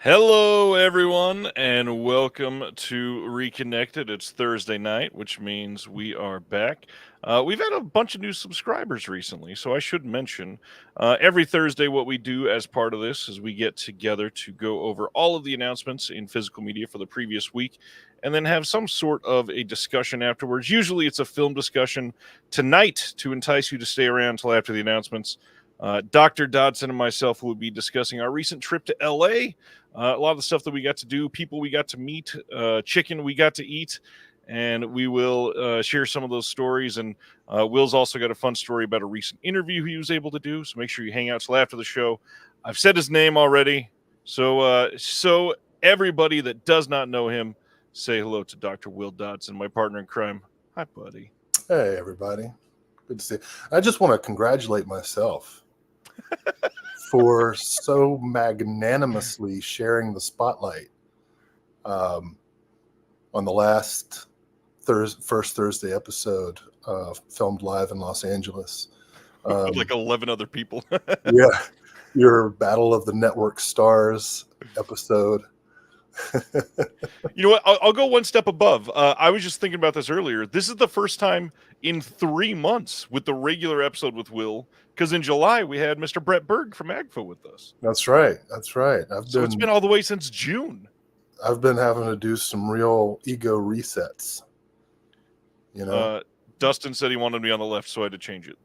Hello, everyone, and welcome to Reconnected. It's Thursday night, which means we are back. We've had a bunch of new subscribers recently, so I should mention every Thursday, what we do as part of this is we get together to go over all of the announcements in physical media for the previous week and then have some sort of a discussion afterwards. Usually, it's a film discussion. Tonight, to entice you to stay around until after the announcements, Dr. Dodson and myself will be discussing our recent trip to LA. A lot of the stuff that we got to do, people we got to meet, chicken we got to eat, and we will share some of those stories. And Will's also got a fun story about a recent interview he was able to do. So make sure you hang out till after the show. I've said his name already, so everybody that does not know him, say hello to Dr. Will Dodson, my partner in crime. Hi, buddy. Hey, everybody. Good to see you. I just want to congratulate myself for so magnanimously sharing the spotlight on the last first Thursday episode filmed live in Los Angeles. With like 11 other people. Yeah, your Battle of the Network Stars episode. You know what? I'll go one step above. I was just thinking about this earlier. This is the first time in 3 months with the regular episode with Will, because in July we had Mr. Brett Berg from AGFA with us. That's right. It's been all the way since June. I've been having to do some real ego resets. You know, Dustin said he wanted me on the left, so I had to change it.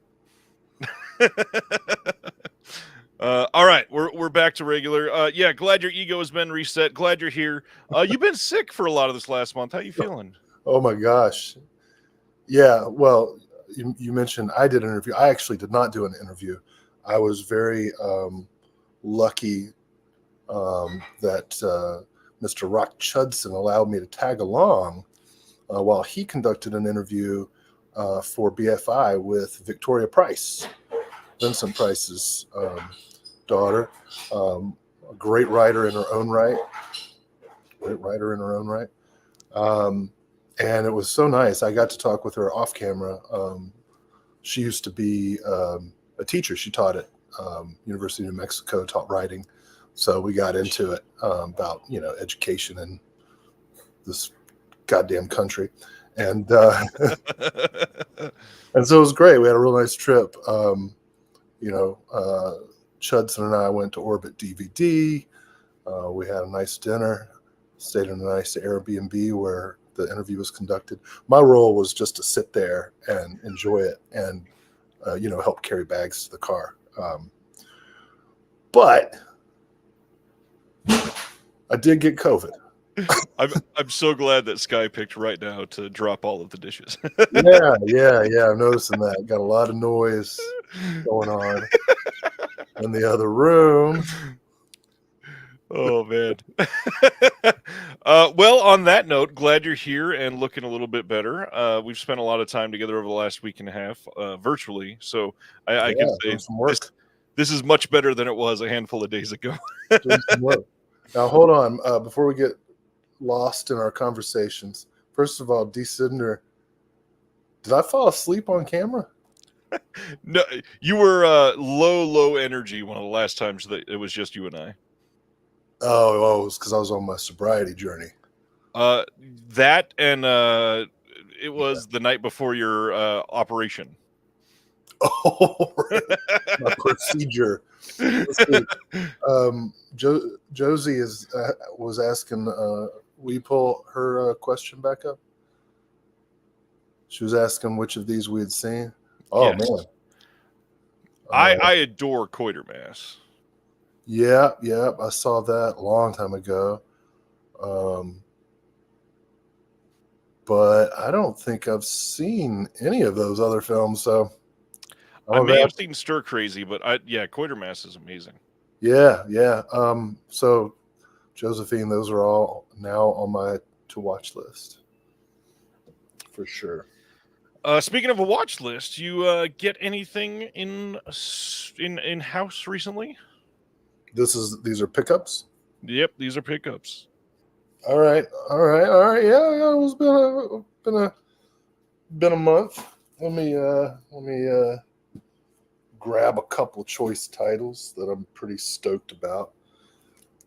All right, we're back to regular. Yeah, glad your ego has been reset. Glad you're here. You've been sick for a lot of this last month. How you feeling? Oh my gosh. Yeah, well, you mentioned I did an interview. I actually did not do an interview. I was very lucky that Mr. Rock Chudson allowed me to tag along while he conducted an interview for BFI with Victoria Price, Vincent Price's daughter, a great writer in her own right. And it was so nice. I got to talk with her off camera. She used to be a teacher. She taught at University of New Mexico, taught writing. So we got into it about, education in this goddamn country. And and so it was great. We had a real nice trip. Chudson and I went to Orbit DVD. We had a nice dinner, stayed in a nice Airbnb where the interview was conducted. My role was just to sit there and enjoy it and, help carry bags to the car. But I did get COVID. I'm so glad that Sky picked right now to drop all of the dishes. Yeah. I'm noticing that. Got a lot of noise going on in the other room. Oh, man. Well, on that note, glad you're here and looking a little bit better. We've spent a lot of time together over the last week and a half virtually. So I can say some work. This is much better than it was a handful of days ago. Doing some work. Now, hold on. Before we get lost in our conversations, first of all, D. Sidner, did I fall asleep on camera? No, you were low energy one of the last times that it was just you and I. Oh, it was because I was on my sobriety journey. That and it was the night before your operation. Oh, right. My procedure. Josie was asking, will you pull her question back up? She was asking which of these we had seen. Oh, yes. Man. I adore Quatermass. Yeah, I saw that a long time ago. But I don't think I've seen any of those other films, so I may have seen Stir Crazy, but Quatermass is amazing. Yeah. So Josephine, those are all now on my to watch list. For sure. Speaking of a watch list, you get anything in house recently? These are pickups? Yep, these are pickups. All right. Yeah, it's been a month. Let me grab a couple choice titles that I'm pretty stoked about.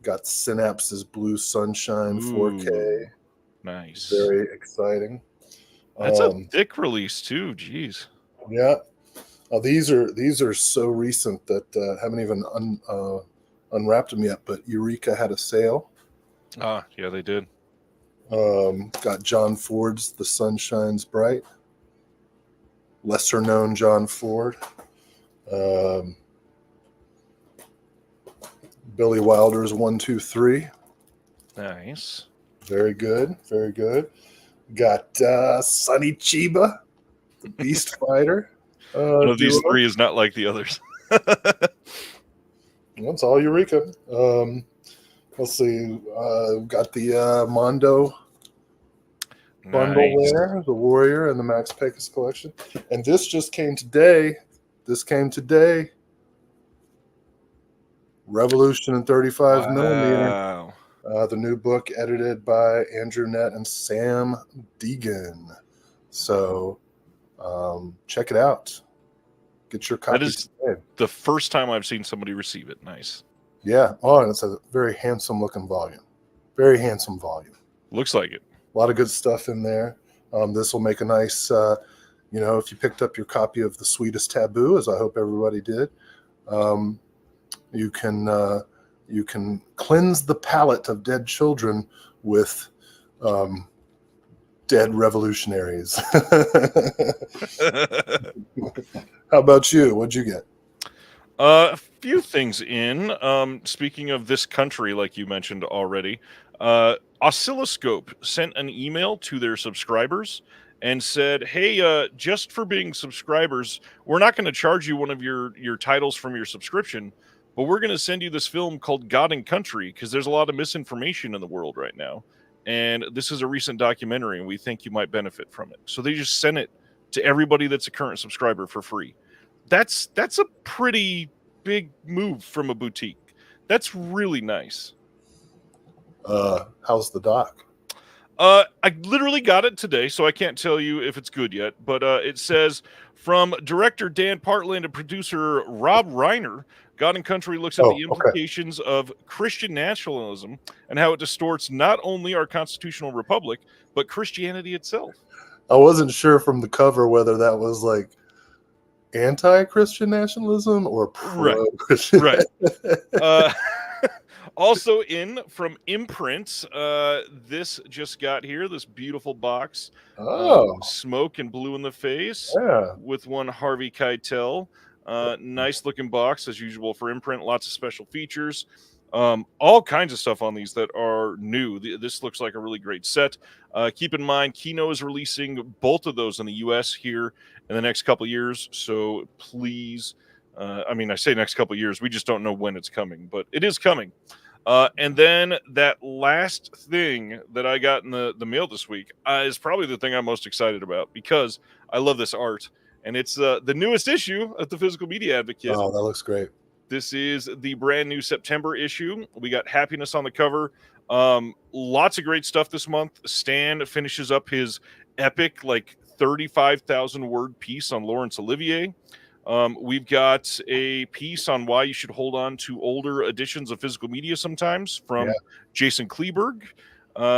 Got Synapse's Blue Sunshine 4K. Ooh, nice. Very exciting. That's a thick release too. Jeez. Yeah. These are so recent that haven't even unwrapped them yet. But Eureka had a sale. Ah, yeah, they did. Got John Ford's The Sun Shines Bright. Lesser known John Ford. Billy Wilder's 1, 2, 3. Nice. Very good. Very good. Got Sonny Chiba, the Beast Fighter. One of these three is not like the others. That's all Eureka. Let's see. Got the Mondo bundle there, the Warrior and the Max Pecos collection. And this just came today. Revolution in 35 millimeter. Wow. The new book edited by Andrew Nett and Sam Deegan. So check it out. Get your copy. That is the first time I've seen somebody receive it. Nice. Yeah. Oh, and it's a very handsome looking volume. Very handsome volume. Looks like it. A lot of good stuff in there. This will make a nice, if you picked up your copy of The Sweetest Taboo, as I hope everybody did, you can cleanse the palate of dead children with dead revolutionaries. How about you? What'd you get? A few things in. Speaking of this country, like you mentioned already, Oscilloscope sent an email to their subscribers and said, hey, just for being subscribers, we're not going to charge you one of your titles from your subscription, but we're going to send you this film called God and Country because there's a lot of misinformation in the world right now. And this is a recent documentary, and we think you might benefit from it. So they just sent it to everybody that's a current subscriber for free. That's a pretty big move from a boutique. That's really nice. How's the doc? I literally got it today, so I can't tell you if it's good yet. But it says, from director Dan Partland and producer Rob Reiner, God and Country looks at the implications of Christian nationalism and how it distorts not only our constitutional republic, but Christianity itself. I wasn't sure from the cover whether that was like anti-Christian nationalism or pro-Christian. Right. Also in from Imprint, this just got here, this beautiful box. Smoke and Blue in the Face with one Harvey Keitel. Nice looking box as usual for Imprint. Lots of special features. All kinds of stuff on these that are new. This looks like a really great set. Keep in mind, Kino is releasing both of those in the U.S. here in the next couple of years. So please, I say next couple of years. We just don't know when it's coming, but it is coming. And then that last thing that I got in the mail this week is probably the thing I'm most excited about because I love this art. And it's the newest issue of the Physical Media Advocate. Oh, that looks great. This is the brand new September issue. We got Happiness on the cover. Lots of great stuff this month. Stan finishes up his epic, 35,000 word piece on Laurence Olivier. We've got a piece on why you should hold on to older editions of Physical Media sometimes from Jason Kleberg.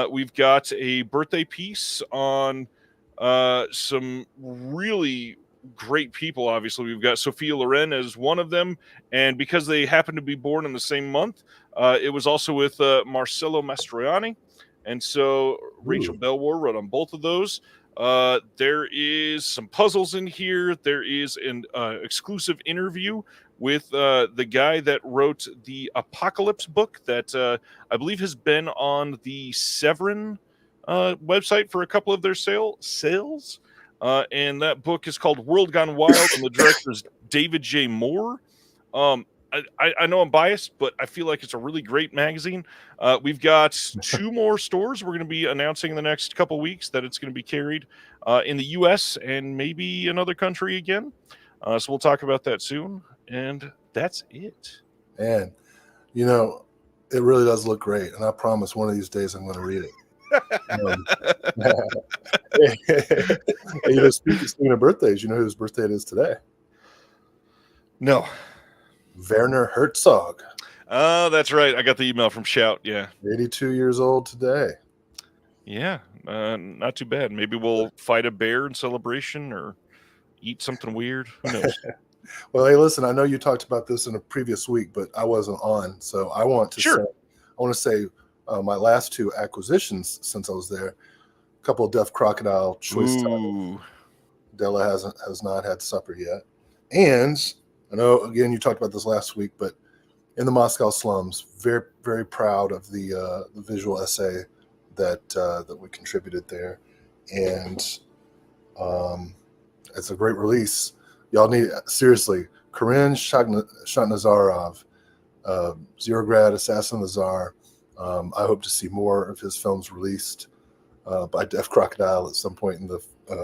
We've got a birthday piece on some really great people. Obviously, we've got Sophia Loren as one of them, and because they happen to be born in the same month, it was also with Marcello Mastroianni, and so Rachel Belwar wrote on both of those. There is some puzzles in here. There is an exclusive interview with the guy that wrote the Apocalypse book that I believe has been on the Severin website for a couple of their sales. And that book is called World Gone Wild, and the director is David J. Moore. I know I'm biased, but I feel like it's a really great magazine. We've got 2 more stores we're going to be announcing in the next couple weeks that it's going to be carried in the U.S. and maybe another country again. So we'll talk about that soon. And that's it. And, it really does look great. And I promise one of these days I'm going to read it. Speaking of birthdays, you know whose birthday it is today? No. Werner Herzog. Oh, that's right. I got the email from Shout. Yeah. 82 years old today. Yeah. Not too bad. Maybe we'll fight a bear in celebration or eat something weird. Who knows? Well, hey, listen, I know you talked about this in a previous week, but I wasn't on. So I want to Sure. say my last two acquisitions since I was there, a couple of Deaf Crocodile choice titles. Ooh. Della has not had supper yet. And I know, again, you talked about this last week, but in the Moscow slums, very, very proud of the visual essay that we contributed there. And it's a great release. Y'all need, seriously, Karen Shatnazarov, Zero Grad, Assassin of the Tsar. I hope to see more of his films released by Deaf Crocodile at some point in the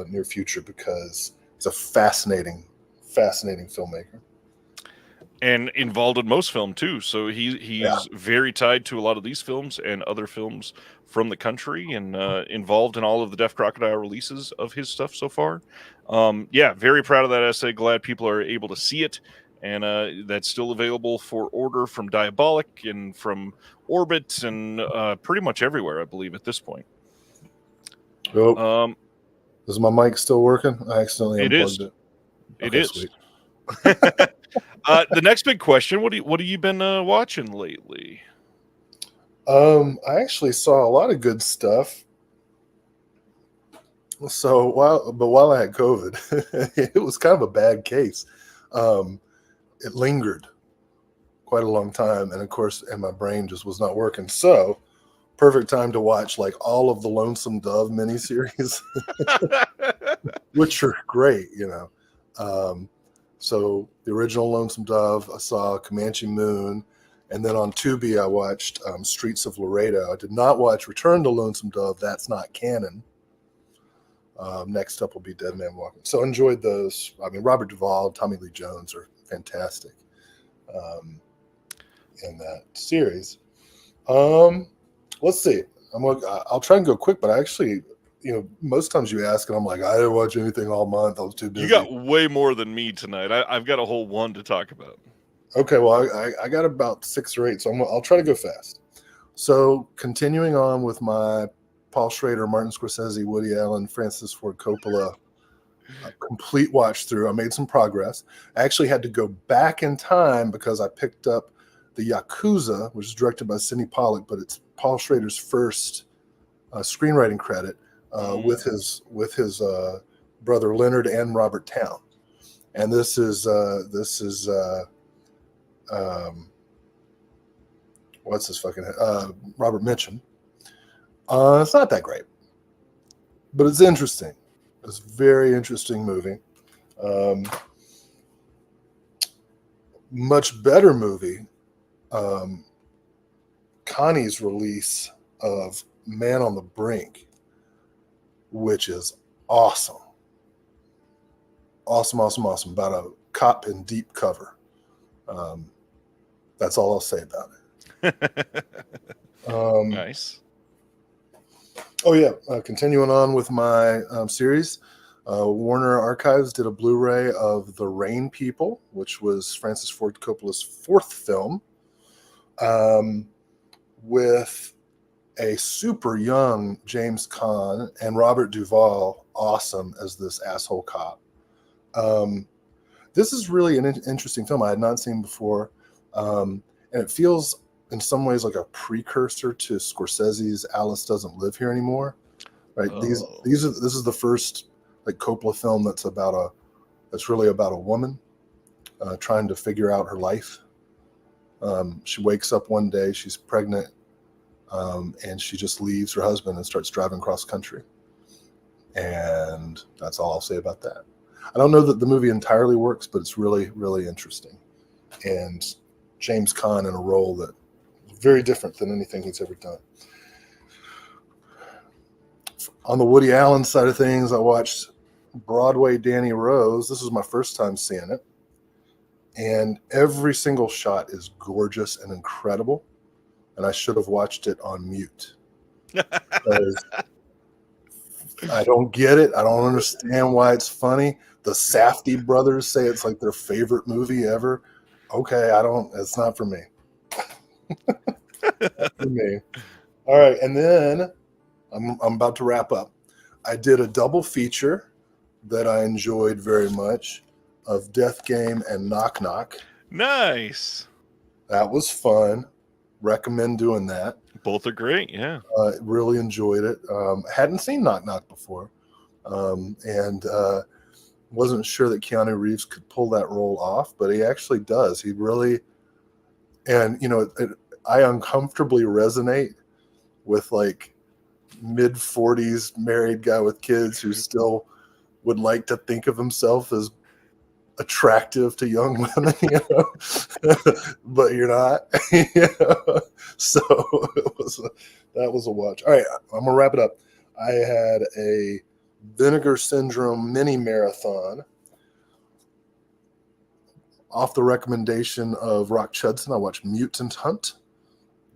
near future, because he's a fascinating filmmaker. And involved in most film too. So he's very tied to a lot of these films and other films from the country, and involved in all of the Deaf Crocodile releases of his stuff so far. Yeah, very proud of that essay. Glad people are able to see it, and that's still available for order from Diabolic and from Orbit and pretty much everywhere, I believe, at this point. Oh, is my mic still working? I accidentally unplugged it. It is. Sweet. The next big question: what have you been watching lately? I actually saw a lot of good stuff. So while I had COVID, it was kind of a bad case. It lingered quite a long time, and of course, my brain just was not working. So, perfect time to watch like all of the Lonesome Dove miniseries, which are great, you know. So the original Lonesome Dove, I saw Comanche Moon, and then on Tubi I watched Streets of Laredo. I did not watch Return to Lonesome Dove. That's not canon. Next up will be Dead Man Walking. So enjoyed those. I mean, Robert Duvall, Tommy Lee Jones are fantastic in that series. Let's see. I'll try and go quick, but I actually, most times you ask, and I'm like, I didn't watch anything all month. I was too busy. You got way more than me tonight. I've got a whole one to talk about. Okay, well, I got about 6 or 8, so I'll try to go fast. So continuing on with my Paul Schrader, Martin Scorsese, Woody Allen, Francis Ford Coppola complete watch through. I made some progress. I actually had to go back in time because I picked up the Yakuza, which is directed by Sidney Pollack, but it's Paul Schrader's first screenwriting credit with his brother Leonard and Robert Towne. And this is what's his fucking Robert Mitchum. It's not that great, but it's interesting. It's a very interesting movie. Much better movie. Connie's release of Man on the Brink, which is awesome. Awesome. About a cop in deep cover. That's all I'll say about it. Nice. Oh, yeah. Continuing on with my series, Warner Archives did a Blu-ray of The Rain People, which was Francis Ford Coppola's 4th film, with a super young James Caan and Robert Duvall, awesome as this asshole cop. This is really an interesting film I had not seen before, and it feels in some ways like a precursor to Scorsese's Alice Doesn't Live Here Anymore. Right? Oh. This is the first like Coppola film that's really about a woman trying to figure out her life. She wakes up one day, she's pregnant, and she just leaves her husband and starts driving cross country. And that's all I'll say about that. I don't know that the movie entirely works, but it's really, really interesting. And James Caan in a role that is very different than anything he's ever done. On the Woody Allen side of things, I watched Broadway Danny Rose. This was my first time seeing it. And every single shot is gorgeous and incredible. And I should have watched it on mute. I don't get it. I don't understand why it's funny. The Safdie brothers say it's like their favorite movie ever. Okay, it's not for me. For me. All right, and then I'm about to wrap up. I did a double feature that I enjoyed very much of Death Game and Knock Knock. Nice. That was fun. Recommend doing that. Both are great. Yeah. Really enjoyed it. Hadn't seen Knock Knock before, and wasn't sure that Keanu Reeves could pull that role off, but he actually does. He really, and I uncomfortably resonate with like mid 40s married guy with kids who still would like to think of himself as attractive to young women, but you're not. So that was a watch. All right, I'm gonna wrap it up. I had a Vinegar Syndrome mini marathon off the recommendation of Rock Chudson. I watched Mutant Hunt.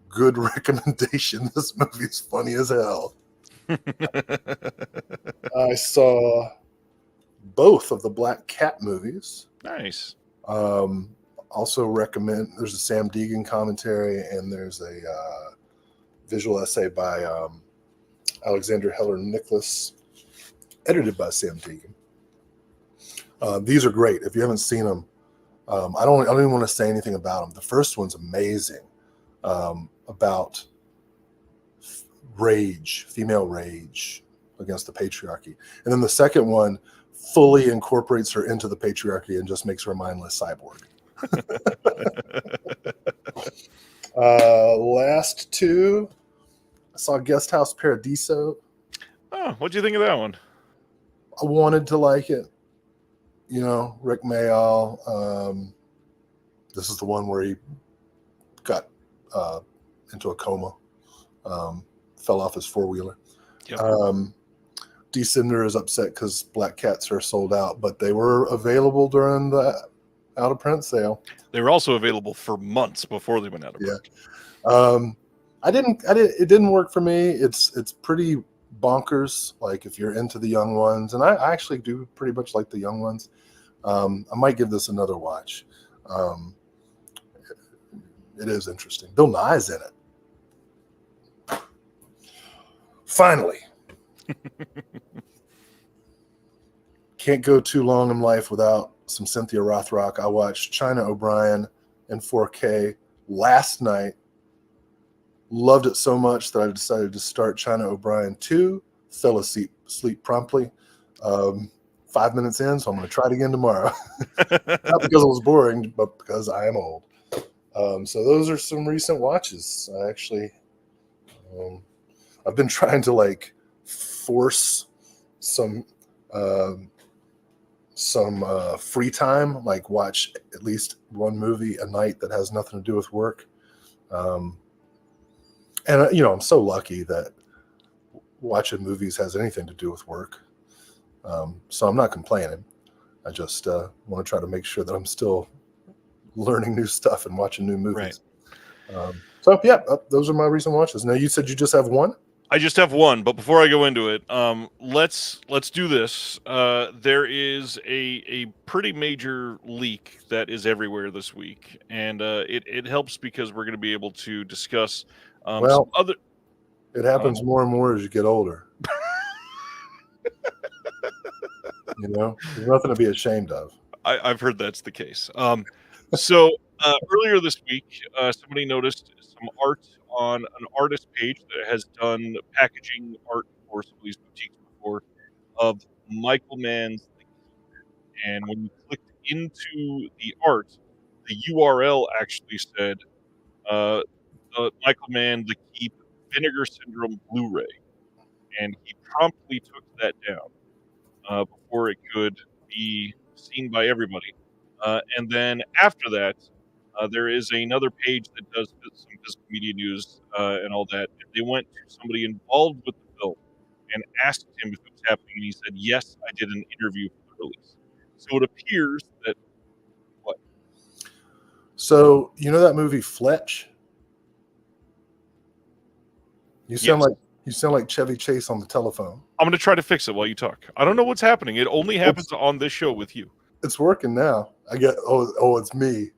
Good recommendation. This movie's funny as hell. I saw both of the Black Cat movies. Nice. Also recommend, there's a Sam Deegan commentary, and there's a visual essay by Alexander Heller Nicholas, edited by Sam Deegan. These are great. If you haven't seen them, I don't even want to say anything about them. The first one's amazing, about rage, female rage against the patriarchy. And then the second one fully incorporates her into the patriarchy and just makes her a mindless cyborg. Last two, I saw Guest House Paradiso. Oh, what'd you think of that one? I wanted to like it. Rick Mayall. This is the one where he got into a coma, fell off his four-wheeler. Yep. D. Cinder is upset because Black Cats are sold out, but they were available during the out-of-print sale. They were also available for months before they went out of print. It didn't work for me. It's pretty bonkers, like if you're into the young ones, and I actually do pretty much like the young ones. I might give this another watch. It is interesting. Bill Nye's in it. Finally. Can't go too long in life without some Cynthia Rothrock. I watched China O'Brien in 4K last night. Loved it so much that I decided to start China O'Brien 2. Fell asleep promptly. 5 minutes in, so I'm going to try it again tomorrow. Not because it was boring, but because I am old. So those are some recent watches. I actually, I've been trying to force some free time, like watch at least one movie a night that has nothing to do with work. And I'm so lucky that watching movies has anything to do with work. So I'm not complaining. I just want to try to make sure that I'm still learning new stuff and watching new movies. Right. Those are my recent watches. Now, you said you just have one? I just have one, but before I go into it, let's do this. There is a pretty major leak that is everywhere this week, and it helps because we're going to be able to discuss some other. It happens more and more as you get older. There's nothing to be ashamed of. I've heard that's the case. So earlier this week, somebody noticed some art on an artist page that has done packaging art for some of these boutiques before of Michael Mann's The Keep. And when you clicked into the art, the URL actually said Michael Mann The Keep Vinegar Syndrome Blu-ray. And he promptly took that down before it could be seen by everybody. And then after that, there is another page that does some physical media news and all that. And they went to somebody involved with the film and asked him if it was happening. And he said, yes, I did an interview for the release. So it appears that what? So, that movie Fletch? You sound like Chevy Chase on the telephone. I'm going to try to fix it while you talk. I don't know what's happening. It only happens on this show with you. It's working now. I get, it's me.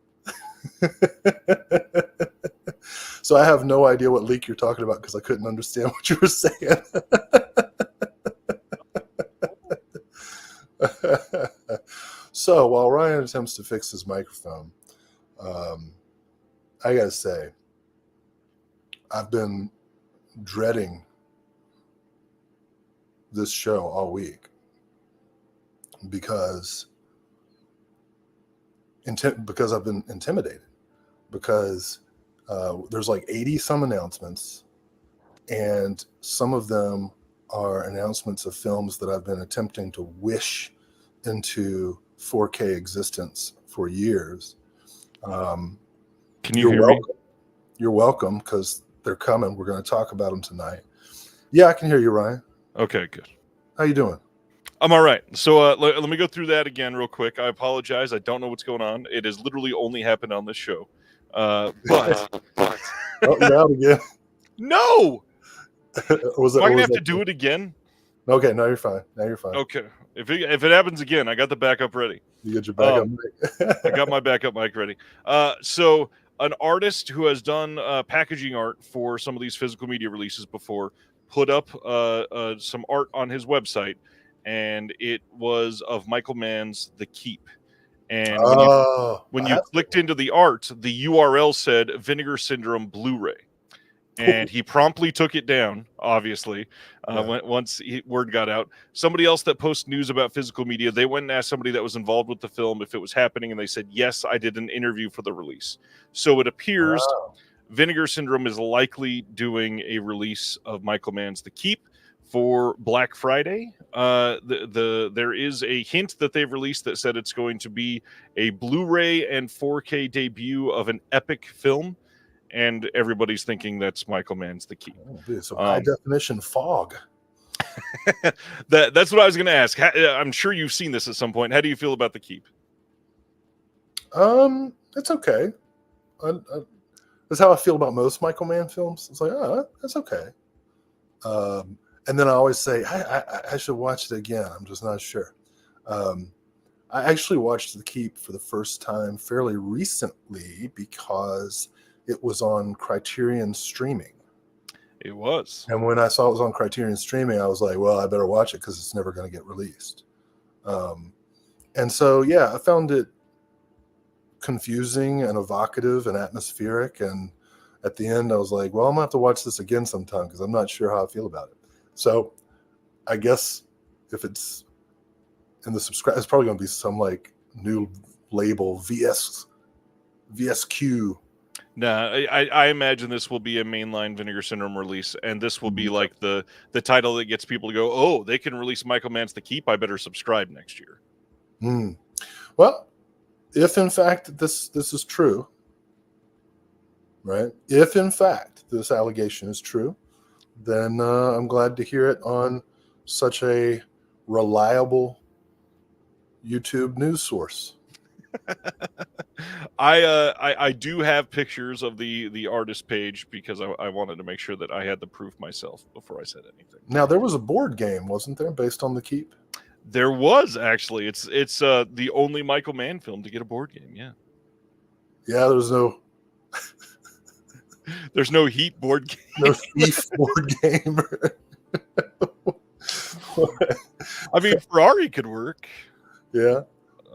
So I have no idea what leak you're talking about because I couldn't understand what you were saying. So while Ryan attempts to fix his microphone, I gotta say, I've been dreading this show all week because I've been intimidated because there's like 80 some announcements, and some of them are announcements of films that I've been attempting to wish into 4K existence for years. Can you hear me? You're welcome, because they're coming. We're going to talk about them tonight. Yeah, I can hear you, Ryan. Okay, good. How you doing? I'm all right. So let me go through that again real quick. I apologize. I don't know what's going on. It has literally only happened on this show. But Oh, you're out again. No! Was Am I going to have to do it again? Okay, now you're fine. Okay. If it happens again, I got the backup ready. You get your backup mic. I got my backup mic ready. So an artist who has done packaging art for some of these physical media releases before put up some art on his website, and it was of Michael Mann's The Keep. And when you clicked into the art, the URL said Vinegar Syndrome Blu-ray. And he promptly took it down, obviously, once word got out. Somebody else that posts news about physical media, they went and asked somebody that was involved with the film if it was happening, and they said, yes, I did an interview for the release. So it appears Vinegar Syndrome is likely doing a release of Michael Mann's The Keep for Black Friday. There is a hint that they've released that said it's going to be a Blu-ray and 4K debut of an epic film. And everybody's thinking that's Michael Mann's The Keep. So high definition fog. That's what I was going to ask. I'm sure you've seen this at some point. How do you feel about The Keep? It's okay. That's how I feel about most Michael Mann films. It's like, that's okay. And then I always say, I should watch it again. I'm just not sure. I actually watched The Keep for the first time fairly recently because it was on Criterion streaming. It was. And when I saw it was on Criterion streaming, I was like, well, I better watch it because it's never going to get released. And so, yeah, I found it confusing and evocative and atmospheric. And at the end, I was like, well, I'm going to have to watch this again sometime because I'm not sure how I feel about it. So I guess if it's in the subscribe, it's probably going to be some like new label, VSQ. No, I imagine this will be a mainline Vinegar Syndrome release, and this will be like the title that gets people to go, oh, they can release Michael Mann's The Keep. I better subscribe next year. Well, if in fact this is true, right? If in fact this allegation is true, then I'm glad to hear it on such a reliable YouTube news source. I do have pictures of the artist page because I wanted to make sure that I had the proof myself before I said anything. Now there was a board game, wasn't there, based on The Keep? There was actually. It's the only Michael Mann film to get a board game. Yeah. There's no. There's no Heat board game. No Thief board game. I mean, Ferrari could work. Yeah.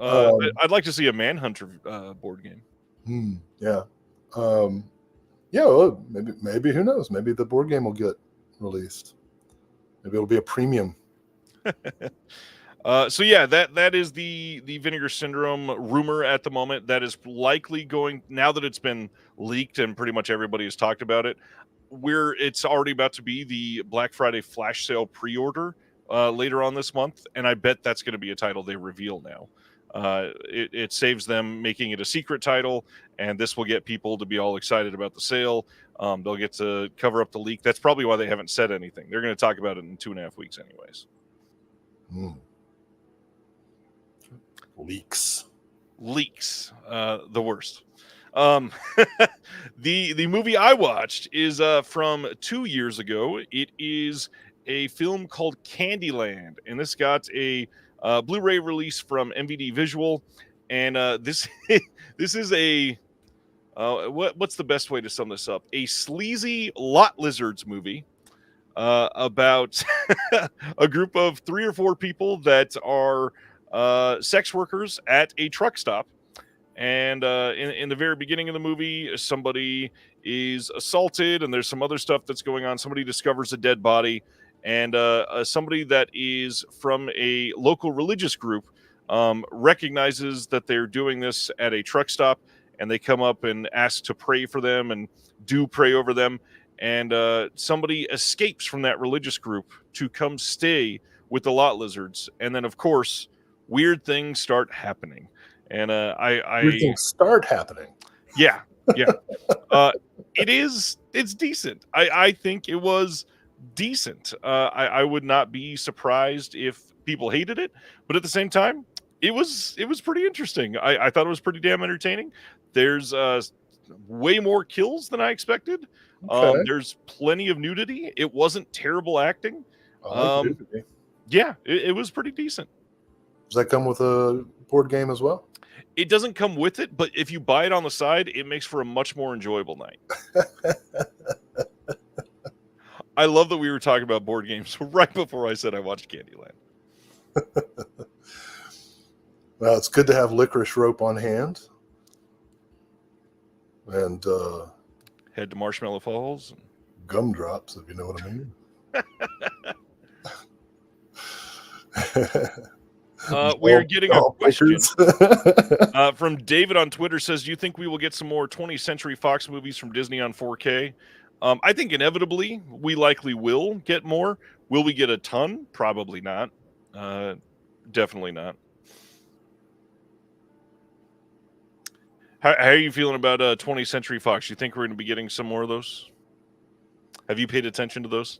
I'd like to see a Manhunter board game. Yeah. Well, maybe who knows? Maybe the board game will get released. Maybe it'll be a premium. So yeah, that is the Vinegar Syndrome rumor at the moment. That is likely going, now that it's been leaked and pretty much everybody has talked about it. It's already about to be the Black Friday flash sale pre-order later on this month, and I bet that's going to be a title they reveal now. It saves them making it a secret title, and this will get people to be all excited about the sale. They'll get to cover up the leak. That's probably why they haven't said anything. They're going to talk about it in 2.5 weeks anyways. Leaks, the worst. The movie I watched is from 2 years ago. It is a film called Candyland, and this got a Blu-ray release from MVD Visual, and this is a what's the best way to sum this up? A sleazy lot lizards movie about a group of 3 or 4 people that are sex workers at a truck stop. And in the very beginning of the movie, somebody is assaulted, and there's some other stuff that's going on. Somebody discovers a dead body, and somebody that is from a local religious group recognizes that they're doing this at a truck stop, and they come up and ask to pray for them and do pray over them. And somebody escapes from that religious group to come stay with the lot lizards. And then, of course, weird things start happening. And Weird things start happening. Yeah. It's decent. I think it was decent. I would not be surprised if people hated it, but at the same time, it was pretty interesting. I thought it was pretty damn entertaining. There's way more kills than I expected. Okay. There's plenty of nudity. It wasn't terrible acting. I like nudity. Yeah, it was pretty decent. Does that come with a board game as well? It doesn't come with it, but if you buy it on the side, it makes for a much more enjoyable night. I love that we were talking about board games right before I said I watched Candyland. Well, it's good to have licorice rope on hand. And Head to Marshmallow Falls. Gumdrops, if you know what I mean. We are getting a question from David on Twitter. Says, do you think we will get some more 20th Century Fox movies from Disney on 4K? I think inevitably we likely will get more. Will we get a ton? Probably not. Definitely not. How are you feeling about 20th Century Fox? You think we're going to be getting some more of those? Have you paid attention to those?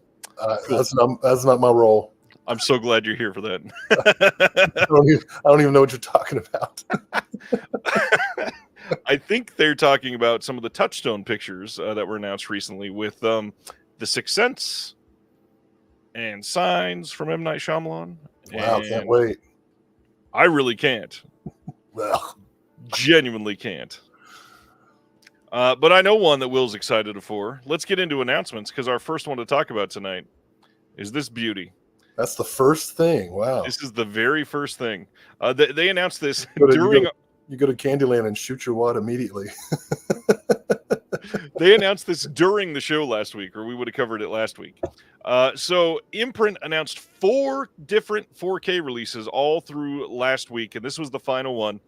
Cool. That's not my role. I'm so glad you're here for that. I don't even know what you're talking about. I think they're talking about some of the Touchstone pictures that were announced recently with The Sixth Sense and Signs from M. Night Shyamalan. Wow, can't wait. I really can't. Well, genuinely can't. But I know one that Will's excited for. Let's get into announcements, because our first one to talk about tonight is this beauty. That's the first thing. Wow. This is the very first thing. They announced this during... You go to Candyland and shoot your wad immediately. They announced this during the show last week, or we would have covered it last week. So Imprint announced 4 different 4K releases all through last week, and this was the final one.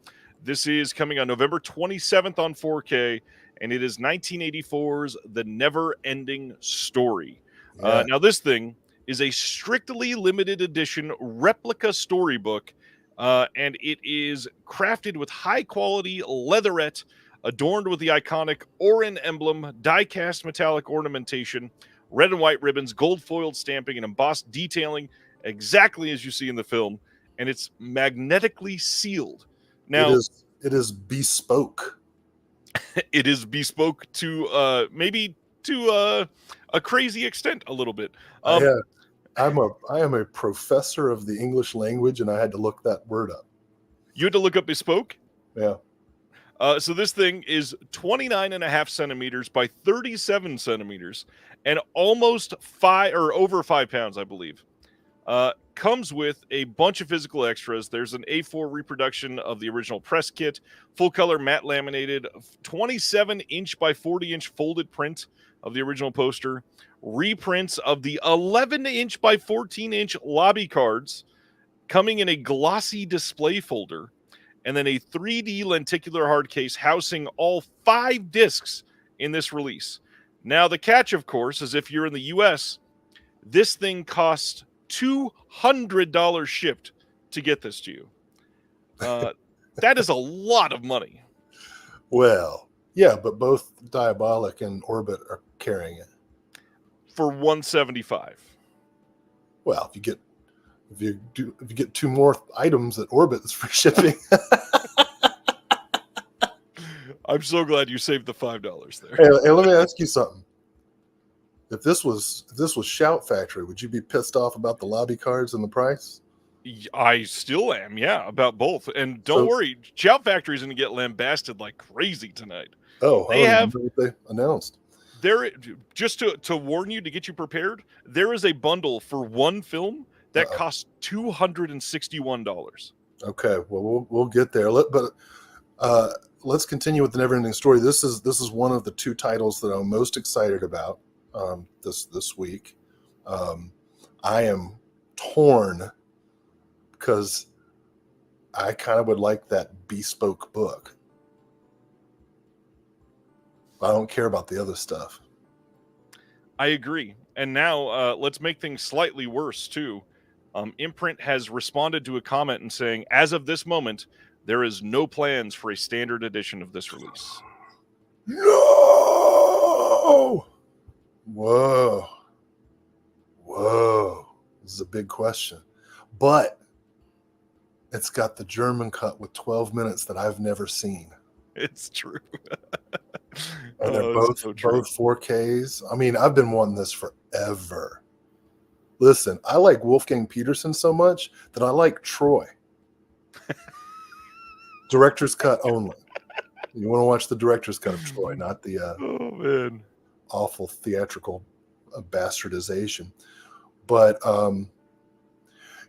This is coming on November 27th on 4K, and it is 1984's The Never-Ending Story. Yeah. Now, this thing is a strictly limited edition replica storybook, and it is crafted with high-quality leatherette, adorned with the iconic Orin emblem, die-cast metallic ornamentation, red and white ribbons, gold-foiled stamping, and embossed detailing, exactly as you see in the film, and it's magnetically sealed. Now, it is bespoke. It is bespoke to maybe to a crazy extent a little bit. I am a professor of the English language, and I had to look that word up. You had to look up bespoke? Yeah. So this thing is 29.5 centimeters by 37 centimeters and almost over 5 pounds, I believe. Comes with a bunch of physical extras. There's an A4 reproduction of the original press kit, full color matte laminated, 27-inch by 40-inch folded print of the original poster, reprints of the 11-inch by 14-inch lobby cards coming in a glossy display folder, and then a 3D lenticular hard case housing all 5 discs in this release. Now, the catch, of course, is if you're in the U.S., this thing costs $200 shipped to get this to you. That is a lot of money. Well, yeah, but both Diabolic and Orbit are carrying it for $175. Well, if you get 2 more items at Orbit, it's free shipping. I'm so glad you saved the $5 there. Hey, let me ask you something. If this was Shout Factory, would you be pissed off about the lobby cards and the price? I still am, yeah, about both. And don't worry, Shout Factory is going to get lambasted like crazy tonight. Oh, I They don't even have know what they announced. there just to warn you, to get you prepared. There is a bundle for one film that Uh-oh. costs $261. Okay, well, we'll get there. But let's continue with the Neverending Story. This is one of the two titles that I'm most excited about this week. I am torn because I kind of would like that bespoke book. I don't care about the other stuff. I agree. And now let's make things slightly worse too. Imprint has responded to a comment and saying, as of this moment, there is no plans for a standard edition of this release. No! Whoa. This is a big question. But it's got the German cut with 12 minutes that I've never seen. It's true. And they're It's both so true. both 4Ks. I mean, I've been wanting this forever. Listen, I like Wolfgang Peterson so much that I like Troy. Director's cut only. You want to watch the director's cut of Troy, not the Oh man, awful theatrical bastardization. But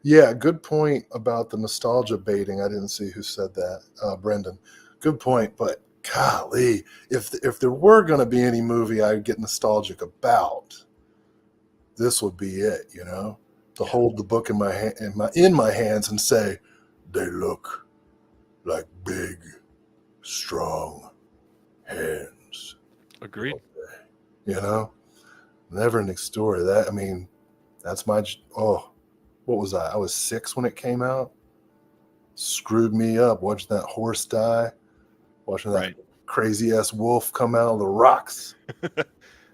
yeah, good point about the nostalgia baiting. I didn't see who said that. Brendan. Good point. But golly, if there were going to be any movie I'd get nostalgic about, this would be it. You know, to hold the book in my hands and say, they look like big, strong hands. agreed. You know, Neverending Story. That's my. Oh, what was I? I was 6 when it came out. Screwed me up watching that horse die, watching that crazy ass wolf come out of the rocks.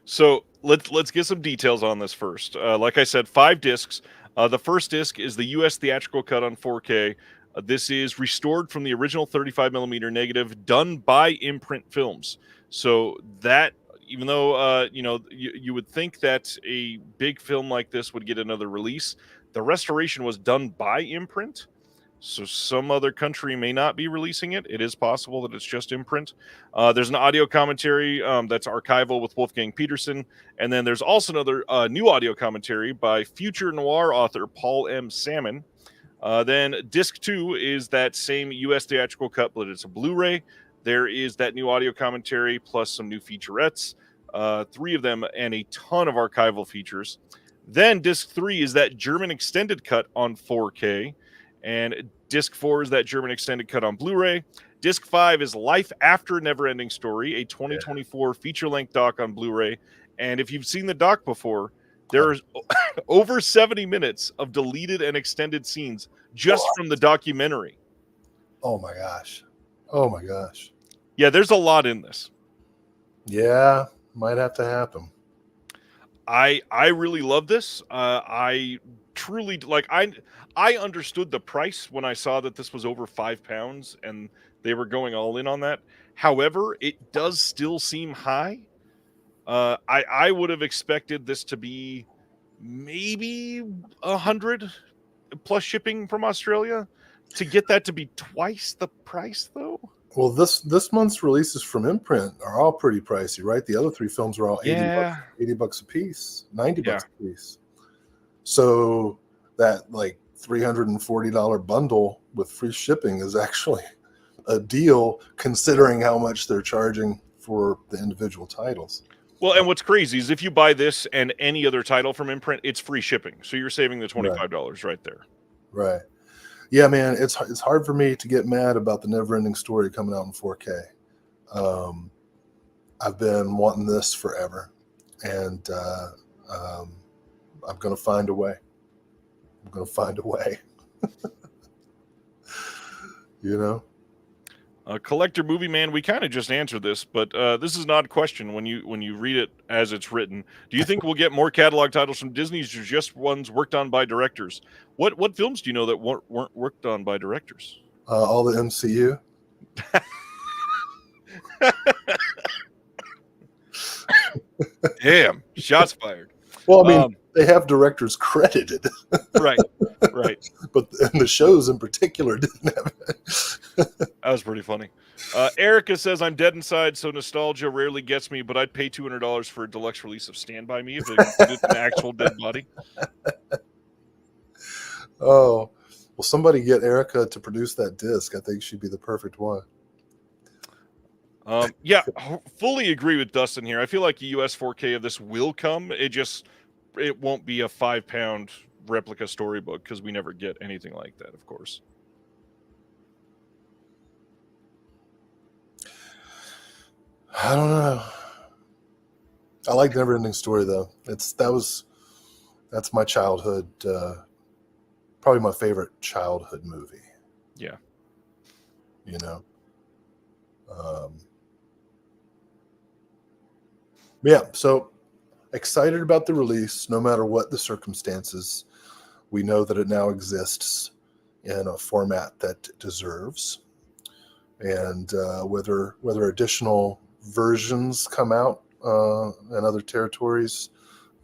So let's get some details on this first. Like I said, 5 discs. The first disc is the U.S. theatrical cut on 4K. This is restored from the original 35 millimeter negative, done by Imprint Films. So that, even though you would think that a big film like this would get another release, the restoration was done by Imprint. So some other country may not be releasing it. It is possible that it's just Imprint. There's an audio commentary that's archival with Wolfgang Peterson. And then there's also another new audio commentary by future noir author Paul M. Salmon. Then disc 2 is that same U.S. theatrical cut, but it's a Blu-ray. There is that new audio commentary plus some new featurettes, 3 of them, and a ton of archival features. Then disc 3 is that German extended cut on 4K. And disc 4 is that German extended cut on Blu-ray. Disc 5 is Life After Neverending Story, a 2024 feature-length doc on Blu-ray. And if you've seen the doc before, there's over 70 minutes of deleted and extended scenes just from the documentary. Oh my gosh. Yeah, there's a lot in this. Yeah, might have to happen. I really love this. I truly I understood the price when I saw that this was over £5 and they were going all in on that. However, it does still seem high. I would have expected this to be maybe 100 plus shipping from Australia. To get that to be twice the price, though. Well, this month's releases from Imprint are all pretty pricey, right? The other 3 films are all $80 a piece, $90 a piece. So that like $340 bundle with free shipping is actually a deal, considering how much they're charging for the individual titles. Well, and what's crazy is if you buy this and any other title from Imprint, it's free shipping. So you're saving the $25 right there. Right. Yeah, man, it's hard for me to get mad about the Neverending Story coming out in 4K. I've been wanting this forever, and I'm going to find a way. You know? Collector Movie Man, we kind of just answered this, but this is an odd question when you read it as it's written. Do you think we'll get more catalog titles from Disney's or just ones worked on by directors? What films do you know that weren't worked on by directors? All the MCU. Damn, shots fired. Well, I mean, they have directors credited. Right. Right. And the shows in particular didn't have it. That was pretty funny. Erica says, I'm dead inside, so nostalgia rarely gets me, but I'd pay $200 for a deluxe release of Stand By Me if it included an actual dead body. Oh, well, somebody get Erica to produce that disc. I think she'd be the perfect one. Yeah, fully agree with Dustin here. I feel like a US 4K of this will come. It won't be a 5-pound replica storybook because we never get anything like that, of course. I don't know. I like Neverending Story though. That's my childhood. Probably my favorite childhood movie. Yeah. You know. Yeah. So excited about the release, no matter what the circumstances. We know that it now exists in a format that it deserves, and whether additional versions come out in other territories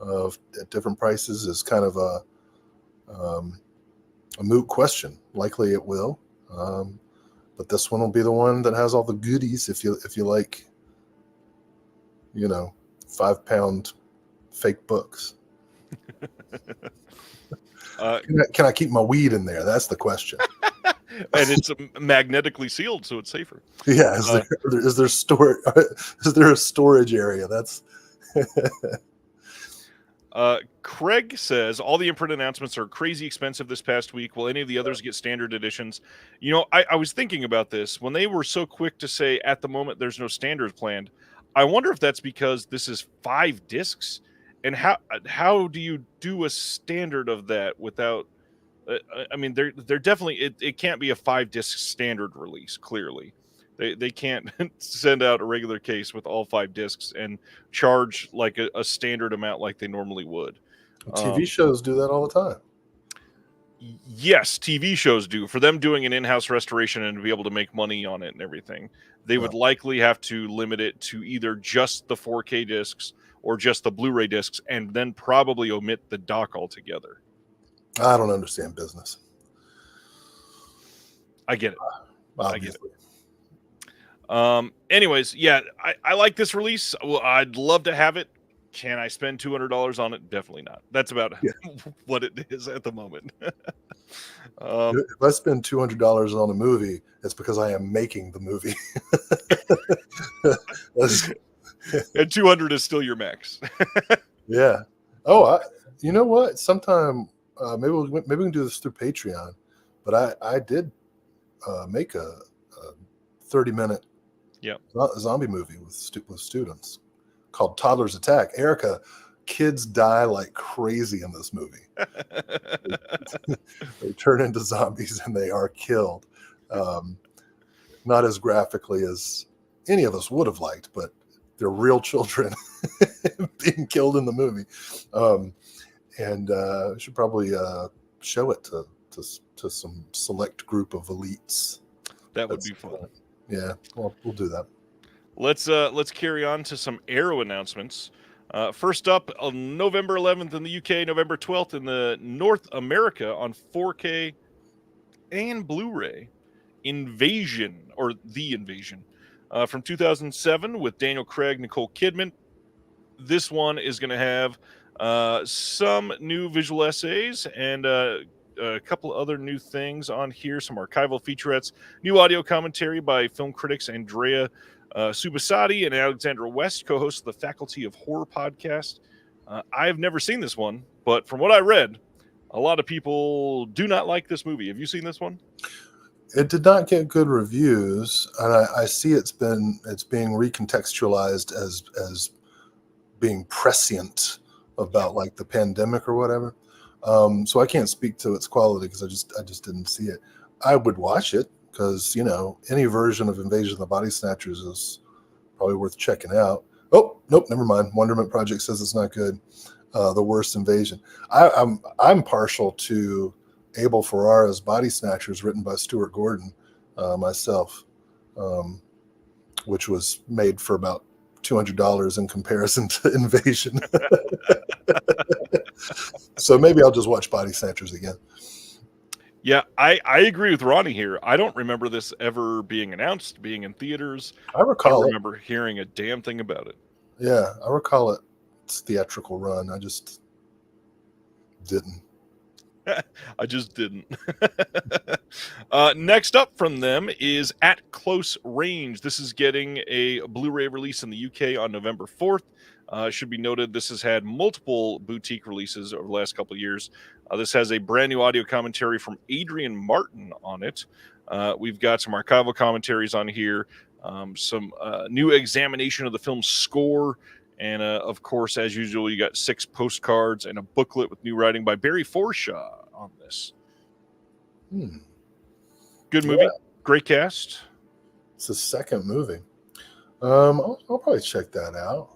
at different prices is kind of a moot question. Likely it will, but this one will be the one that has all the goodies. If you like, 5-pound fake books. Can I keep my weed in there? That's the question. And it's magnetically sealed, so it's safer. Yeah. Is there a storage area? That's. Craig says all the Imprint announcements are crazy expensive this past week. Will any of the others get standard editions? I was thinking about this when they were so quick to say at the moment there's no standard planned. I wonder if that's because this is 5 discs, and how do you do a standard of that without? I mean, they're definitely it can't be a 5-disc standard release. Clearly, they can't send out a regular case with all 5 discs and charge like a standard amount like they normally would. TV shows do that all the time. Yes, TV shows do. For them doing an in-house restoration and to be able to make money on it and everything, they would likely have to limit it to either just the 4K discs or just the Blu-ray discs, and then probably omit the dock altogether. I don't understand business. I get it. Obviously. I get it. Anyways, yeah, I like this release. Well, I'd love to have it. Can I spend $200 on it? Definitely not. That's about what it is at the moment. If I spend $200 on a movie, it's because I am making the movie. And 200 is still your max. Yeah. Oh, you know what? Sometime maybe we can do this through Patreon. But I did make a 30-minute zombie movie with students called Toddler's Attack. Erica, kids die like crazy in this movie. They turn into zombies and they are killed. Not as graphically as any of us would have liked, but they're real children being killed in the movie. And I should probably show it to some select group of elites. That would be fun. Yeah, well, we'll do that. Let's carry on to some Arrow announcements. First up, on November 11th in the UK, November 12th in the North America on 4K and Blu-ray, Invasion, or The Invasion, from 2007 with Daniel Craig, Nicole Kidman. This one is going to have some new visual essays and a couple other new things on here, some archival featurettes, new audio commentary by film critics Andrea Subasati and Alexandra West, co-hosts of the Faculty of Horror podcast. I've never seen this one, but from what I read, a lot of people do not like this movie. Have you seen this one? It did not get good reviews, and I see it's being recontextualized as being prescient about like the pandemic or whatever. So I can't speak to its quality because I just didn't see it. I would watch it because any version of Invasion of the Body Snatchers is probably worth checking out. Oh nope, never mind. Wonderment Project says it's not good. The Worst Invasion. I'm partial to Abel Ferrara's Body Snatchers, written by Stuart Gordon, myself, which was made for about $200 in comparison to Invasion. So maybe I'll just watch Body Snatchers again. Yeah, I agree with Ronnie here. I don't remember this ever being announced, being in theaters. I I don't recall it. remember hearing a damn thing about it. Yeah, I recall its theatrical run. I just didn't. I just didn't. Next up from them is At Close Range. This is getting a Blu-ray release in the UK on November 4th. It should be noted this has had multiple boutique releases over the last couple of years. This has a brand new audio commentary from Adrian Martin on it. We've got some archival commentaries on here, some new examination of the film's score, and of course, as usual, you got 6 postcards and a booklet with new writing by Barry Forshaw on this. Good movie, great cast. It's the second movie. I'll probably check that out.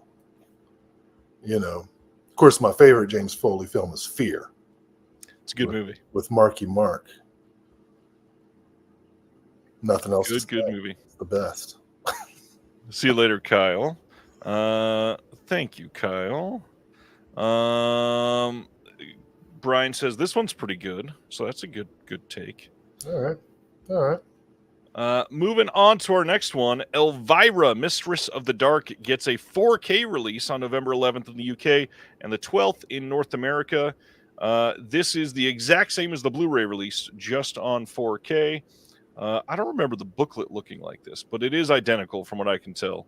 You know, of course, my favorite James Foley film is Fear. It's a good movie with Marky Mark. Nothing else. Good movie. It's the best. See you later, Kyle. Thank you, Kyle. Brian says this one's pretty good, so that's a good take. All right. Moving on to our next one, Elvira, Mistress of the Dark, gets a 4K release on November 11th in the UK and the 12th in North America. This is the exact same as the Blu-ray release, just on 4K. I don't remember the booklet looking like this, but it is identical from what I can tell.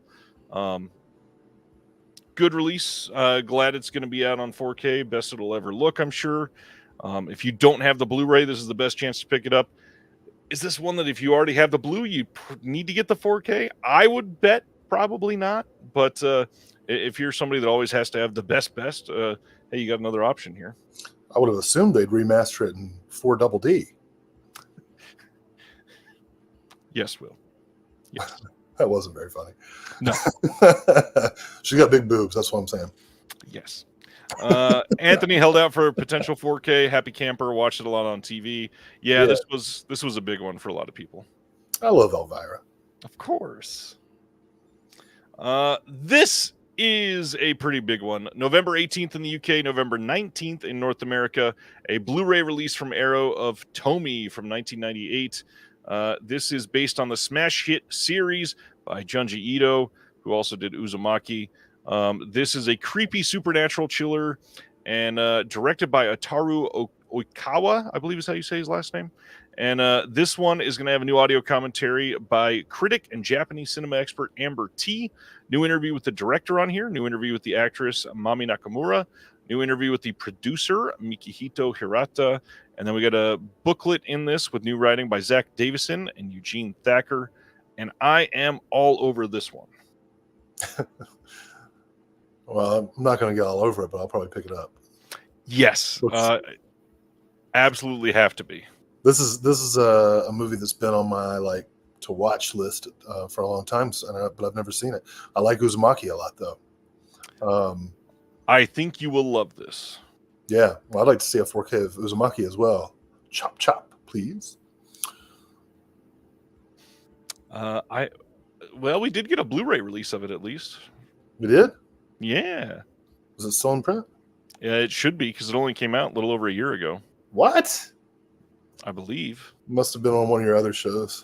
Good release. Glad it's going to be out on 4K. Best it'll ever look, I'm sure. If you don't have the Blu-ray, this is the best chance to pick it up. Is this one that if you already have the Blu, you need to get the 4K? I would bet probably not. But if you're somebody that always has to have the best, hey, you got another option here. I would have assumed they'd remaster it in 4DD. Yes, Will. Yes. That wasn't very funny. No. She's got big boobs. That's what I'm saying. Yes. Anthony held out for a potential 4K. Happy camper. Watched it a lot on TV. Yeah, this was a big one for a lot of people. I love Elvira. Of course. This is a pretty big one. November 18th in the UK, November 19th in North America. A Blu-ray release from Arrow of Tomi from 1998. This is based on the smash hit series by Junji Ito, who also did Uzumaki. This is a creepy supernatural chiller and directed by Ataru Oikawa, I believe is how you say his last name. And this one is going to have a new audio commentary by critic and Japanese cinema expert Amber T. New interview with the director on here. New interview with the actress Mami Nakamura. New interview with the producer Mikihito Hirata. And then we got a booklet in this with new writing by Zach Davison and Eugene Thacker. And I am all over this one. Well, I'm not going to get all over it, but I'll probably pick it up. Yes, absolutely have to be. This is a movie that's been on my to watch list for a long time, but I've never seen it. I like Uzumaki a lot, though. I think you will love this. Yeah, well, I'd like to see a 4K of Uzumaki as well. Chop, chop, please. We did get a Blu-ray release of it at least. We did? Yeah. Is it still in print? Yeah, it should be because it only came out a little over a year ago. What? I believe. Must have been on one of your other shows.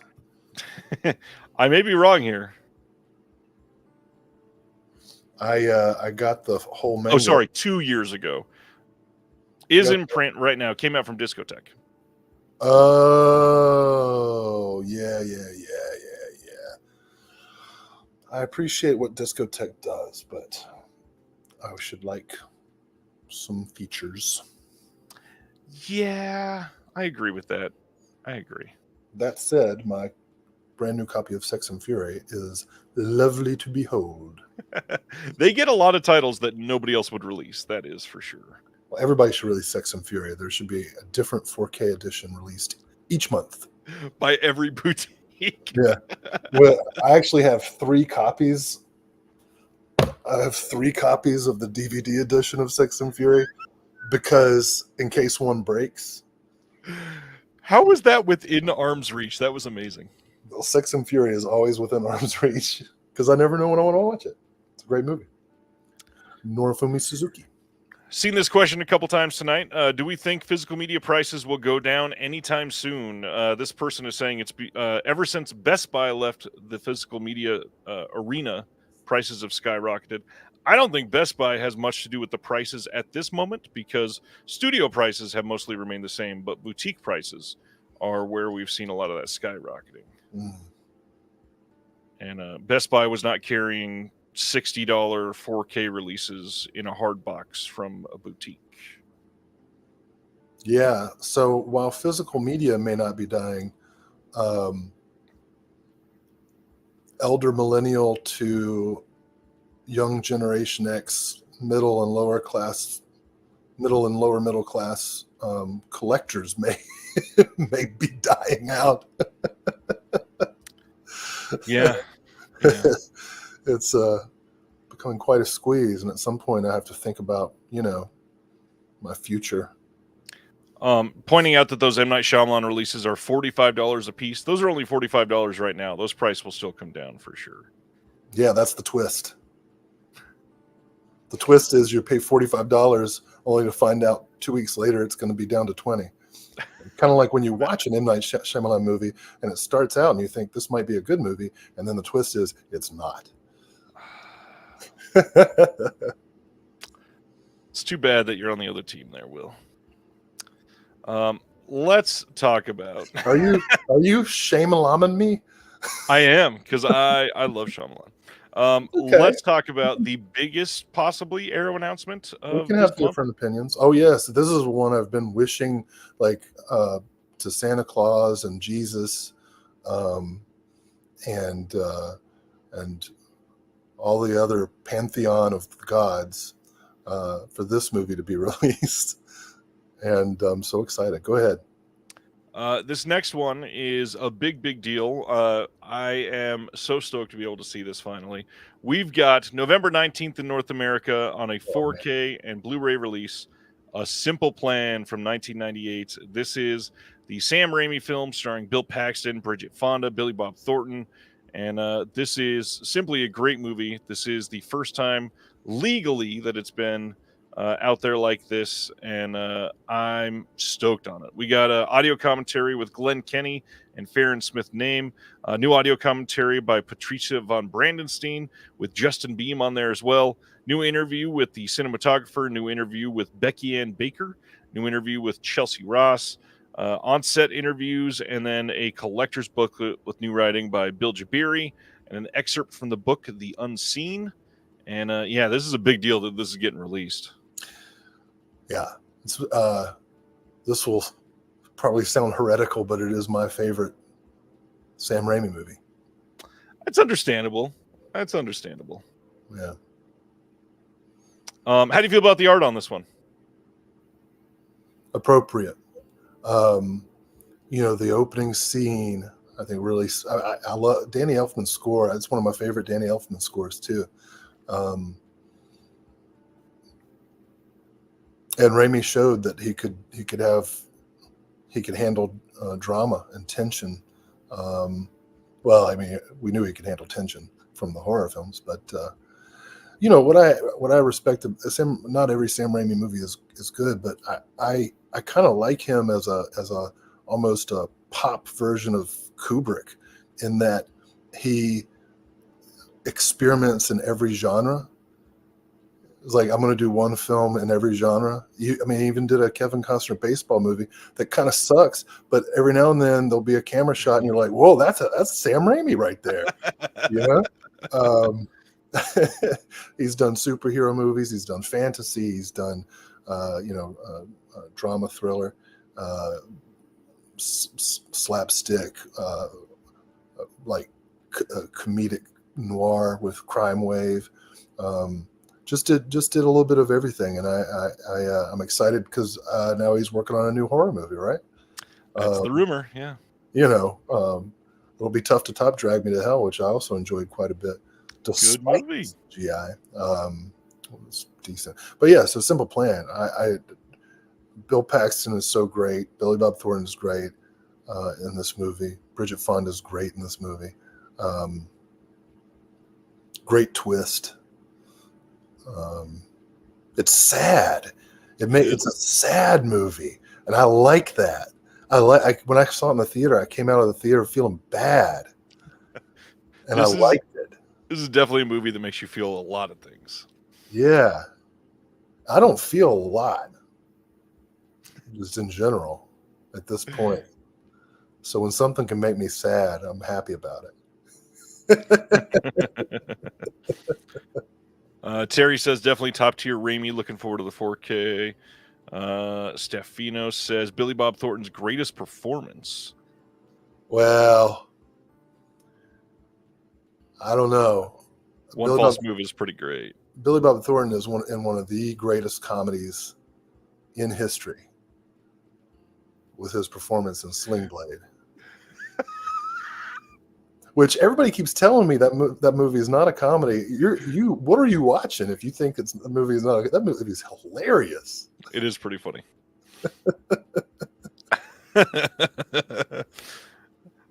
I may be wrong here. I got the whole manual. Oh, sorry, 2 years ago. Is in print right now. Came out from Discotheque. Oh, yeah. I appreciate what Discotheque does, but I should like some features. Yeah, I agree with that. I agree. That said, my brand new copy of Sex and Fury is lovely to behold. They get a lot of titles that nobody else would release. That is for sure. Well, everybody should release Sex and Fury. There should be a different 4K edition released each month by every boutique. Yeah. Well, I actually have 3 copies. I have 3 copies of the DVD edition of Sex and Fury because in case one breaks. How was that within arm's reach? That was amazing. Well, Sex and Fury is always within arm's reach because I never know when I want to watch it. It's a great movie. Norifumi Suzuki. Seen this question a couple times tonight. Do we think physical media prices will go down anytime soon? This person is saying ever since Best Buy left the physical media arena, prices have skyrocketed. I don't think Best Buy has much to do with the prices at this moment because studio prices have mostly remained the same, but boutique prices are where we've seen a lot of that skyrocketing. And Best Buy was not carrying $60 4K releases in a hard box from a boutique. Yeah. So while physical media may not be dying, elder millennial to young Generation X, middle and lower middle class collectors may be dying out. Yeah. It's becoming quite a squeeze, and at some point I have to think about, my future. Pointing out that those M. Night Shyamalan releases are $45 a piece. Those are only $45 right now. Those prices will still come down for sure. Yeah, that's the twist. The twist is you pay $45 only to find out 2 weeks later it's going to be down to $20. Kind of like when you watch an M. Night Shyamalan movie and it starts out and you think this might be a good movie, and then the twist is it's not. It's too bad that you're on the other team there, Will. Let's talk about. Are you Shyamalan me? I am, because I love Shyamalan. Okay. Let's talk about the biggest possibly Arrow announcement of We can this have month. different opinions. Oh yes, this is one I've been wishing, to Santa Claus and Jesus, and all the other pantheon of gods, for this movie to be released. And I'm so excited. Go ahead. This next one is a big deal. I am so stoked to be able to see this finally. We've got November 19th in North America on a 4K and Blu-ray release, A Simple Plan from 1998. This is the Sam Raimi film starring Bill Paxton, Bridget Fonda, Billy Bob Thornton, and this is simply a great movie. This is the first time legally that it's been out there like this, and I'm stoked on it. We got audio commentary with Glenn Kenny and Farron Smith Name, new audio commentary by Patricia von Brandenstein with Justin Beam on there as well, new interview with the cinematographer, new interview with Becky Ann Baker, new interview with Chelsea Ross, on-set interviews, and then a collector's booklet with new writing by Bill Jabiri, and an excerpt from the book The Unseen. And this is a big deal that this is getting released. Yeah, this will probably sound heretical, but it is my favorite Sam Raimi movie. It's understandable. That's understandable. Yeah. How do you feel about the art on this one? Appropriate. The opening scene, I think really, I love Danny Elfman's score. It's one of my favorite Danny Elfman scores too. And Raimi showed that he could handle drama and tension. Well, I mean, we knew he could handle tension from the horror films, but what I respect. Not every Sam Raimi movie is good, but I kind of like him as a almost a pop version of Kubrick, in that he experiments in every genre. It's like, I'm going to do one film in every genre. He even did a Kevin Costner baseball movie that kind of sucks, but every now and then there'll be a camera shot and you're like, whoa, that's Sam Raimi right there. He's done superhero movies. He's done fantasy. He's done, drama, thriller, slapstick, comedic noir with Crime Wave. Just did a little bit of everything, and I'm excited because now he's working on a new horror movie, right? That's the rumor, yeah. It'll be tough to top Drag Me to Hell, which I also enjoyed quite a bit. Good movie. GI, it's decent, but yeah. So Simple Plan. Bill Paxton is so great. Billy Bob Thornton is great in this movie. Bridget Fonda is great in this movie. Great twist. It's sad. It's a sad movie, and I like that. When I saw it in the theater, I came out of the theater feeling bad, and I liked it. This is definitely a movie that makes you feel a lot of things. Yeah, I don't feel a lot, just in general, at this point. So when something can make me sad, I'm happy about it. Terry says definitely top tier Raimi. Looking forward to the 4K. Stefano says Billy Bob Thornton's greatest performance. Well, I don't know. One False Move is pretty great. Billy Bob Thornton is one of the greatest comedies in history with his performance in Sling Blade. Which everybody keeps telling me that movie is not a comedy. What are you watching if you think the movie is not? That movie is hilarious. It is pretty funny.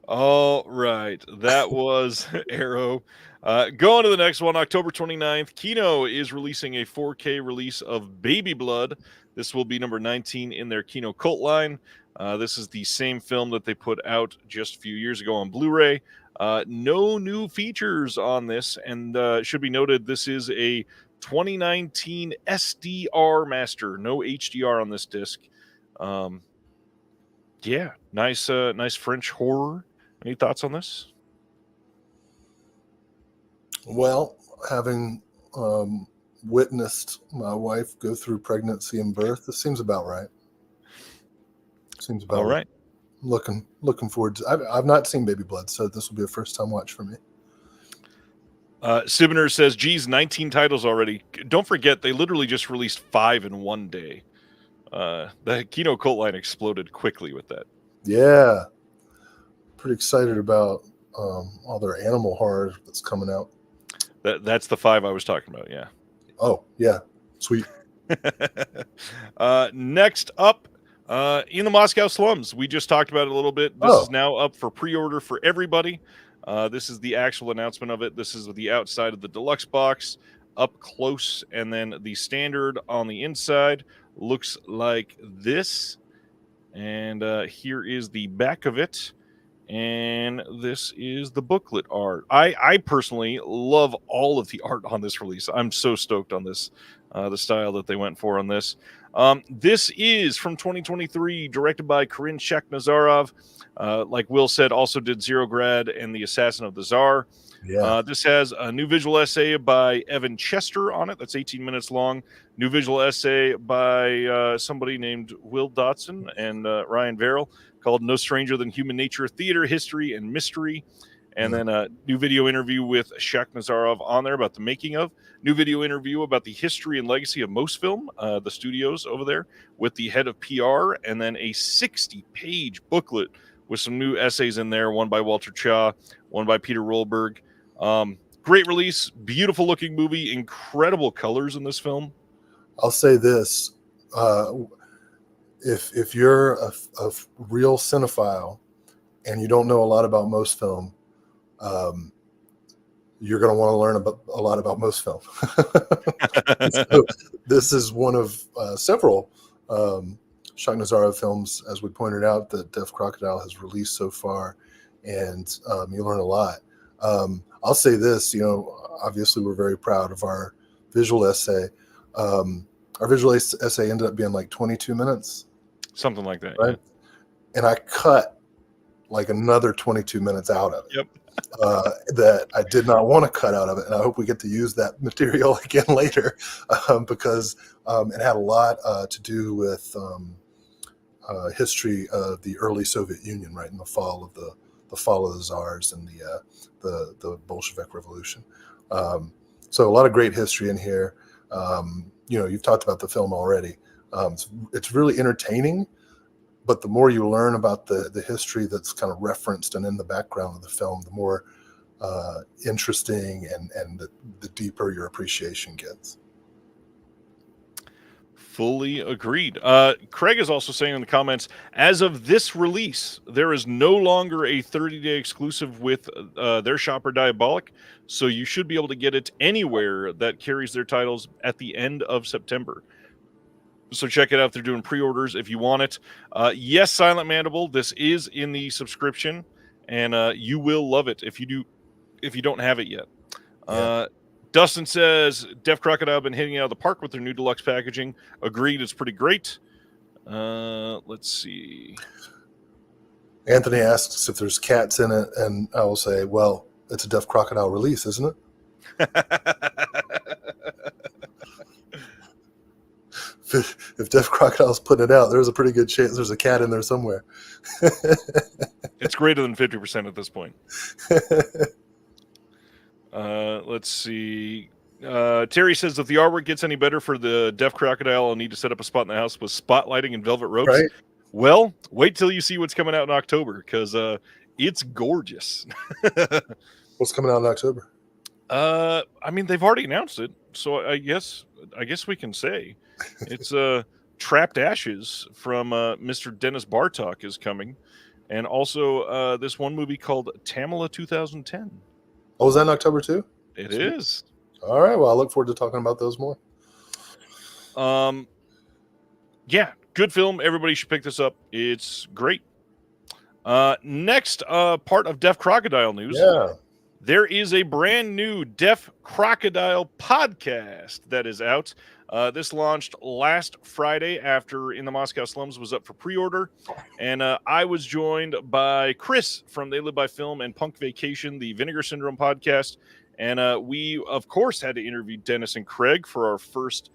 All right, that was Arrow. Going to the next one, October 29th, Kino is releasing a 4K release of Baby Blood. This will be number 19 in their Kino cult line. This is the same film that they put out just a few years ago on Blu-ray. No new features on this, and should be noted, this is a 2019 SDR master, no HDR on this disc. Yeah, nice French horror. Any thoughts on this? Well, having witnessed my wife go through pregnancy and birth, this seems about right. Seems about right. Looking forward to. I've not seen Baby Blood, so this will be a first time watch for me. Sibner says, "Geez, 19 titles already. Don't forget, they literally just released 5 in one day. The Kino cult line exploded quickly with that." Yeah, pretty excited about all their animal horror that's coming out. That's the 5 I was talking about. Yeah. Oh yeah, sweet. Next up. In the Moscow slums, we just talked about it a little bit. This is now up for pre-order for everybody. This is the actual announcement of it. This is the outside of the deluxe box, up close, and then the standard on the inside looks like this. And here is the back of it. And this is the booklet art. I personally love all of the art on this release. I'm so stoked on this, the style that they went for on this. This is from 2023, directed by Karin Shakhnazarov. Like Will said, also did Zero Grad and The Assassin of the Tsar. Yeah. This has a new visual essay by Evan Chester on it. That's 18 minutes long. New visual essay by somebody named Will Dodson and Ryan Verrill called No Stranger Than Human Nature, Theater, History, and Mystery. And then a new video interview with Shakhnazarov on there about the making of. New video interview about the history and legacy of Mosfilm, the studios over there, with the head of PR. And then a 60-page booklet with some new essays in there, one by Walter Cha, one by Peter Rollberg. Great release, beautiful looking movie, incredible colors in this film. I'll say this. If you're a real cinephile and you don't know a lot about Mosfilm, you're going to want to learn a lot about Mosfilm. So this is one of several Shakhnazarov films, as we pointed out, that Deaf Crocodile has released so far, and you learn a lot. I'll say this, obviously we're very proud of our visual essay. Our visual essay ended up being like 22 minutes. Something like that. Right? Yeah. And I cut like another 22 minutes out of it. Yep. That I did not want to cut out of it. And I hope we get to use that material again later because it had a lot to do with history of the early Soviet Union, right, in the fall of the Tsars and the Bolshevik Revolution. So a lot of great history in here. You've talked about the film already. It's really entertaining, but the more you learn about the history that's kind of referenced and in the background of the film, the more interesting and the deeper your appreciation gets. Fully agreed. Craig is also saying in the comments, as of this release, there is no longer a 30-day exclusive with their shopper Diabolic, so you should be able to get it anywhere that carries their titles at the end of September. So check it out. They're doing pre-orders if you want it. Yes, Silent Mandible. This is in the subscription, and you will love it if you don't have it yet. Yeah. Dustin says Def Crocodile been hitting it out of the park with their new deluxe packaging. Agreed, it's pretty great. Let's see. Anthony asks if there's cats in it, and I will say, well, it's a Def Crocodile release, isn't it? If Def Crocodile's putting it out, there's a pretty good chance there's a cat in there somewhere. It's greater than 50% at this point. Let's see. Terry says if the artwork gets any better for the Def Crocodile, I'll need to set up a spot in the house with spotlighting and velvet ropes. Right. Well, wait till you see what's coming out in October, because it's gorgeous. What's coming out in October? I mean, they've already announced it, so I guess we can say it's Trapped Ashes from Mr. Dennis Bartok is coming, and also this one movie called Tamala 2010. Oh, is that in October too? It is. All right. Well, I look forward to talking about those more. Yeah, good film. Everybody should pick this up. It's great. Next part of Def Crocodile news. Yeah. There is a brand new Def Crocodile podcast that is out. This launched last Friday after In the Moscow Slums was up for pre-order. And I was joined by Chris from They Live by Film and Punk Vacation, the Vinegar Syndrome podcast. And we, of course, had to interview Dennis and Craig for our first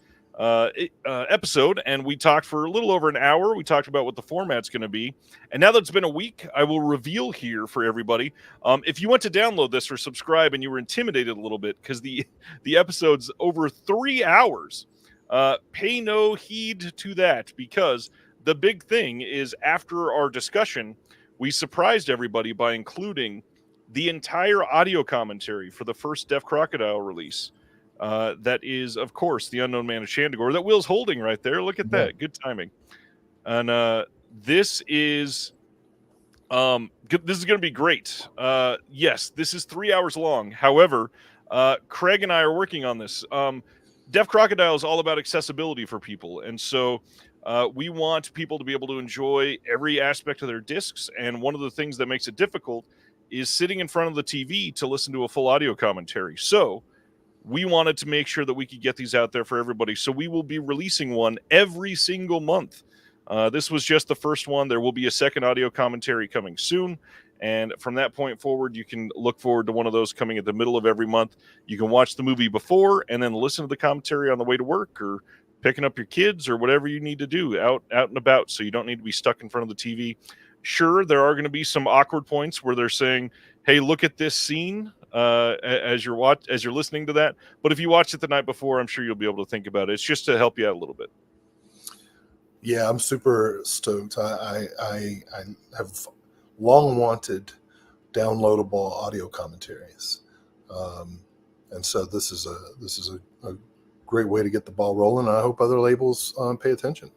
episode. And we talked for a little over an hour. We talked about what the format's going to be. And now that it's been a week, I will reveal here for everybody. If you went to download this or subscribe and you were intimidated a little bit because the episode's over 3 hours, pay no heed to that, because the big thing is after our discussion, we surprised everybody by including the entire audio commentary for the first Def Crocodile release. That is, of course, The Unknown Man of Shandagore that Will's holding right there. Look at that. Good timing. And this is good. This is going to be great. Yes, this is 3 hours long. However, Craig and I are working on this. Def Crocodile is all about accessibility for people. And so we want people to be able to enjoy every aspect of their discs. And one of the things that makes it difficult is sitting in front of the TV to listen to a full audio commentary. So we wanted to make sure that we could get these out there for everybody. So we will be releasing one every single month. This was just the first one. There will be a second audio commentary coming soon. And from that point forward, you can look forward to one of those coming at the middle of every month. You can watch the movie before and then listen to the commentary on the way to work or picking up your kids or whatever you need to do out and about, so you don't need to be stuck in front of the TV. Sure, there are going to be some awkward points where they're saying, hey, look at this scene as you're listening to that. But if you watched it the night before, I'm sure you'll be able to think about it. It's just to help you out a little bit. Yeah, I'm super stoked. I have long wanted downloadable audio commentaries, and so this is a great way to get the ball rolling. I hope other labels pay attention.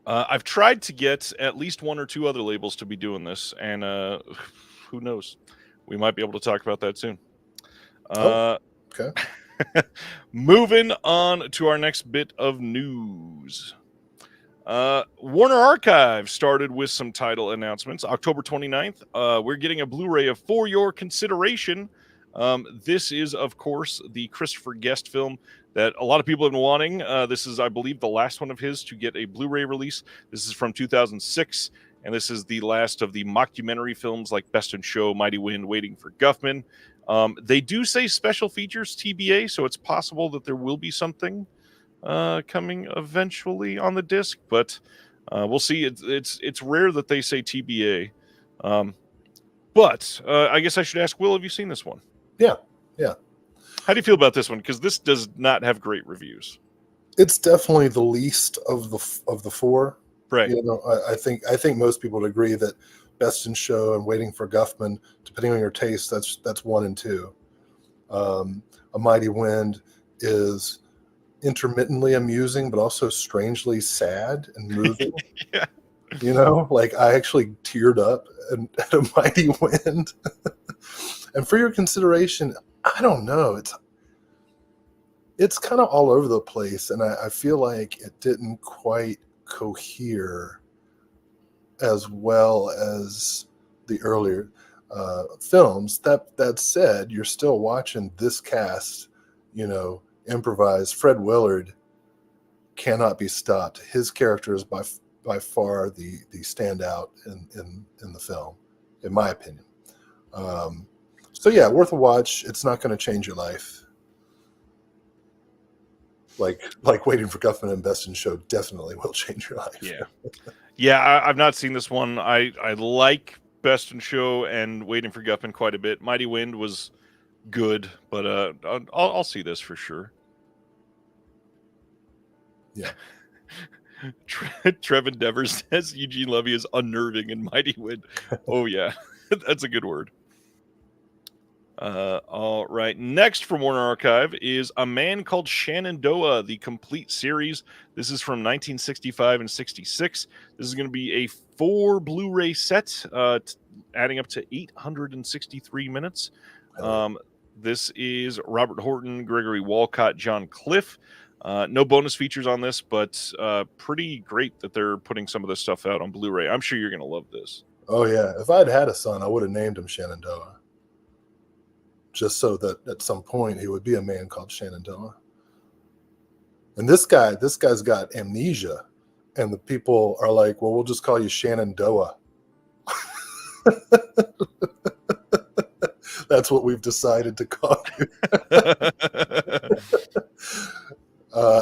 I've tried to get at least one or two other labels to be doing this, and who knows? We might be able to talk about that soon. Okay. Moving on to our next bit of news. Warner Archive started with some title announcements. October 29th, we're getting a Blu-ray of For Your Consideration. This is, of course, the Christopher Guest film that a lot of people have been wanting. This is, I believe, the last one of his to get a Blu-ray release. This is from 2006, and this is the last of the mockumentary films like Best in Show, Mighty Wind, Waiting for Guffman. They do say special features TBA, so it's possible that there will be something coming eventually on the disc, but we'll see. It's rare that they say TBA. But I guess I should ask Will, have you seen this one? Yeah. How do you feel about this one? Because this does not have great reviews. It's definitely the least of the four. Right. You know, I think most people would agree that Best in Show and Waiting for Guffman, depending on your taste, that's 1 and 2. A Mighty Wind is intermittently amusing, but also strangely sad and moving. Yeah. You know, like I actually teared up at A Mighty Wind. And For Your Consideration, I don't know. it's kind of all over the place, and I feel like it didn't quite cohere as well as the earlier films. That said, you're still watching this cast, improvise. Fred Willard cannot be stopped. His character is by far the standout in the film, in my opinion. So yeah, worth a watch. It's not going to change your life. Like Waiting for Guffman and Best in Show definitely will change your life. Yeah. I've not seen this one. I like Best in Show and Waiting for Guffman quite a bit. Mighty Wind was good, but I'll see this for sure. Yeah. Trev Endeavor says Eugene Levy is unnerving in Mighty Wind. Oh yeah, that's a good word. All right. Next from Warner Archive is A Man Called Shenandoah, the complete series. This is from 1965 and 66. This is going to be a 4 Blu-ray set, adding up to 863 minutes. This is Robert Horton, Gregory Walcott, John Cliff. No bonus features on this, but pretty great that they're putting some of this stuff out on Blu-ray. I'm sure you're going to love this. Oh yeah. If I'd had a son, I would have named him Shenandoah, just so that at some point he would be a man called Shenandoah. And this guy's got amnesia, and the people are like, well, we'll just call you Shenandoah. That's what we've decided to call you.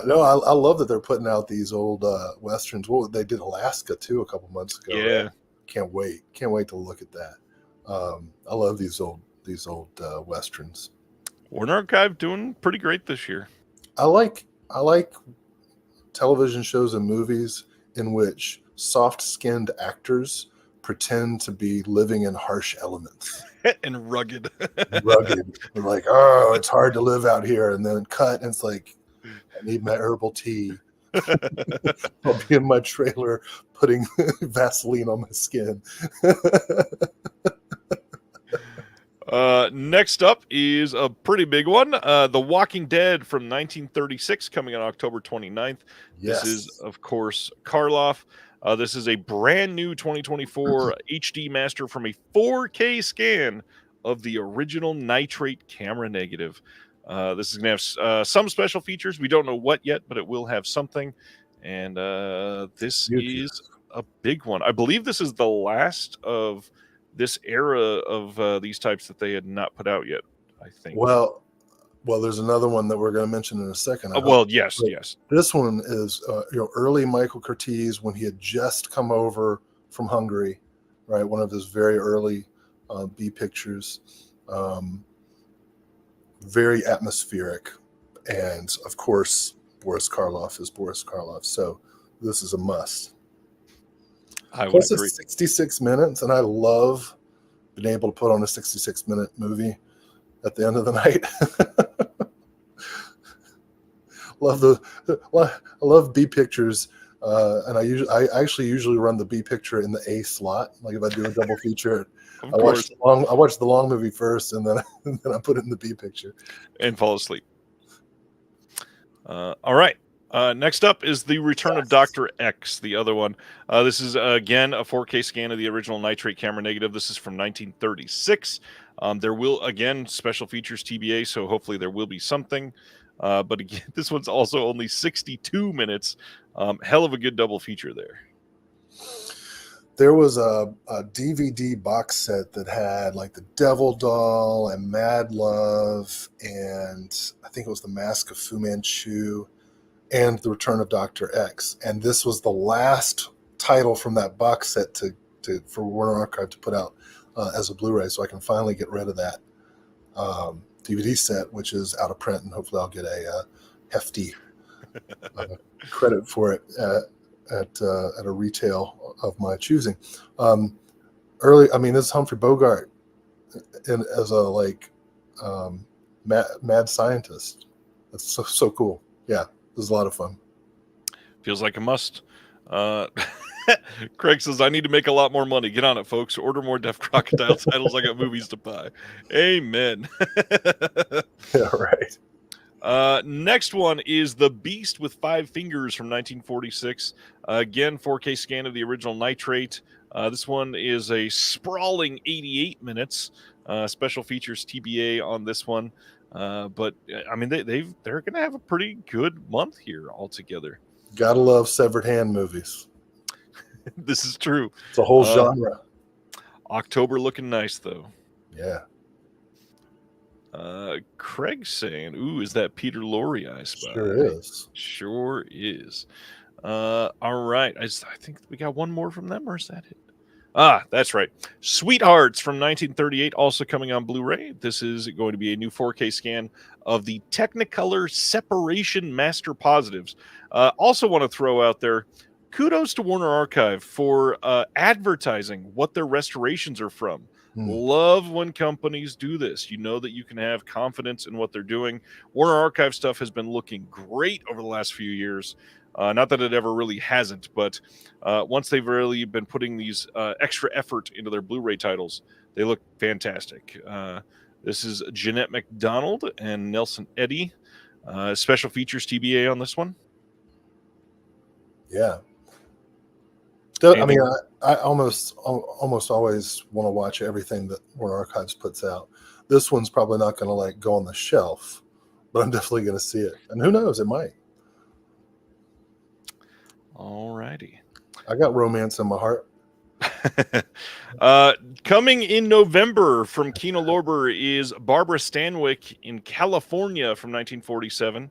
No, I love that they're putting out these old westerns. Well, they did Alaska too a couple months ago. Yeah, right? Can't wait to look at that. I love these old westerns. Warner Archive doing pretty great this year. I like television shows and movies in which soft-skinned actors pretend to be living in harsh elements. And rugged. Rugged. They're like, oh, it's hard to live out here, and then cut, and it's like, I need my herbal tea. I'll be in my trailer putting Vaseline on my skin. Next up is a pretty big one. The Walking Dead from 1936, coming on October 29th. Yes. This is, of course, Karloff. This is a brand new 2024 HD master from a 4K scan of the original nitrate camera negative. This is going to have some special features. We don't know what yet, but it will have something. And this is a big one. I believe this is the last of this era of these types that they had not put out yet, I think. Well, there's another one that we're going to mention in a second. Yes. This one is early Michael Curtiz, when he had just come over from Hungary, right? One of his very early B pictures. Very atmospheric, and of course Boris Karloff is Boris Karloff, so this is a must. Plus it's 66 minutes, and I love being able to put on a 66-minute movie at the end of the night. I love B pictures, and I actually usually run the B picture in the A slot. Like if I do a double feature, I watch the long movie first, and then I put it in the B picture and fall asleep. All right. Next up is The Return of Dr. X, the other one. This is, again, a 4K scan of the original nitrate camera negative. This is from 1936. There will, again, special features TBA, so hopefully there will be something. But again, this one's also only 62 minutes. Hell of a good double feature there. There was a DVD box set that had like the Devil Doll and Mad Love, and I think it was The Mask of Fu Manchu and The Return of Dr. X. And this was the last title from that box set for Warner Archive to put out as a Blu-ray, so I can finally get rid of that DVD set, which is out of print, and hopefully I'll get a hefty credit for it at a retail of my choosing. This is Humphrey Bogart as a mad scientist. That's so cool. Yeah, this is a lot of fun. Feels like a must. Craig says, I need to make a lot more money. Get on it, folks. Order more Deaf Crocodile titles. I got movies to buy. Amen. Yeah, right. Next one is The Beast with Five Fingers from 1946. Again, 4K scan of the original Nitrate. This one is a sprawling 88 minutes. Special features TBA on this one. But I mean, they're going to have a pretty good month here altogether. Gotta love severed hand movies. This is true. It's a whole genre. October looking nice though. Yeah. Craig saying, "Ooh, is that Peter Lorre I spy?" Sure is. Sure is. All right. I think we got one more from them, or is that it? Ah, that's right. Sweethearts from 1938, also coming on Blu-ray. This is going to be a new 4K scan of the Technicolor Separation Master Positives. Also want to throw out there, kudos to Warner Archive for advertising what their restorations are from. Love when companies do this. You know that you can have confidence in what they're doing. Warner Archive stuff has been looking great over the last few years. Not that it ever really hasn't, but once they've really been putting these extra effort into their Blu-ray titles, they look fantastic. This is Jeanette MacDonald and Nelson Eddy. Special features TBA on this one. Yeah. I mean, I almost always want to watch everything that Warner Archives puts out. This one's probably not going to like go on the shelf, but I'm definitely going to see it. And who knows, it might. All righty. I got romance in my heart. Coming in November from Kino Lorber is Barbara Stanwyck in California from 1947.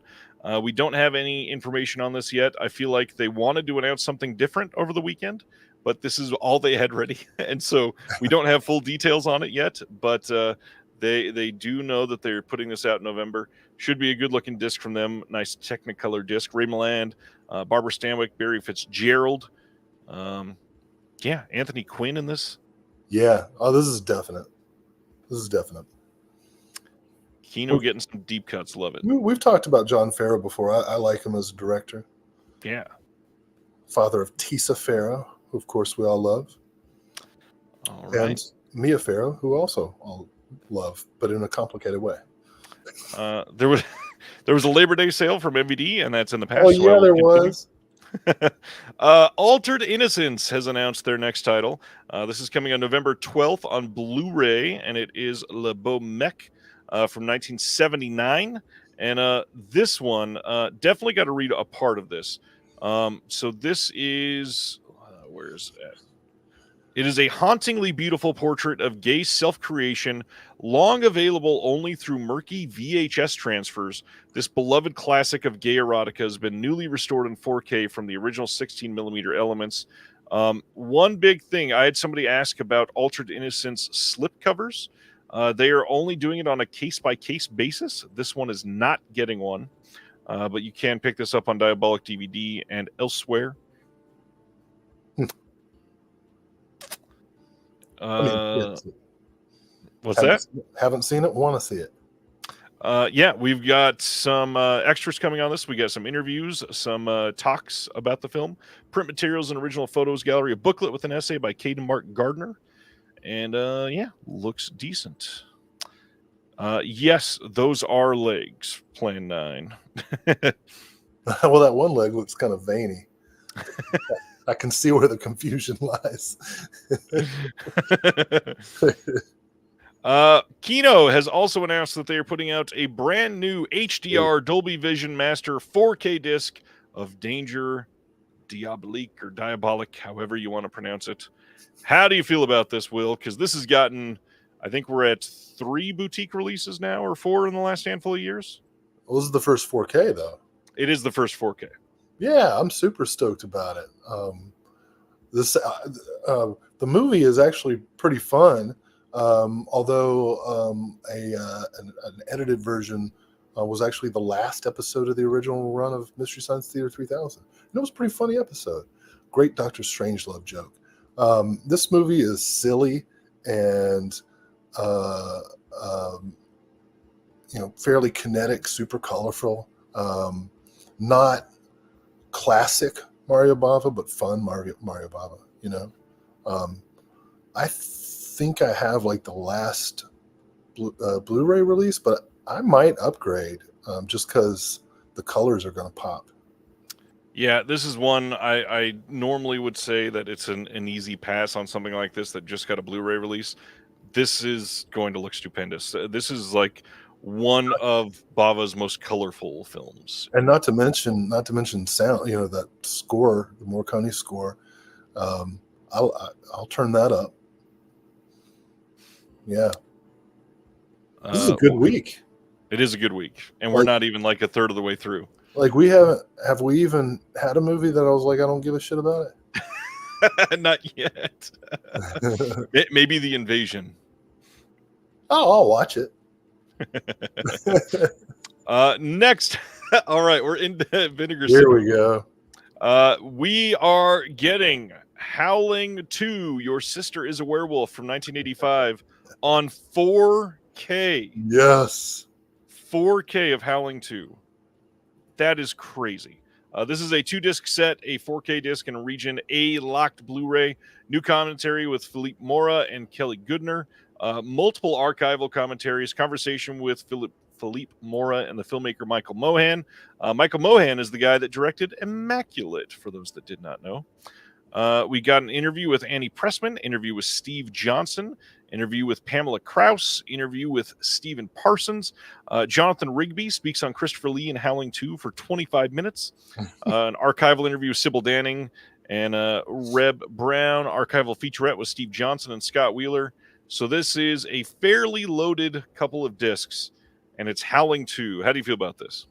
We don't have any information on this yet. I feel like they wanted to announce something different over the weekend, but this is all they had ready. And so we don't have full details on it yet, but they do know that they're putting this out in November. Should be a good looking disc from them. Nice Technicolor disc. Ray Milland, Barbara Stanwyck, Barry Fitzgerald. Yeah, Anthony Quinn in this. Yeah. Oh, this is definite. This is definite. Kino getting some deep cuts. Love it. We've talked about John Farrow before. I like him as a director. Yeah. Father of Tisa Farrow, who of course we all love. All right. And Mia Farrow, who also all love, but in a complicated way. There was a Labor Day sale from MVD, and that's in the past. Oh, yeah, there was. Altered Innocence has announced their next title. This is coming on November 12th on Blu-ray, and it is Le Beau Mec from 1979. And this one, definitely got to read a part of this. So this is, where is that? It is a hauntingly beautiful portrait of gay self-creation, long available only through murky VHS transfers. This beloved classic of gay erotica has been newly restored in 4K from the original 16mm elements. One big thing, I had somebody ask about Altered Innocence slipcovers. They are only doing it on a case-by-case basis. This one is not getting one, but you can pick this up on Diabolic DVD and elsewhere. What's that? Haven't seen it, want to see it. Yeah, we've got some extras coming on this. We got some interviews, some talks about the film, print materials and original photos gallery, a booklet with an essay by Caden Mark Gardner, and yeah, looks decent. Yes, those are legs. Plan 9. Well, that one leg looks kind of veiny. I can see where the confusion lies. Kino has also announced that they are putting out a brand new HDR Dolby Vision Master 4K disc of Danger Diabolique or Diabolic, however you want to pronounce it. How do you feel about this, Will? Because this has gotten, I think we're at 3 boutique releases now, or 4 in the last handful of years. Well, this is the first 4K, though. It is the first 4K. Yeah, I'm super stoked about it. The movie is actually pretty fun. Although an edited version was actually the last episode of the original run of Mystery Science Theater 3000. And it was a pretty funny episode. Great Dr. Strangelove joke. This movie is silly and fairly kinetic, super colorful. Not classic Mario Bava, but fun Mario Bava. I think I have like the last Blu-ray release, but I might upgrade. just because the colors are going to pop. Yeah, this is one I normally would say that it's an easy pass on something like this that just got a Blu-ray release. This is going to look stupendous. This is like one of Bava's most colorful films. And not to mention sound. That score, the Morricone score. I'll turn that up. Yeah, this is a good week. It is a good week, and we're not even like a third of the way through. Like have we even had a movie that I was like, I don't give a shit about it? Not yet. Maybe The Invasion. Oh, I'll watch it. Next. All right, we're into Vinegar Syndrome. Here we go. We are getting Howling 2, Your Sister is a Werewolf from 1985 on 4K. Yes. 4K of Howling 2. That is crazy. This is a 2-disc set, a 4K disc, and a Region A locked Blu-ray. New commentary with Philippe Mora and Kelly Goodner. Multiple archival commentaries. Conversation with Philippe Mora and the filmmaker Michael Mohan. Michael Mohan is the guy that directed Immaculate, for those that did not know. We got an interview with Annie Pressman, interview with Steve Johnson, interview with Pamela Krause, interview with Stephen Parsons. Jonathan Rigby speaks on Christopher Lee and Howling 2 for 25 minutes. An archival interview with Sybil Danning and Reb Brown. Archival featurette with Steve Johnson and Scott Wheeler. So this is a fairly loaded couple of discs, and it's Howling 2. How do you feel about this?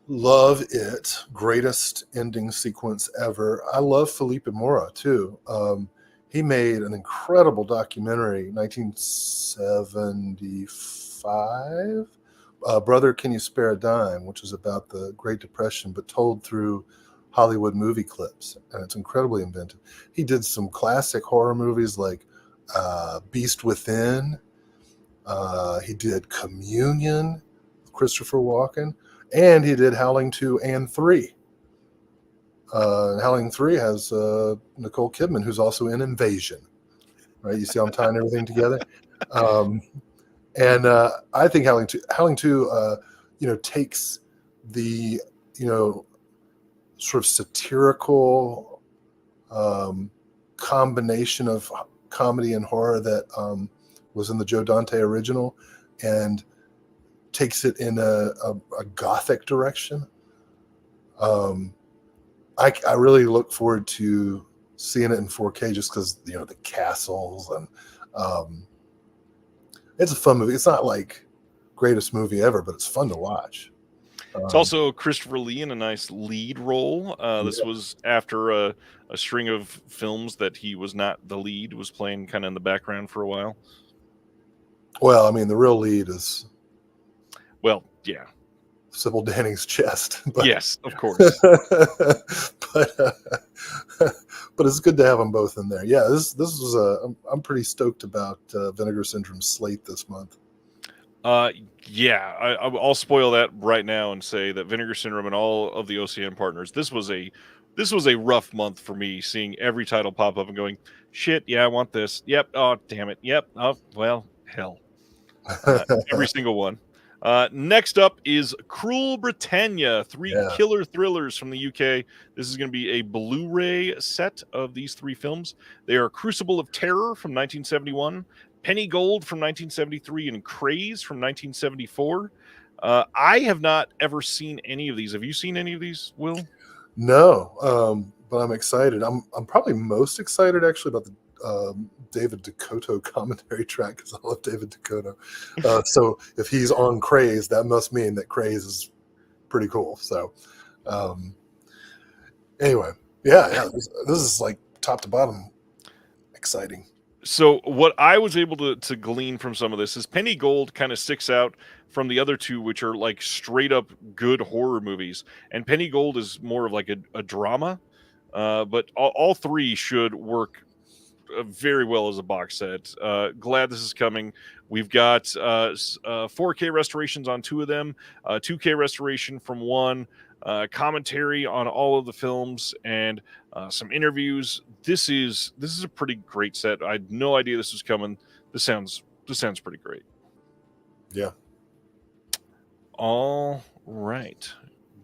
Love it. Greatest ending sequence ever. I love Philippe Mora too. He made an incredible documentary, 1975, Brother, Can You Spare a Dime, which is about the Great Depression, but told through Hollywood movie clips, and it's incredibly inventive. He did some classic horror movies like Beast Within. He did Communion with Christopher Walken. And he did Howling 2 and 3. Howling 3 has Nicole Kidman, who's also in Invasion. Right? You see how I'm tying everything together? And I think Howling 2 takes the, sort of satirical combination of comedy and horror that was in the Joe Dante original and takes it in a gothic direction. I really look forward to seeing it in 4K just because the castles and it's a fun movie. It's not like greatest movie ever, but it's fun to watch. It's also Christopher Lee in a nice lead role. This was after a string of films that he was not the lead, was playing kind of in the background for a while. Well, I mean, the real lead is Sybil Danning's chest. But, yes, of course. but it's good to have them both in there. Yeah, this was I'm pretty stoked about Vinegar Syndrome's slate this month. I'll spoil that right now and say that Vinegar Syndrome and all of the OCN partners, this was a rough month for me, seeing every title pop up and going, shit, yeah, I want this. Yep. Oh, damn it. Yep. Oh, well, hell. Every single one. Next up is Cruel Britannia, 3 killer thrillers from the UK. This is going to be a Blu-ray set of these 3 films. They are Crucible of Terror from 1971, Penny Gold from 1973, and Craze from 1974. I have not ever seen any of these. Have you seen any of these, Will? No, but I'm excited. I'm probably most excited actually about the David Dakota commentary track because I love David Dakota. So if he's on Craze, that must mean that Craze is pretty cool. So anyway, this is like top to bottom exciting. So what I was able to glean from some of this is Penny Gold kind of sticks out from the other two, which are like straight up good horror movies. And Penny Gold is more of like a drama. But all 3 should work very well as a box set. Glad this is coming. We've got 4K restorations on 2 of them, 2K restoration from 1, commentary on all of the films, and some interviews. This is a pretty great set. I had no idea this was coming. This sounds pretty great. Yeah. All right.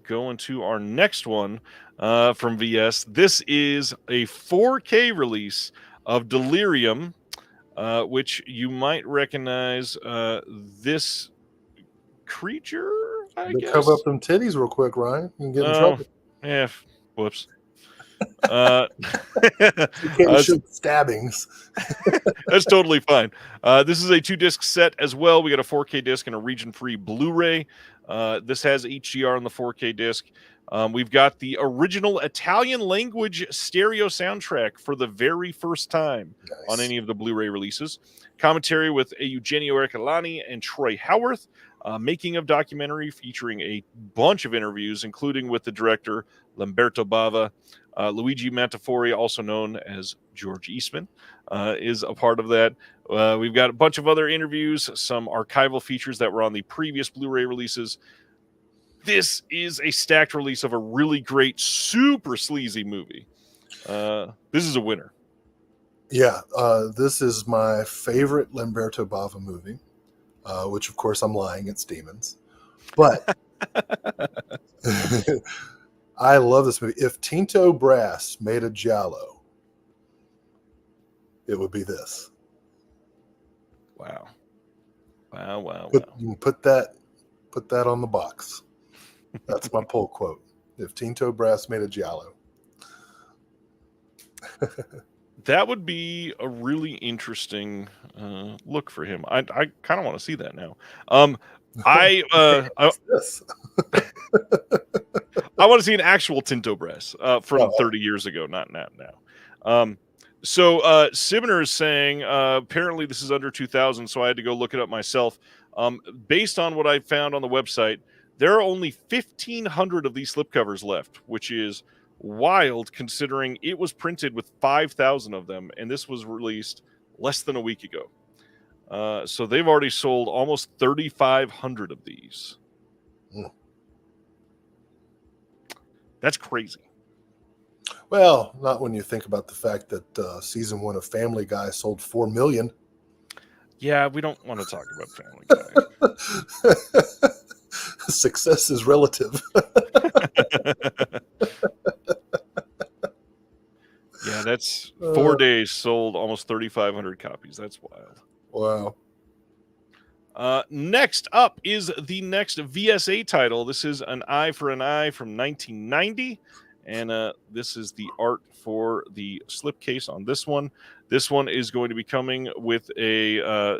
Going to our next one from VS. This is a 4K release of Delirium, which you might recognize this creature, I Cover up guess. them titties real quick, Ryan. You can get in Oh, trouble. yeah. Whoops. Uh, Okay, shoot stabbings. That's totally fine. This is a 2-disc set as well. We got a 4K disc and a region-free Blu-ray. This has HDR on the 4K disc. We've got the original Italian language stereo soundtrack for the very first time on any of the Blu-ray releases. Commentary with Eugenio Ercolani and Troy Howarth. Making of documentary featuring a bunch of interviews, including with the director Lamberto Bava. Luigi Montefori, also known as George Eastman, is a part of that. We've got a bunch of other interviews, some archival features that were on the previous Blu-ray releases. This is a stacked release of a really great, super sleazy movie. This is a winner. Yeah, this is my favorite Lamberto Bava movie, which, of course, I'm lying. It's Demons. But I love this movie. If Tinto Brass made a Giallo, it would be this. Wow. Wow. You can put that on the box. That's my pull quote. If Tinto Brass made a Giallo. That would be a really interesting look for him. I kind of want to see that now. I want to see an actual Tinto Brass from 30 years ago, not now. So Sibner is saying apparently this is under 2,000, so I had to go look it up myself. Based on what I found on the website, there are only 1,500 of these slipcovers left, which is wild considering it was printed with 5,000 of them, and this was released less than a week ago. So they've already sold almost 3,500 of these. That's crazy. Well, not when you think about the fact that season 1 of Family Guy sold 4 million. Yeah, we don't want to talk about Family Guy. Success is relative. Yeah, that's 4 days sold almost 3,500 copies. That's wild. Wow. Next up is the next VSA title. This is An Eye for an Eye from 1990. And this is the art for the slipcase on this one. This one is going to be coming with a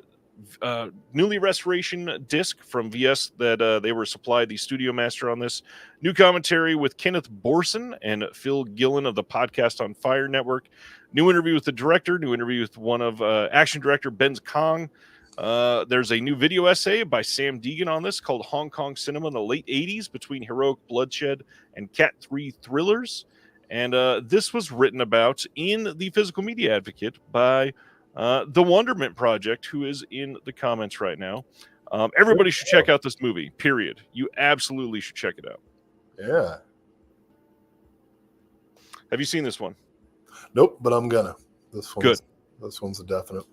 newly restoration disc from VS that they were supplied the studio master on this. New commentary with Kenneth Borson and Phil Gillen of the Podcast on Fire Network. New interview with the director. New interview with one of action director Ben Kong. There's a new video essay by Sam Deegan on this called Hong Kong Cinema in the Late 80s Between Heroic Bloodshed and Cat 3 Thrillers. And this was written about in the Physical Media Advocate by the Wonderment Project, who is in the comments right now. Everybody should check out this movie, period. You absolutely should check it out. Yeah. Have you seen this one? Nope, but I'm gonna. This one's a definite.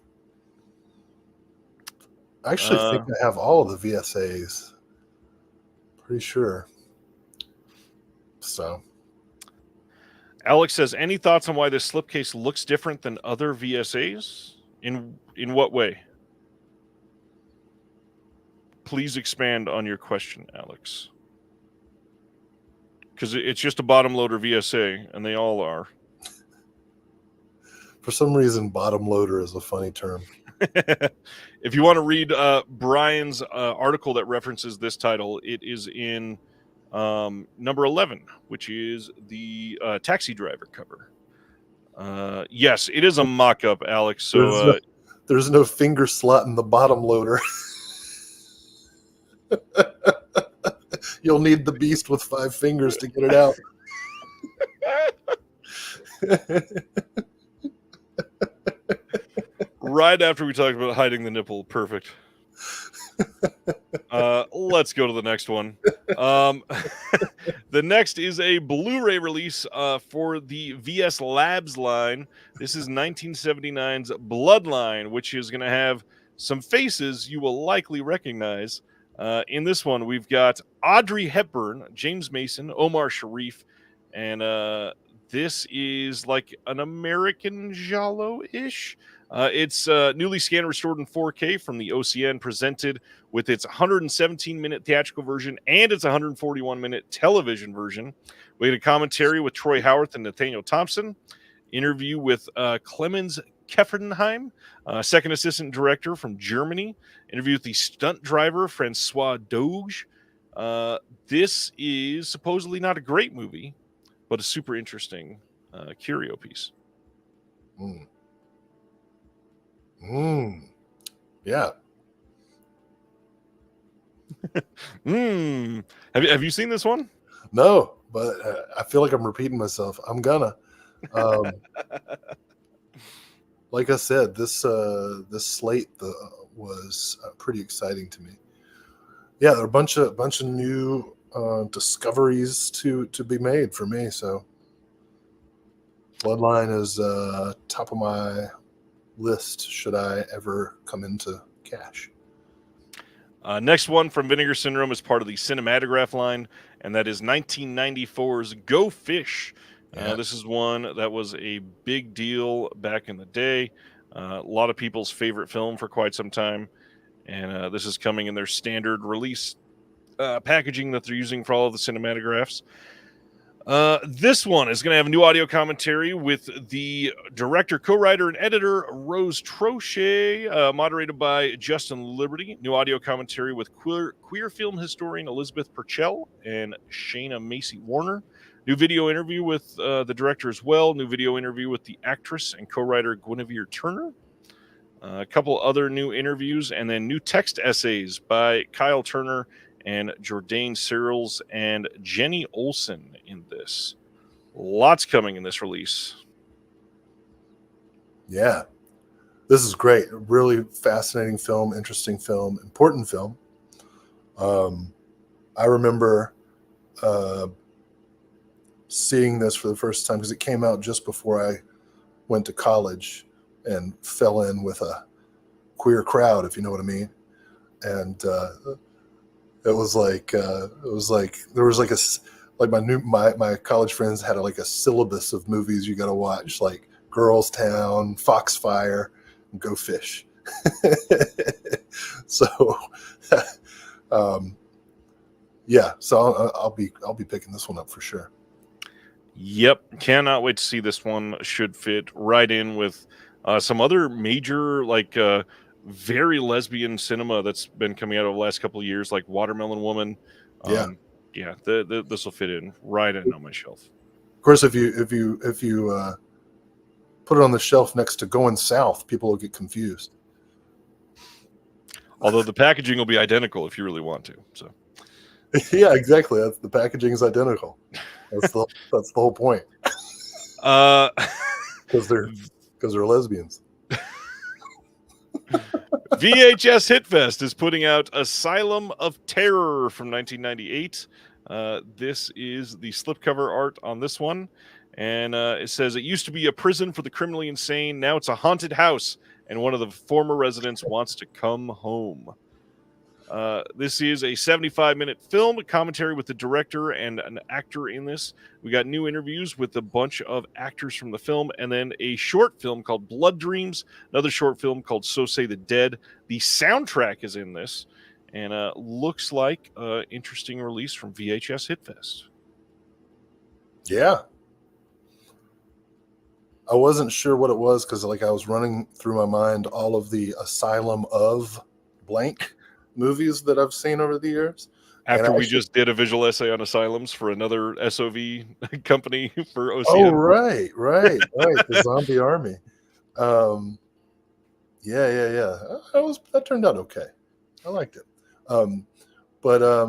I actually think I have all of the VSAs. Pretty sure. So. Alex says, any thoughts on why this slipcase looks different than other VSAs? In what way? Please expand on your question, Alex. Because it's just a bottom loader VSA, and they all are. For some reason, bottom loader is a funny term. If you want to read Brian's article that references this title, it is in number 11, which is the Taxi Driver cover. Yes, it is a mock-up, Alex. So there's no finger slot in the bottom loader. You'll need the beast with 5 fingers to get it out. Right after we talked about hiding the nipple, perfect. Let's go to the next one. The next is a Blu-ray release for the VS Labs line. This is 1979's Bloodline, which is going to have some faces you will likely recognize. In this one, we've got Audrey Hepburn, James Mason, Omar Sharif, and this is like an American Giallo-ish. It's newly scanned and restored in 4K from the OCN, presented with its 117-minute theatrical version and its 141-minute television version. We had a commentary with Troy Howarth and Nathaniel Thompson, interview with Clemens Keffenheim, second assistant director from Germany, interview with the stunt driver Francois Doge. This is supposedly not a great movie, but a super interesting curio piece. Yeah. Have you seen this one? No, but I feel like I'm repeating myself. I'm gonna. Like I said, this slate was pretty exciting to me. Yeah, there are a bunch of new discoveries to be made for me. So, Bloodline is top of my list should I ever come into cash. Next one from Vinegar Syndrome is part of the Cinematograph line, and that is 1994's Go Fish. Yeah. This is one that was a big deal back in the day. A lot of people's favorite film for quite some time. And this is coming in their standard release packaging that they're using for all of the cinematographs. This one is going to have a new audio commentary with the director, co-writer, and editor Rose Trochet, moderated by Justin Liberty. New audio commentary with queer film historian Elizabeth Purcell and Shayna Macy Warner. New video interview with the director as well. New video interview with the actress and co-writer Guinevere Turner. A couple other new interviews, and then new text essays by Kyle Turner and Jordan Searles and Jenny Olson in this. Lots coming in this release. Yeah, this is great. Really fascinating film, interesting film, important film. I remember seeing this for the first time because it came out just before I went to college and fell in with a queer crowd, if you know what I mean. And it was like there was like my college friends had like a syllabus of movies you got to watch, like Girls Town, Foxfire, and Go Fish. So yeah, so I'll be picking this one up for sure. Yep, cannot wait to see this one. Should fit right in with some other major very lesbian cinema that's been coming out over the last couple of years, like Watermelon Woman. Yeah, this will fit in right in on my shelf. Of course, if you put it on the shelf next to Going South, people will get confused. Although the packaging will be identical if you really want to. So, yeah, exactly. The packaging is identical. That's the whole point. Because they're lesbians. VHS Hitfest is putting out Asylum of Terror from 1998. This is the slipcover art on this one. And it says, it used to be a prison for the criminally insane. Now it's a haunted house, and one of the former residents wants to come home. This is a 75-minute film, commentary with the director and an actor in this. We got new interviews with a bunch of actors from the film, and then a short film called Blood Dreams, another short film called So Say the Dead. The soundtrack is in this, and looks like an interesting release from VHS Hitfest. Yeah. I wasn't sure what it was because I was running through my mind all of the Asylum of blank movies that I've seen over the years. After we just did a visual essay on asylums for another SOV company for OCN. Oh, right. The Zombie Army. Yeah. That turned out okay. I liked it. But I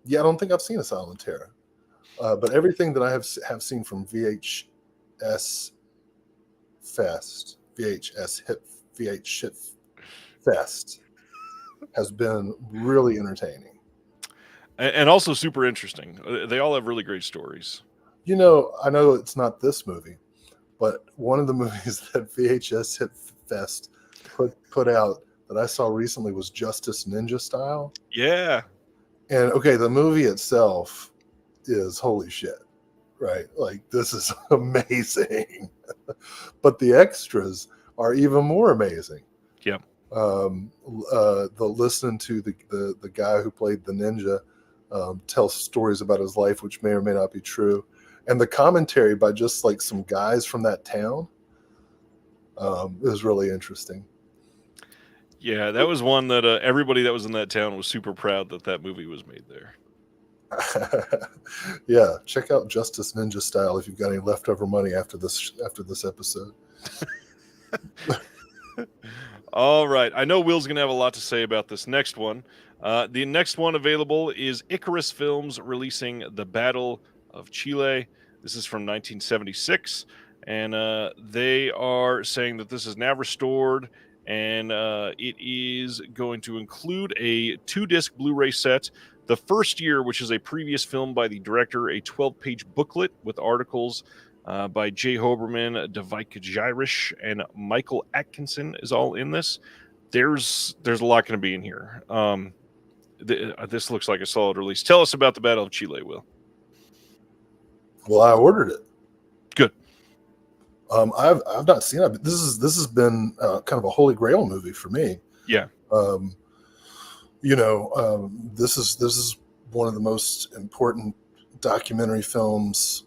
don't think I've seen Asylum of Terror. But everything that I have seen from VHS Fest has been really entertaining and also super interesting. They all have really great stories. I know it's not this movie, but one of the movies that VHS Hit Fest put out that I saw recently was Justice Ninja Style. Yeah. And okay, the movie itself is holy shit, right? Like, this is amazing. But the extras are even more amazing. Yep. Listening to the guy who played the ninja tell stories about his life, which may or may not be true, and the commentary by just like some guys from that town is really interesting. Yeah, that was one that everybody that was in that town was super proud that that movie was made there. Yeah, check out Justice Ninja Style if you've got any leftover money after this episode. All right. I know Will's going to have a lot to say about this next one. The next one available is Icarus Films releasing The Battle of Chile. This is from 1976. And they are saying that this is now restored, and it is going to include a 2-disc Blu-ray set. The first year, which is a previous film by the director, a 12-page booklet with articles by Jay Hoberman, Davika Jairish, and Michael Atkinson is all in this. There's a lot going to be in here. This looks like a solid release. Tell us about the Battle of Chile, Will. Well, I ordered it. Good. I've not seen it. But this has been kind of a holy grail movie for me. Yeah. This is one of the most important documentary films,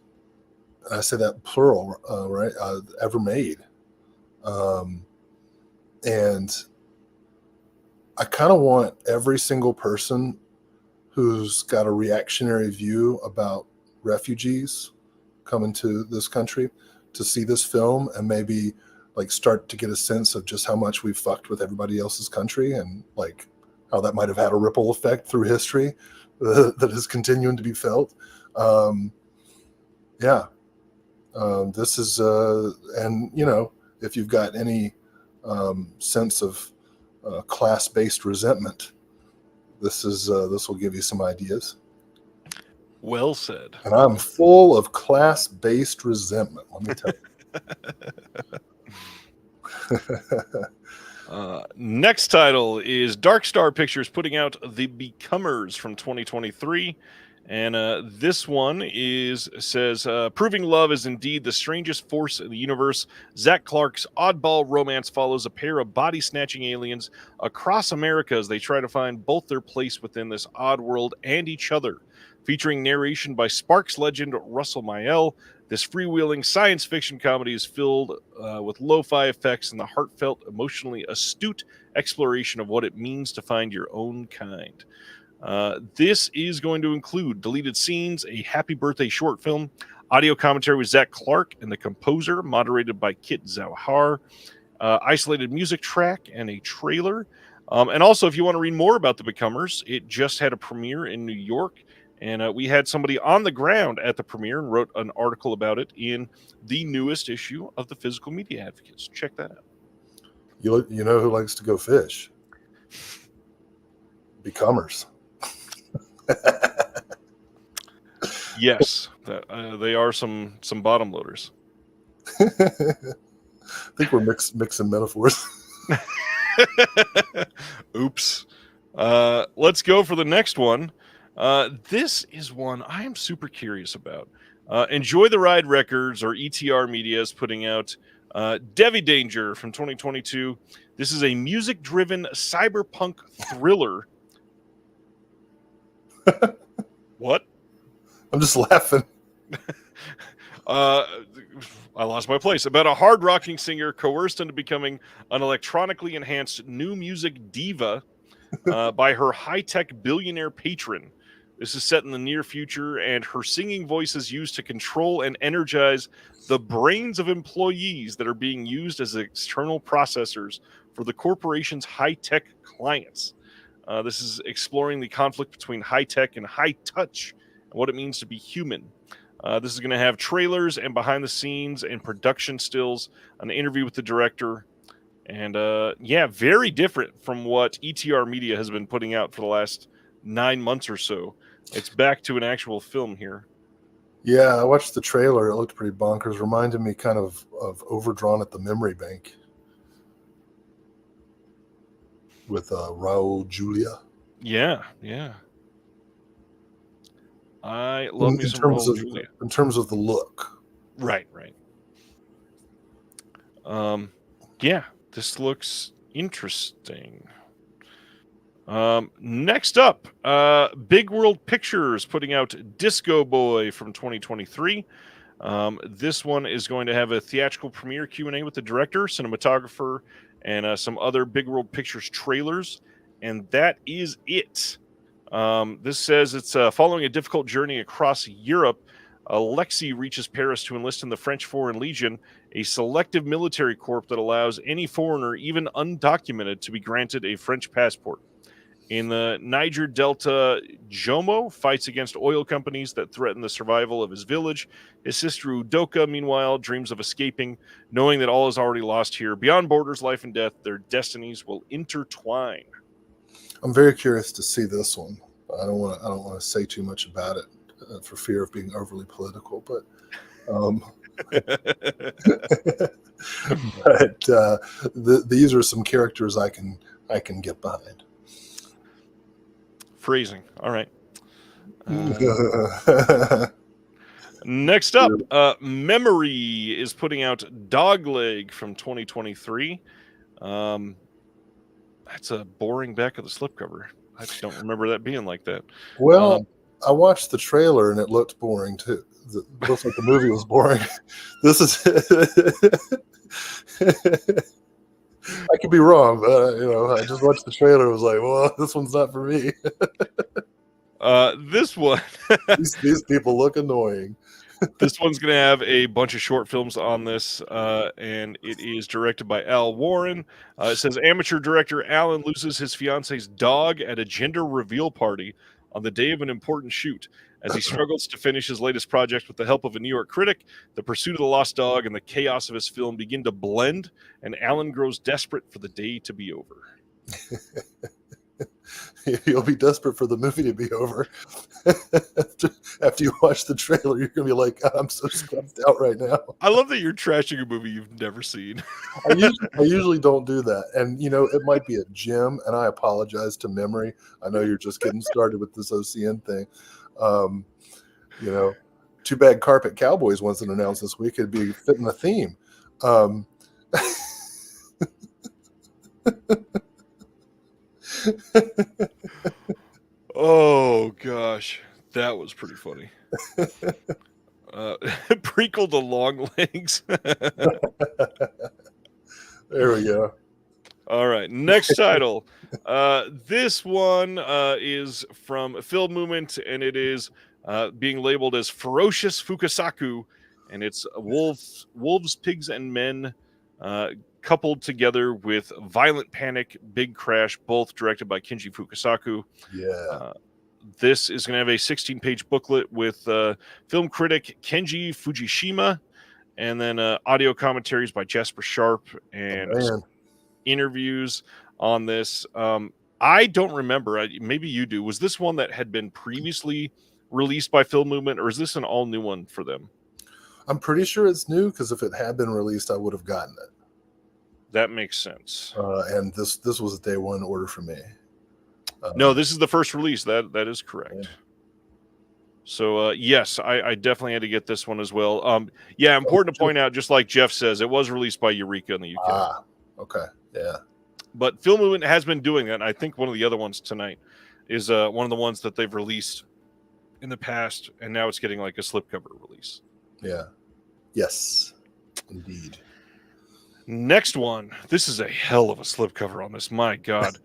and I say that plural, right? Ever made. And I kind of want every single person who's got a reactionary view about refugees coming to this country to see this film and maybe like start to get a sense of just how much we've fucked with everybody else's country, and like how that might have had a ripple effect through history that is continuing to be felt. This is and if you've got any sense of class-based resentment, this will give you some ideas. Well said. And I'm full of class-based resentment, let me tell you. Next title is Dark Star Pictures putting out The Becomers from 2023. And this one says, proving love is indeed the strangest force in the universe. Zach Clark's oddball romance follows a pair of body-snatching aliens across America as they try to find both their place within this odd world and each other. Featuring narration by Sparks legend Russell Mael, this freewheeling science fiction comedy is filled with lo-fi effects and the heartfelt, emotionally astute exploration of what it means to find your own kind. This is going to include deleted scenes, a happy birthday short film, audio commentary with Zach Clark and the composer, moderated by Kit Zauhar, isolated music track, and a trailer. And also, if you want to read more about The Becomers, it just had a premiere in New York. And we had somebody on the ground at the premiere and wrote an article about it in the newest issue of the Physical Media Advocates. Check that out. You know who likes to go fish? Becomers. Yes, they are some bottom loaders. I think we're mixing metaphors. Oops. Let's go for the next one. This is one I am super curious about. Enjoy the Ride Records, or ETR Media, is putting out Devi Danger from 2022. This is a music-driven cyberpunk thriller. What? I'm just laughing. I lost my place. About a hard-rocking singer coerced into becoming an electronically enhanced new music diva by her high-tech billionaire patron. This is set in the near future, and her singing voice is used to control and energize the brains of employees that are being used as external processors for the corporation's high-tech clients. This is exploring the conflict between high-tech and high-touch, and what it means to be human. This is going to have trailers and behind-the-scenes and production stills, an interview with the director, and very different from what ETR Media has been putting out for the last 9 months or so. It's back to an actual film here. Yeah, I watched the trailer. It looked pretty bonkers. Reminded me kind of Overdrawn at the Memory Bank with Raul Julia. Yeah. I love me in some terms Raul of Julia. the look. Right. Yeah, this looks interesting. Next up, Big World Pictures putting out Disco Boy from 2023. This one is going to have a theatrical premiere Q&A with the director, cinematographer, and some other Big World Pictures trailers. And that is it. This says it's following a difficult journey across Europe. Alexei reaches Paris to enlist in the French Foreign Legion, a selective military corps that allows any foreigner, even undocumented, to be granted a French passport. In the Niger Delta, Jomo fights against oil companies that threaten the survival of his village. His sister Udoka, meanwhile, dreams of escaping, knowing that all is already lost here. Beyond borders, life and death, their destinies will intertwine. I'm very curious to see this one. I don't want to say too much about it for fear of being overly political, but these are some characters I can get behind. Phrasing. All right. Next up, Memory is putting out Dogleg from 2023. That's a boring back of the slipcover. I don't remember that being like that. Well, I watched the trailer and it looked boring too. It looks like the movie was boring. This is I could be wrong, but I just watched the trailer and was like, well, this one's not for me. This one these people look annoying. This one's going to have a bunch of short films on this, and it is directed by Al Warren. It says amateur director Alan loses his fiance's dog at a gender reveal party on the day of an important shoot. As he struggles to finish his latest project with the help of a New York critic, the pursuit of the lost dog and the chaos of his film begin to blend, and Alan grows desperate for the day to be over. You'll be desperate for the movie to be over. After you watch the trailer, you're going to be like, I'm so stressed out right now. I love that you're trashing a movie you've never seen. I usually don't do that. And, it might be a gym, and I apologize to Memory. I know you're just getting started with this OCN thing. Too bad Carpet Cowboys wasn't announced this week. It'd be fitting the theme. Oh gosh, that was pretty funny. Prequel to Long Legs. There we go. All right, next title. This one is from Film Movement, and it is being labeled as Ferocious Fukasaku, and it's wolves, pigs, and men coupled together with Violent Panic, Big Crash, both directed by Kinji Fukasaku. Yeah. This is going to have a 16-page booklet with film critic Kenji Fujishima, and then audio commentaries by Jasper Sharp and interviews on this. I don't remember. Maybe you do. Was this one that had been previously released by Film Movement, or is this an all-new one for them? I'm pretty sure it's new, because if it had been released, I would have gotten it. That makes sense. And this was a day one order for me. No, this is the first release. That is correct. Yeah. So, yes, I definitely had to get this one as well. Important to point out, just like Jeff says, it was released by Eureka in the UK. Ah, okay. Yeah. But Film Movement has been doing that. And I think one of the other ones tonight is one of the ones that they've released in the past, and now it's getting like a slipcover release. Yeah. Yes, indeed. Next one. This is a hell of a slipcover on this. My God.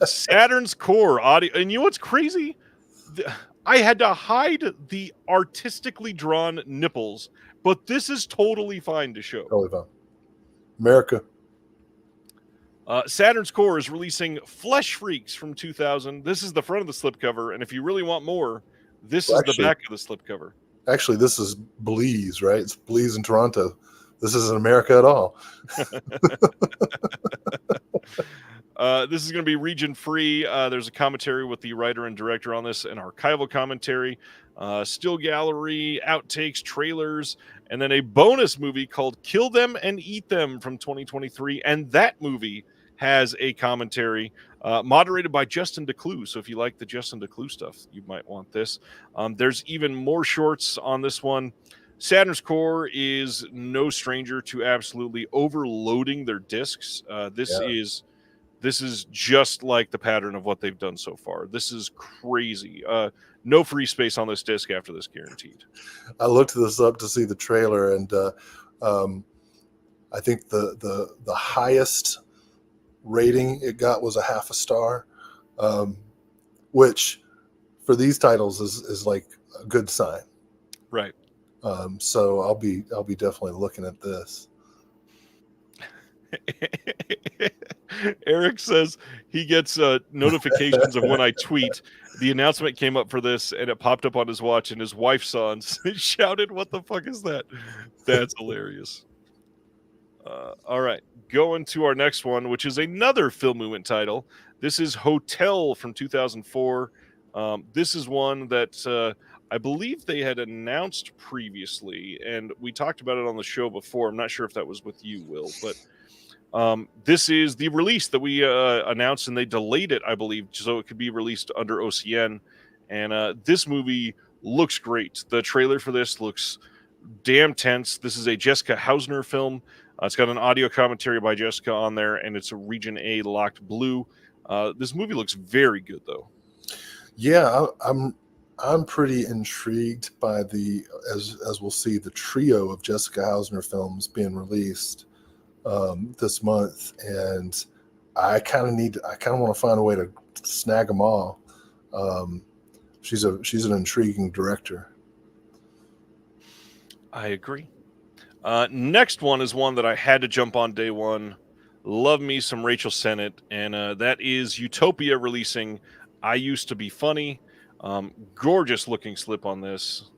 Saturn's Core audio. And you know what's crazy? I had to hide the artistically drawn nipples, but this is totally fine to show. Totally fine. America. Saturn's Core is releasing Flesh Freaks from 2000. This is the front of the slipcover, and if you really want more, this is the back of the slipcover. Actually, this is Belize, right? It's Belize in Toronto. This isn't America at all. This is going to be region free. There's a commentary with the writer and director on this, an archival commentary, still gallery, outtakes, trailers, and then a bonus movie called Kill Them and Eat Them from 2023. And that movie has a commentary moderated by Justin DeClue. So if you like the Justin DeClue stuff, you might want this. There's even more shorts on this one. Saturn's Core is no stranger to absolutely overloading their discs. This is just like the pattern of what they've done so far. This is crazy. No free space on this disc after this, guaranteed. I looked this up to see the trailer, and I think the highest rating it got was a 0.5 star, which for these titles is like a good sign. Right. So I'll be definitely looking at this. Eric says he gets notifications of when I tweet. The announcement came up for this, and it popped up on his watch, and his wife saw and shouted, "What the fuck is that?" That's hilarious. All right, going to our next one, which is another Film Movement title. This is Hotel from 2004. This is one that I believe they had announced previously, and we talked about it on the show before. I'm not sure if that was with you, Will, but this is the release that we announced, and they delayed it, I believe, so it could be released under OCN. And this movie looks great. The trailer for this looks damn tense. This is a Jessica Hausner film. It's got an audio commentary by Jessica on there, and it's a Region A locked blue. This movie looks very good, though. Yeah, I'm pretty intrigued by as we'll see, the trio of Jessica Hausner films being released this month, and I kind of want to find a way to snag them all. She's an intriguing director. I agree. Next one is one that I had to jump on day one. Love me some Rachel Sennett, and that is Utopia releasing I Used to Be Funny. Gorgeous looking slip on this.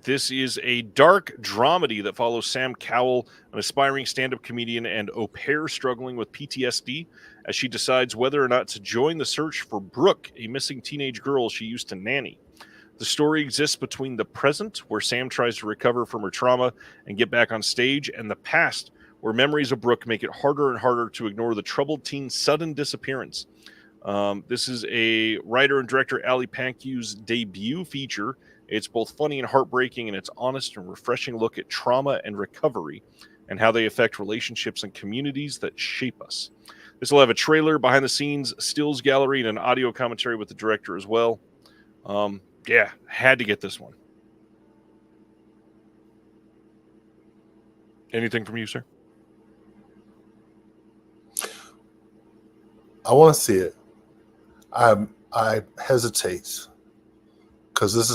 This is a dark dramedy that follows Sam Cowell, an aspiring stand-up comedian and au pair struggling with PTSD, as she decides whether or not to join the search for Brooke, a missing teenage girl she used to nanny. The story exists between the present, where Sam tries to recover from her trauma and get back on stage, and the past, where memories of Brooke make it harder and harder to ignore the troubled teen's sudden disappearance. This is a writer and director Ali Pankhew's debut feature. It's both funny and heartbreaking, and it's honest and refreshing look at trauma and recovery and how they affect relationships and communities that shape us. This will have a trailer, behind-the-scenes stills gallery, and an audio commentary with the director as well. Yeah, had to get this one. Anything from you, sir? I want to see it. I hesitate because this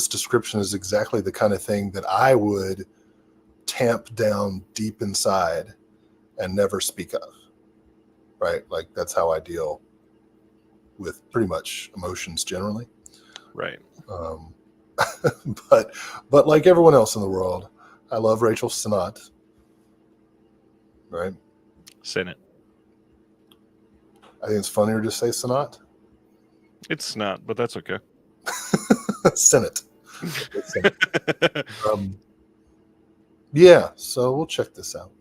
description is exactly the kind of thing that I would tamp down deep inside and never speak of. Right? Like that's how I deal with pretty much emotions generally. Right. But like everyone else in the world, I love Rachel Sennett. Right? Sennett. I think it's funnier to say Sennett. It's not, but that's okay. Sennett. Yeah, so we'll check this out.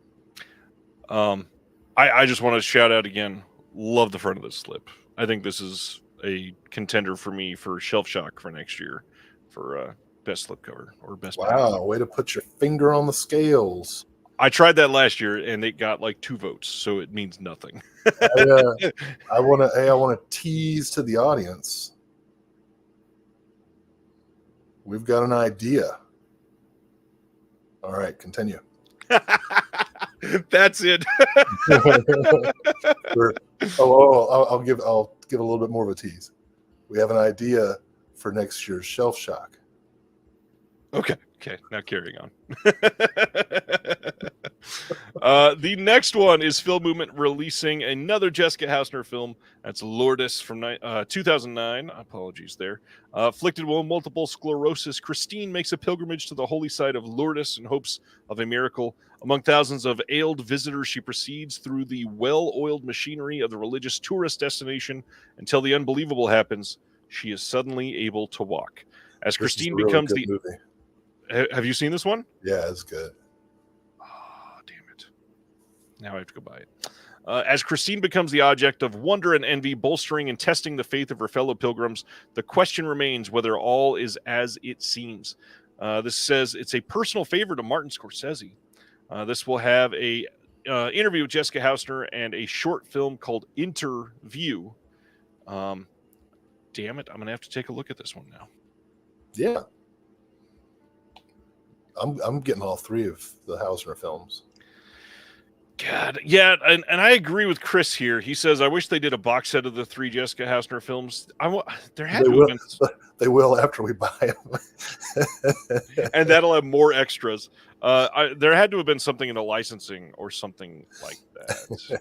I just want to shout out again, love the front of this slip. I think this is a contender for me for Shelf Shock for next year for best slipcover or best. Wow, way to put your finger on the scales. I tried that last year and it got like 2 votes, so it means nothing. I want to tease to the audience. We've got an idea. All right, continue. That's it. I'll give a little bit more of a tease. We have an idea for next year's Shelf Shock. Okay, now carrying on. The next one is Film Movement releasing another Jessica Hausner film. That's Lourdes from 2009. Apologies there. Afflicted with multiple sclerosis, Christine makes a pilgrimage to the holy site of Lourdes in hopes of a miracle. Among thousands of ailed visitors, she proceeds through the well-oiled machinery of the religious tourist destination until the unbelievable happens. She is suddenly able to walk. As Christine becomes the movie. Have you seen this one? Yeah, it's good. Oh, damn it. Now I have to go buy it. As Christine becomes the object of wonder and envy, bolstering and testing the faith of her fellow pilgrims, the question remains whether all is as it seems. This says it's a personal favorite of Martin Scorsese. This will have a interview with Jessica Hausner and a short film called Interview. Damn it, I'm going to have to take a look at this one now. Yeah. I'm getting all three of the Hausner films. God, yeah, and I agree with Chris here. He says, I wish they did a box set of the three Jessica Hausner films. There had to have been... They will after we buy them. And that'll have more extras. There had to have been something in the licensing or something like that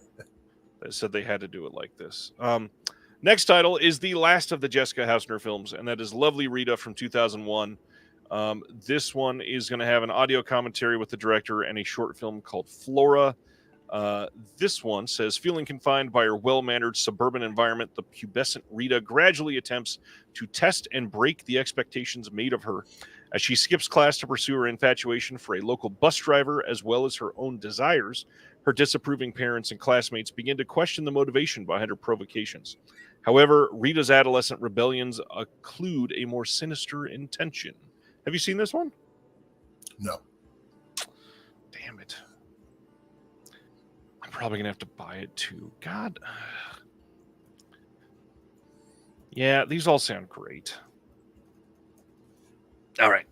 that said they had to do it like this. Next title is the last of the Jessica Hausner films, and that is Lovely Rita from 2001. This one is going to have an audio commentary with the director and a short film called Flora. This one says, feeling confined by her well-mannered suburban environment, the pubescent Rita gradually attempts to test and break the expectations made of her. As she skips class to pursue her infatuation for a local bus driver as well as her own desires, her disapproving parents and classmates begin to question the motivation behind her provocations. However, Rita's adolescent rebellions occlude a more sinister intention. Have you seen this one? No. Damn it. I'm probably going to have to buy it too. God. Yeah, these all sound great. All right.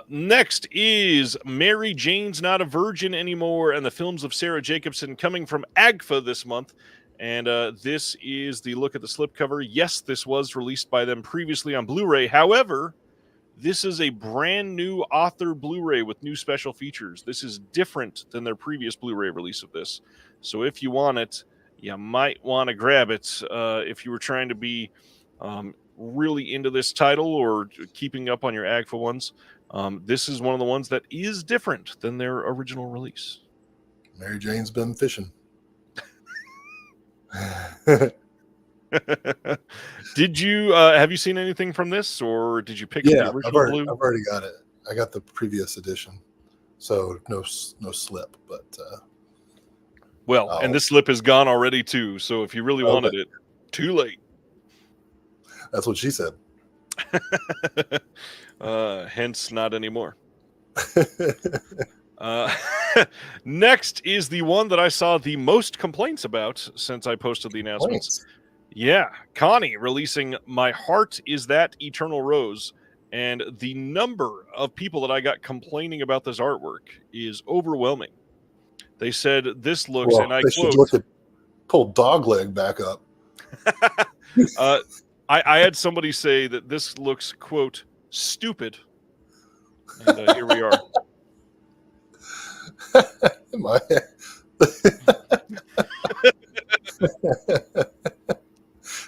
Next is Mary Jane's Not a Virgin Anymore and the films of Sarah Jacobson coming from AGFA this month. And this is the look at the slipcover. Yes, this was released by them previously on Blu-ray. However, this is a brand new author Blu-ray with new special features. This is different than their previous Blu-ray release of this. So if you want it, you might want to grab it. If you were trying to be really into this title or keeping up on your AGFA ones, this is one of the ones that is different than their original release. Mary Jane's been fishing. Did you have you seen anything from this, or did you pick up the original Blue? I've already got it. I got the previous edition, so no slip. But and this slip is gone already too. So if you really wanted it, too late. That's what she said. Hence, not anymore. Next is the one that I saw the most complaints about since I posted the announcements. Yeah, Connie releasing My Heart Is That Eternal Rose, and the number of people that I got complaining about this artwork is overwhelming. They said this looks, and I quote, pull Dogleg back up. I had somebody say that this looks, quote, stupid. And here we are.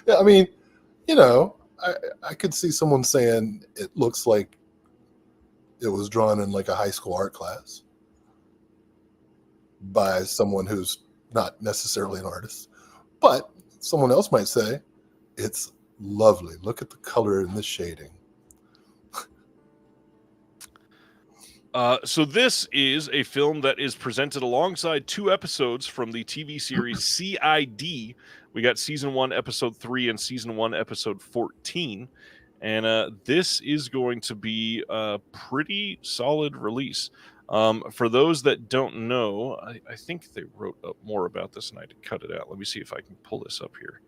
Yeah, I mean, you know, I could see someone saying it looks like it was drawn in like a high school art class by someone who's not necessarily an artist, but someone else might say it's lovely. Look at the color and the shading. So this is a film that is presented alongside 2 episodes from the TV series CID. We got season 1, episode 3, and season 1, episode 14. And this is going to be a pretty solid release. For those that don't know, I think they wrote up more about this, and I had to cut it out. Let me see if I can pull this up here.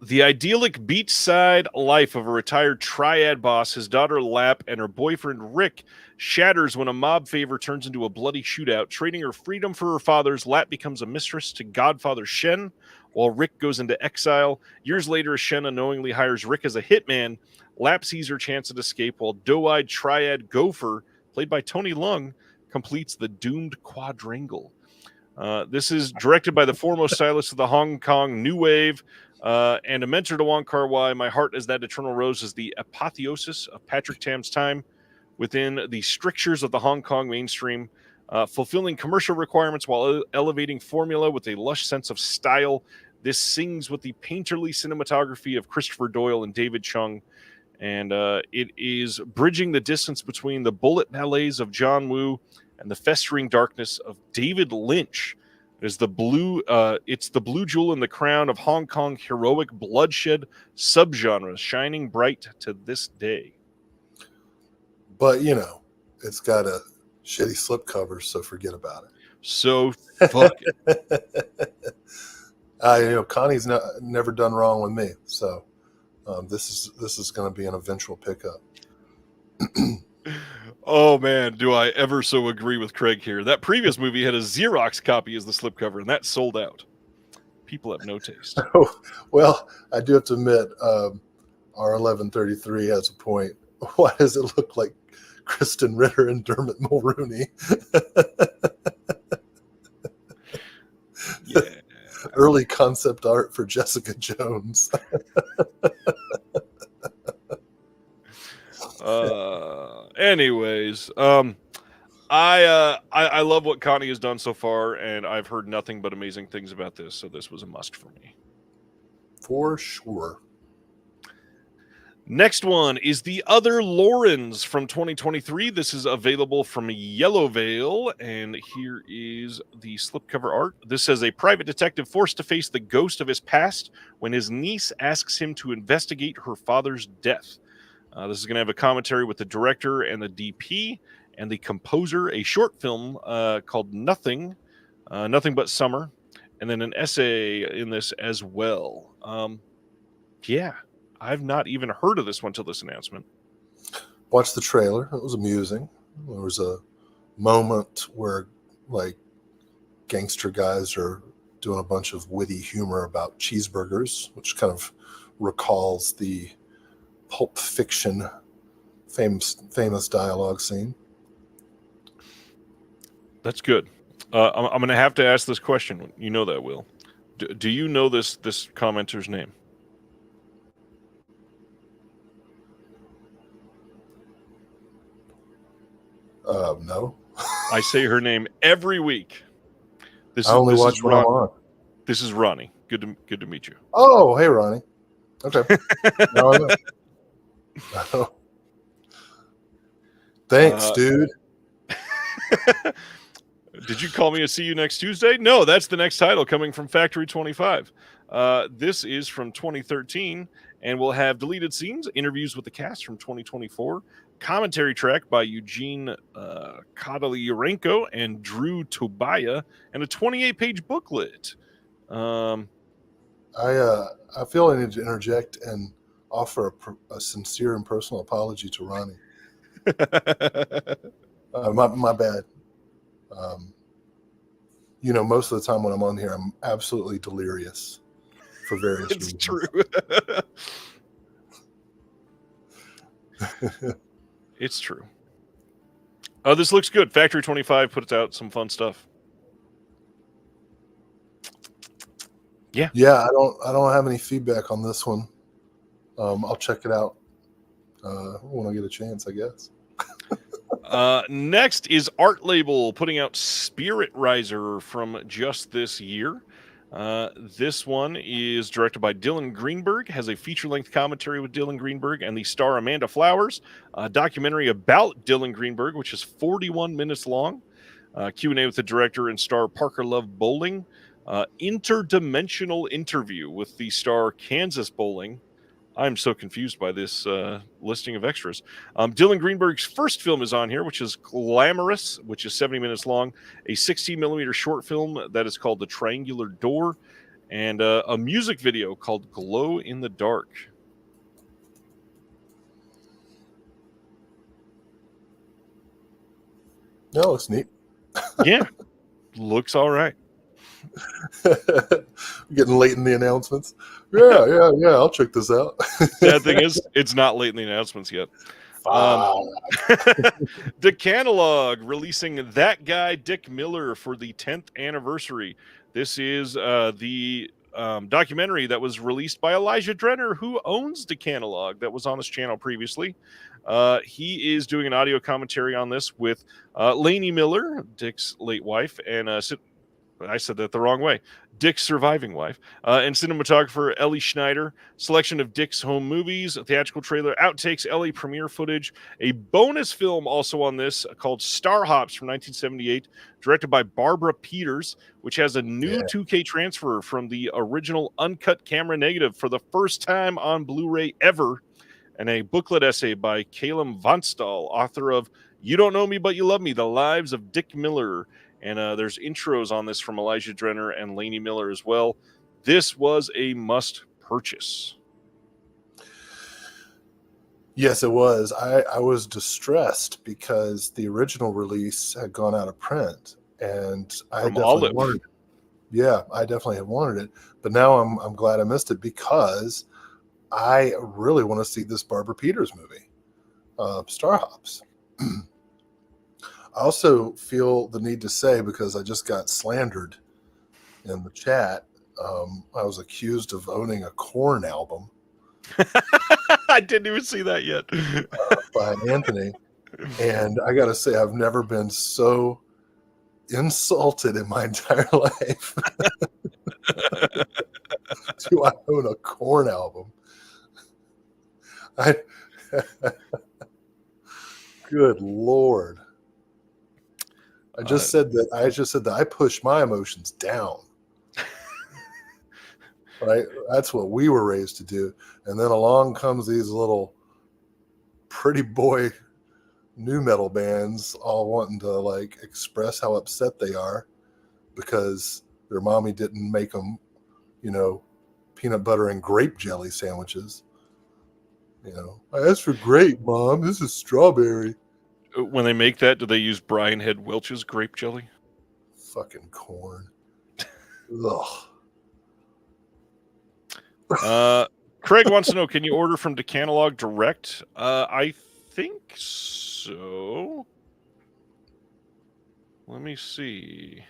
The idyllic beachside life of a retired triad boss, his daughter Lap, and her boyfriend Rick shatters when a mob favor turns into a bloody shootout. Trading her freedom for her father's, Lap becomes a mistress to Godfather Shen, while Rick goes into exile. Years later, Shen unknowingly hires Rick as a hitman. Lap sees her chance at escape, while doe-eyed triad Gopher, played by Tony Leung, completes the doomed quadrangle. This is directed by the foremost stylist of the Hong Kong New Wave, and a mentor to Wong Kar-wai. My Heart Is That Eternal Rose is the apotheosis of Patrick Tam's time within the strictures of the Hong Kong mainstream, fulfilling commercial requirements while elevating formula with a lush sense of style. This sings with the painterly cinematography of Christopher Doyle and David Chung, and it is bridging the distance between the bullet ballets of John Woo and the festering darkness of David Lynch. It's the blue jewel in the crown of Hong Kong heroic bloodshed subgenre, shining bright to this day. But, it's got a shitty slipcover, so forget about it. So fuck it. Connie's never done wrong with me, so this is going to be an eventual pickup. Oh man, do I ever so agree with Craig here. That previous movie had a Xerox copy as the slipcover, and that sold out. People have no taste. Well, I do have to admit, R1133 has a point. Why does it look like Kristen Ritter and Dermot Mulrooney? Yeah. Early concept art for Jessica Jones. Anyways, I love what Connie has done so far, and I've heard nothing but amazing things about this, so this was a must for me. For sure. Next one is The Other Laurens from 2023. This is available from Yellow Veil, and here is the slipcover art. This says a private detective forced to face the ghost of his past when his niece asks him to investigate her father's death. This is going to have a commentary with the director and the DP and the composer, a short film called Nothing But Summer, and then an essay in this as well. Yeah. I've not even heard of this one till this announcement. Watched the trailer. It was amusing. There was a moment where, gangster guys are doing a bunch of witty humor about cheeseburgers, which kind of recalls the Pulp Fiction famous dialogue scene. That's good. I'm going to have to ask this question. You know that, Will. Do you know this commenter's name? No. I say her name every week. I only watch when I'm on. This is Ronnie. Good to meet you. Oh, hey, Ronnie. Okay. Now I know. Thanks, dude. Did you call me a see you next Tuesday? No, that's the next title coming from Factory 25. This is from 2013, and we'll have deleted scenes, interviews with the cast from 2024, commentary track by Eugene Kodalyurenko and Drew Tobiah, and a 28-page booklet. I feel I need to interject and offer a sincere and personal apology to Ronnie. My bad. Most of the time when I'm on here, I'm absolutely delirious for various reasons. It's true. It's true. This looks good. Factory 25 puts out some fun stuff. Yeah. Yeah, I don't have any feedback on this one. I'll check it out when I get a chance, I guess. Next is Art Label putting out Spirit Riser from just this year. This one is directed by Dylan Greenberg, has a feature-length commentary with Dylan Greenberg and the star Amanda Flowers, a documentary about Dylan Greenberg, which is 41 minutes long, Q&A with the director and star Parker Love Bowling, interdimensional interview with the star Kansas Bowling. I'm so confused by this listing of extras. Dylan Greenberg's first film is on here, which is Glamorous, which is 70 minutes long, a 16mm short film that is called The Triangular Door, and a music video called Glow in the Dark. No, it's neat. Yeah, looks all right. Getting late in the announcements. Yeah, I'll check this out. Sad thing is, it's not late in the announcements yet. Decanalog releasing That Guy Dick Miller for the 10th anniversary. This is the documentary that was released by Elijah Drenner, who owns Decanalog, that was on his channel previously. He is doing an audio commentary on this with Lainey Miller, Dick's late wife, and I said that the wrong way. Dick's surviving wife, and cinematographer Ellie Schneider. Selection of Dick's home movies, a theatrical trailer, outtakes, Ellie premiere footage, a bonus film also on this called Star Hops from 1978, directed by Barbara Peters, which has a new 2K transfer from the original uncut camera negative for the first time on Blu-ray ever, and a booklet essay by Calum Vonstall, author of You Don't Know Me But You Love Me, The Lives of Dick Miller. And there's intros on this from Elijah Drenner and Lainey Miller as well. This was a must purchase. Yes, it was. I was distressed because the original release had gone out of print, and I From definitely Olive. wanted it. Yeah, I definitely had wanted it, but now I'm glad I missed it because I really want to see this Barbara Peters movie, Star Hops. I also feel the need to say, because I just got slandered in the chat, I was accused of owning a Korn album I didn't even see that yet. by Anthony. And I got to say, I've never been so insulted in my entire life. Do I own a Korn album? Good Lord. I just said that I push my emotions down. Right? That's what we were raised to do. And then along comes these little pretty boy new metal bands all wanting to like express how upset they are because their mommy didn't make them, peanut butter and grape jelly sandwiches. I asked for grape, Mom. This is strawberry. When they make that, do they use Brian Head Welch's grape jelly? Fucking Corn. Ugh. Craig wants to know, can you order from Decanalog direct? I think so. Let me see.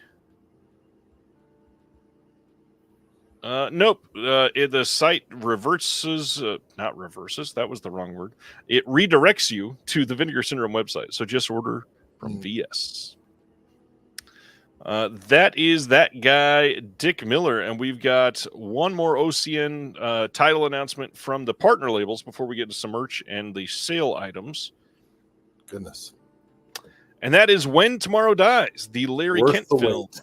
Nope. The site reverses, not reverses, that was the wrong word. It redirects you to the Vinegar Syndrome website. So just order from VS. That is that guy, Dick Miller. And we've got one more OCN title announcement from the partner labels before we get into some merch and the sale items. Goodness. And that is When Tomorrow Dies, the Larry Worth Kent the film wait.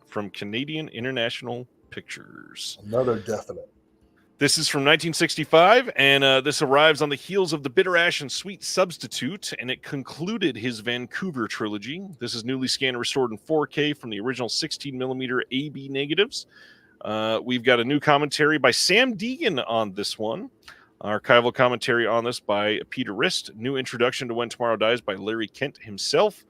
from Canadian International Pictures. Another definite. This is from 1965, and this arrives on the heels of The Bitter Ash and Sweet Substitute, and it concluded his Vancouver trilogy. This is newly scanned and restored in 4K from the original 16mm AB negatives. We've got a new commentary by Sam Deegan on this one. Archival commentary on this by Peter Rist. New introduction to When Tomorrow Dies by Larry Kent himself.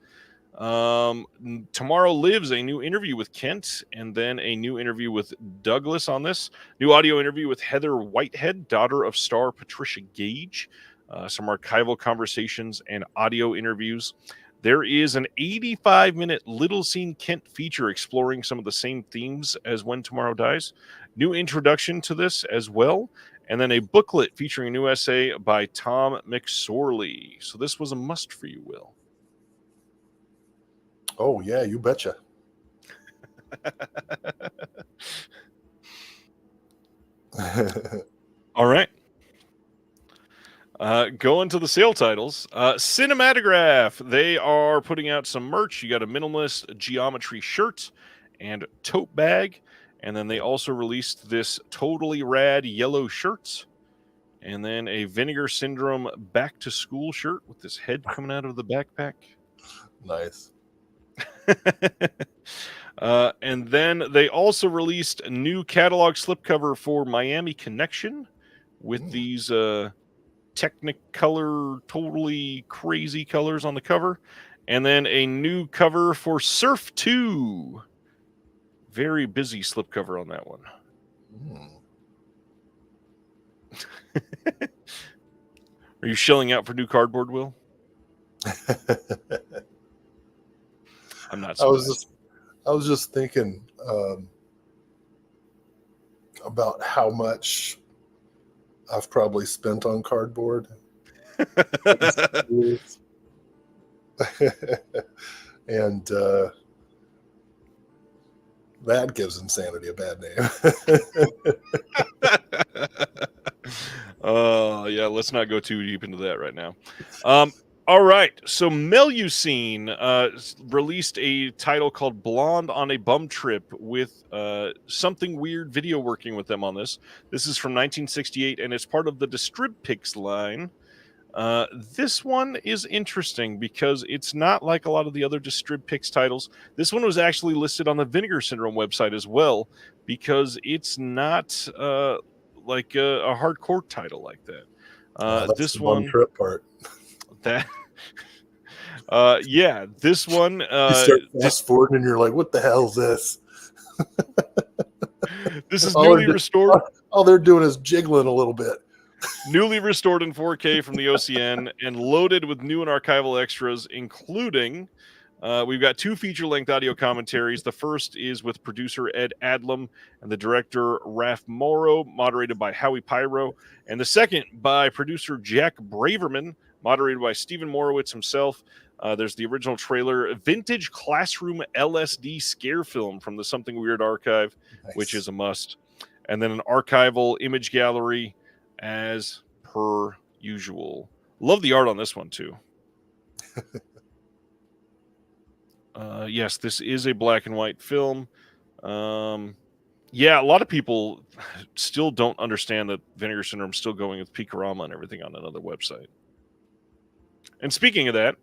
Tomorrow Lives, a new interview with Kent, and then a new interview with Douglas on this. New audio interview with Heather Whitehead, daughter of star Patricia Gage. Some archival conversations and audio interviews. There is an 85-minute Little Scene Kent feature exploring some of the same themes as When Tomorrow Dies. New introduction to this as well. And then a booklet featuring a new essay by Tom McSorley. So this was a must for you, Will. Oh, yeah, you betcha. All right. Going to the sale titles. Cinematograph. They are putting out some merch. You got a minimalist geometry shirt and tote bag. And then they also released this totally rad yellow shirt. And then a Vinegar Syndrome back to school shirt with this head coming out of the backpack. Nice. And then they also released a new catalog slipcover for Miami Connection with these Technicolor, totally crazy colors on the cover. And then a new cover for Surf 2. Very busy slipcover on that one. Are you shelling out for new cardboard, Will? I'm not surprised. I was just thinking about how much I've probably spent on cardboard. And That gives insanity a bad name. Yeah, let's not go too deep into that right now. All right, so Melusine released a title called Blonde on a Bum Trip with something weird video working with them on this. This is from 1968, and it's part of the Distribpix line. This one is interesting because it's not like a lot of the other Distribpix titles. This one was actually listed on the Vinegar Syndrome website as well because it's not like a hardcore title like that. That's This the bum one, trip part. that, yeah, this one, You start fast forwarding, and you're like, "What the hell is this?" this is newly restored. All they're doing is jiggling a little bit. Newly restored in 4K from the OCN and loaded with new and archival extras, including we've got 2 feature-length audio commentaries. The first is with producer Ed Adlam and the director Raph Morrow, moderated by Howie Pyro, and the second by producer Jack Braverman, moderated by Stephen Morowitz himself. There's the original trailer, vintage classroom LSD scare film from the Something Weird archive, Nice. which is a must, and then an archival image gallery as per usual. Love the art on this one too. Yes, this is a black and white film. Yeah, a lot of people still don't understand that Vinegar Syndrome is still going with Picorama and everything on another website. And speaking of that,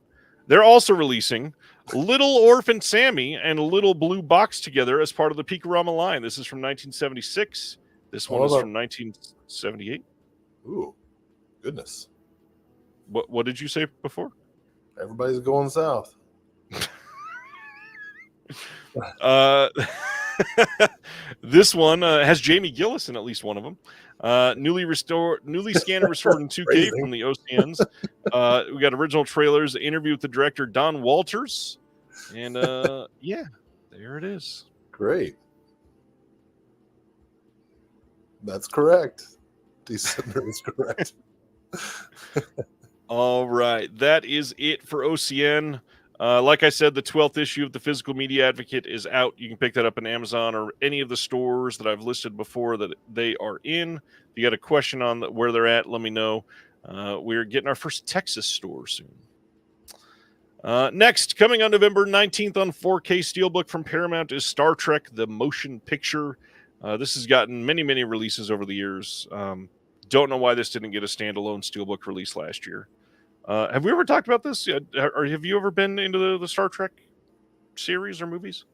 they're also releasing Little Orphan Sammy and Little Blue Box together as part of the Picorama line. This is from 1976. This one is from 1978. Ooh, goodness. What did you say before? Everybody's going south. This one has Jamie Gillis in at least one of them. Newly scanned and restored in 2K from the OCNs. We got original trailers, interview with the director Don Walters, and yeah, there it is. Great. That's correct. December is correct. All right, that is it for OCN. Like I said, the 12th issue of the Physical Media Advocate is out. You can pick that up on Amazon or any of the stores that I've listed before that they are in. If you got a question on where they're at, let me know. We're getting our first Texas store soon. Next, coming on November 19th on 4K Steelbook from Paramount is Star Trek: The Motion Picture. This has gotten many, many releases over the years. Don't know why this didn't get a standalone Steelbook release last year. Have we ever talked about this? Or have you ever been into the Star Trek series or movies?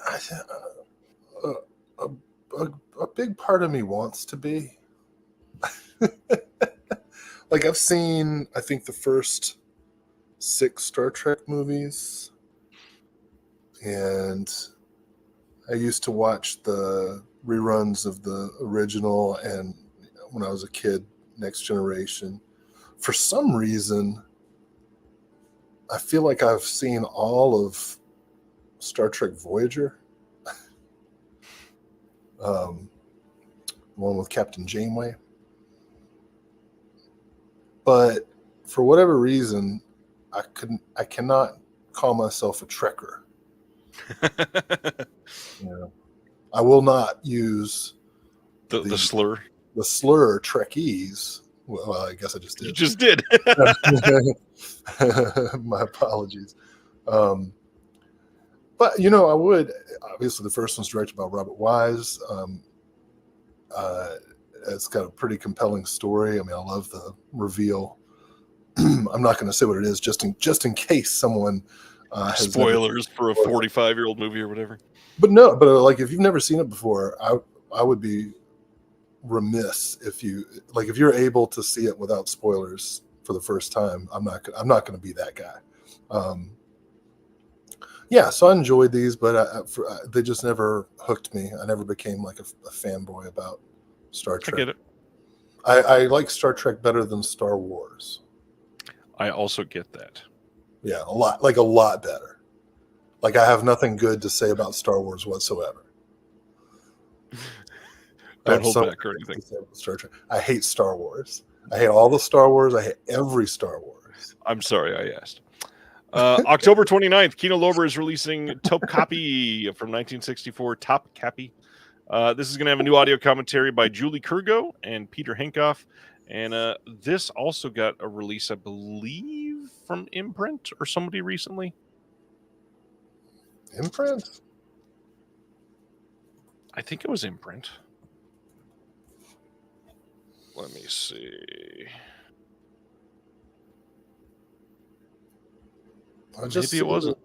A big part of me wants to be. Like, I've seen, I think, the first 6 Star Trek movies. And I used to watch the reruns of the original, and when I was a kid, Next Generation. For some reason, I feel like I've seen all of Star Trek Voyager. One with Captain Janeway. But for whatever reason, I cannot call myself a Trekker. I will not use the slur. The slur Trekkies. Well, I guess I just did. You just did. My apologies. But, I would. Obviously, the first one's directed by Robert Wise. It's got a pretty compelling story. I mean, I love the reveal. I'm not going to say what it is, just in case someone has spoilers for a 45-year-old movie or whatever. But no, like, if you've never seen it before, I would be remiss if you're able to see it without spoilers for the first time. I'm not going to be that guy. Yeah, so I enjoyed these, but they just never hooked me. I never became like a fanboy about Star Trek. I get it. I like Star Trek better than Star Wars. I also get that. Yeah, a lot better. Like, I have nothing good to say about Star Wars whatsoever. Don't hold back or anything. Star Trek. I hate Star Wars. I hate all the Star Wars. I hate every Star Wars. I'm sorry I asked. October 29th, Kino Lorber is releasing Top Copy from 1964. Top Copy. This is going to have a new audio commentary by Julie Kurgo and Peter Henkoff. And this also got a release, I believe, from Imprint or somebody recently. Imprint? I think it was Imprint. Let me see. Maybe it wasn't.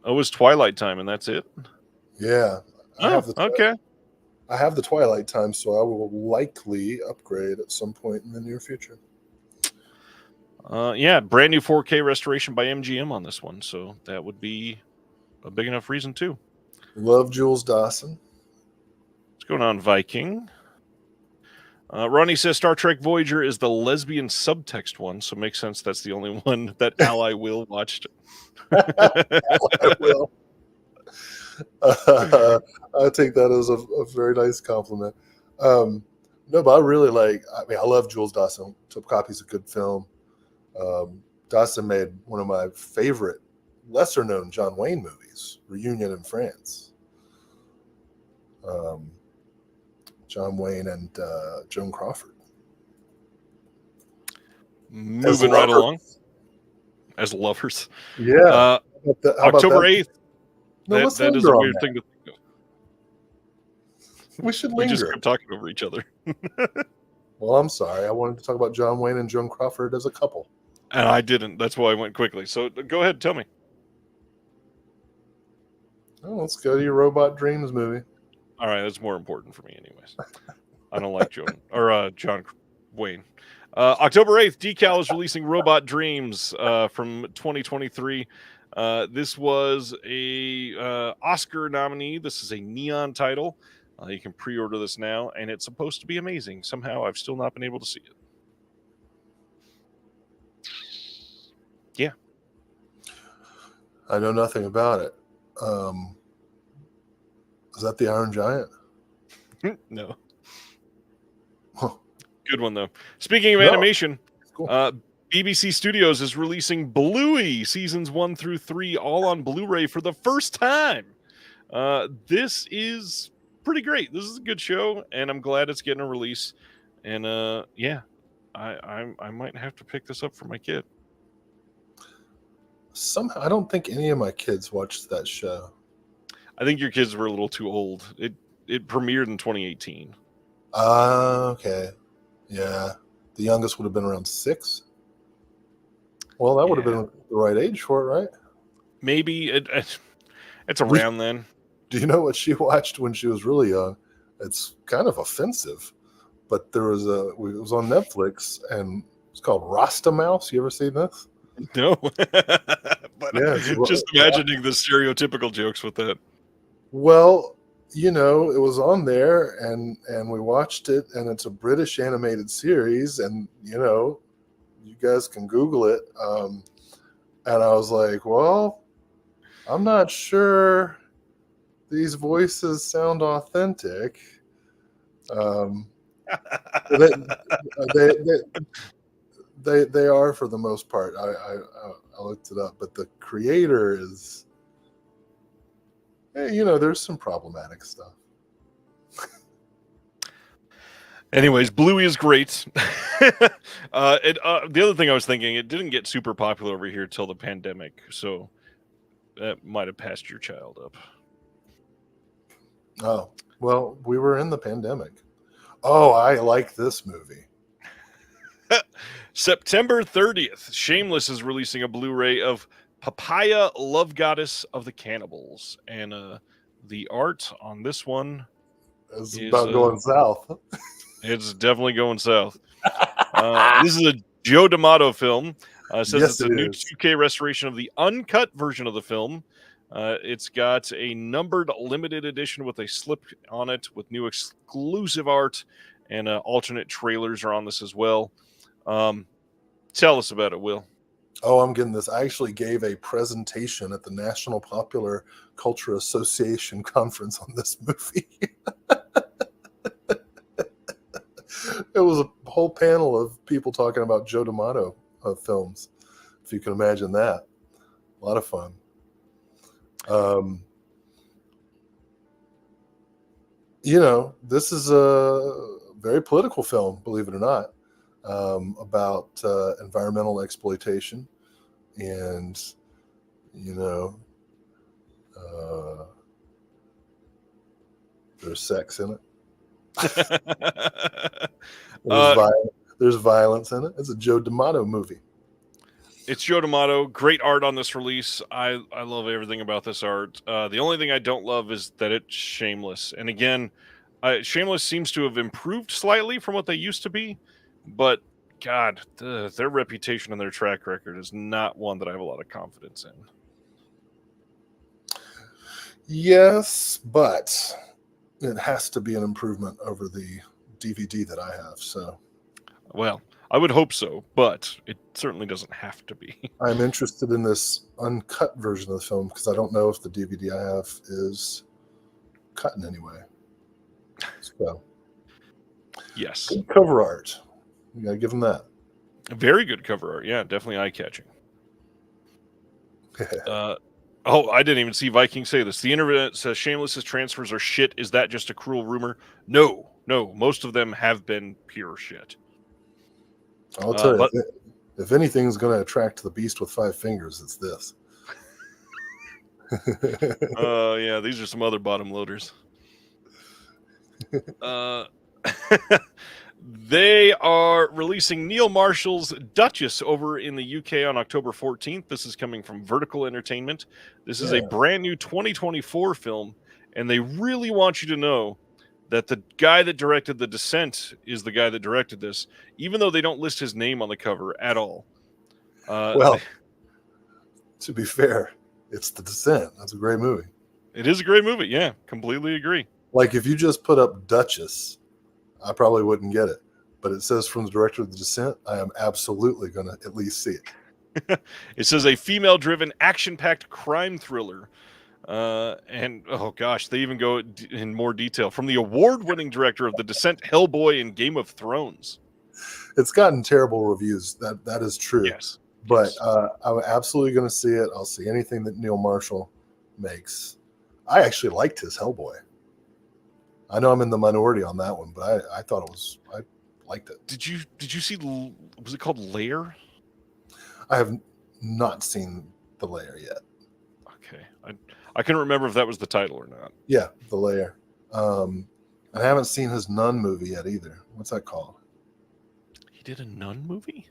Oh, it was Twilight Time, and that's it? Yeah. Okay. I have the Twilight Time, so I will likely upgrade at some point in the near future. Yeah, brand new 4K restoration by MGM on this one, so that would be a big enough reason too. Love Jules Dawson. What's going on, Viking? Ronnie says Star Trek Voyager is the lesbian subtext one, so makes sense that's the only one that Ally Will watched. I will. I take that as a very nice compliment. No, but I really I love Jules Dawson. Top Copy's a good film. Dawson made one of my favorite lesser-known John Wayne movies, Reunion in France. John Wayne and Joan Crawford. Moving right along. As lovers. Yeah. October 8th. No, that is a weird thing to think of. We should linger. We just kept talking over each other. Well, I'm sorry. I wanted to talk about John Wayne and Joan Crawford as a couple. And I didn't. That's why I went quickly. So go ahead, tell me. Oh, let's go to your Robot Dreams movie. All right, that's more important for me anyways. I don't like John Wayne. October 8th, Decal is releasing Robot Dreams from 2023. This was a Oscar nominee. This is a Neon title. You can pre-order this now, and it's supposed to be amazing. Somehow, I've still not been able to see it. Yeah. I know nothing about it. Is that the Iron Giant? No. Huh. Good one, though. Speaking of animation, cool. BBC Studios is releasing Bluey seasons 1 through 3 all on Blu-ray for the first time. This is pretty great. This is a good show, and I'm glad it's getting a release. And yeah, I might have to pick this up for my kid. Somehow, I don't think any of my kids watched that show. I think your kids were a little too old. It premiered in 2018. Okay. Yeah. The youngest would have been around 6. Well, that would have been the right age for it, right? Maybe. It's around then. Do you know what she watched when she was really young? It's kind of offensive, but it was on Netflix, and it's called Rasta Mouse. You ever seen this? No. But yeah, just imagining the stereotypical jokes with that. Well, it was on there, and we watched it, and it's a British animated series, and you guys can Google it. And I was like, well, I'm not sure these voices sound authentic. They are for the most part. I looked it up, but the creator is, there's some problematic stuff. Anyways, Bluey is great. The other thing I was thinking, it didn't get super popular over here till the pandemic, so that might have passed your child up. Oh, well, we were in the pandemic. Oh, I like this movie. September 30th, Shameless is releasing a Blu-ray of Papaya, Love Goddess of the Cannibals. And the art on this one is about going south. It's definitely going south. This is a Joe D'Amato film. It says it's a new 2K restoration of the uncut version of the film. It's got a numbered limited edition with a slip on it with new exclusive art, and alternate trailers are on this as well. Tell us about it, Will. Oh, I'm getting this. I actually gave a presentation at the National Popular Culture Association conference on this movie. It was a whole panel of people talking about Joe D'Amato films, if you can imagine that. A lot of fun. This is a very political film, believe it or not, about environmental exploitation, and there's sex in it. There's violence in it. It's a Joe D'Amato movie. It's Joe D'Amato. Great art on this release. I love everything about this art. The only thing I don't love is that it's shameless. And again, Shameless seems to have improved slightly from what they used to be, but God, their reputation and their track record is not one that I have a lot of confidence in. Yes, but it has to be an improvement over the DVD that I have. So, well, I would hope so, but it certainly doesn't have to be. I'm interested in this uncut version of the film because I don't know if the DVD I have is cut in any way. So, yes, good cover art. You gotta give them that. Very good cover art. Yeah, definitely eye-catching. Oh, I didn't even see Viking say this. The internet says Shameless's transfers are shit. Is that just a cruel rumor? No. Most of them have been pure shit. I'll tell you, if anything's going to attract the beast with 5 fingers, it's this. Yeah, these are some other bottom loaders. They are releasing Neil Marshall's Duchess over in the UK on October 14th. This is coming from Vertical Entertainment. This is a brand new 2024 film, and they really want you to know that the guy that directed The Descent is the guy that directed this, even though they don't list his name on the cover at all. Well, to be fair, it's The Descent. That's a great movie. It is a great movie. Yeah, completely agree. Like, if you just put up Duchess, I probably wouldn't get it. But it says from the director of The Descent, I am absolutely going to at least see it. It says a female-driven, action-packed crime thriller. And, oh gosh, they even go in more detail. From the award-winning director of The Descent, Hellboy, and Game of Thrones. It's gotten terrible reviews. That is true. Yes. But I'm absolutely going to see it. I'll see anything that Neil Marshall makes. I actually liked his Hellboy. I know I'm in the minority on that one, but I thought I liked it. Did you see, was it called Lair? I have not seen The Lair yet. Okay. I couldn't remember if that was the title or not. Yeah, The Lair. I haven't seen his Nun movie yet either. What's that called? He did a Nun movie?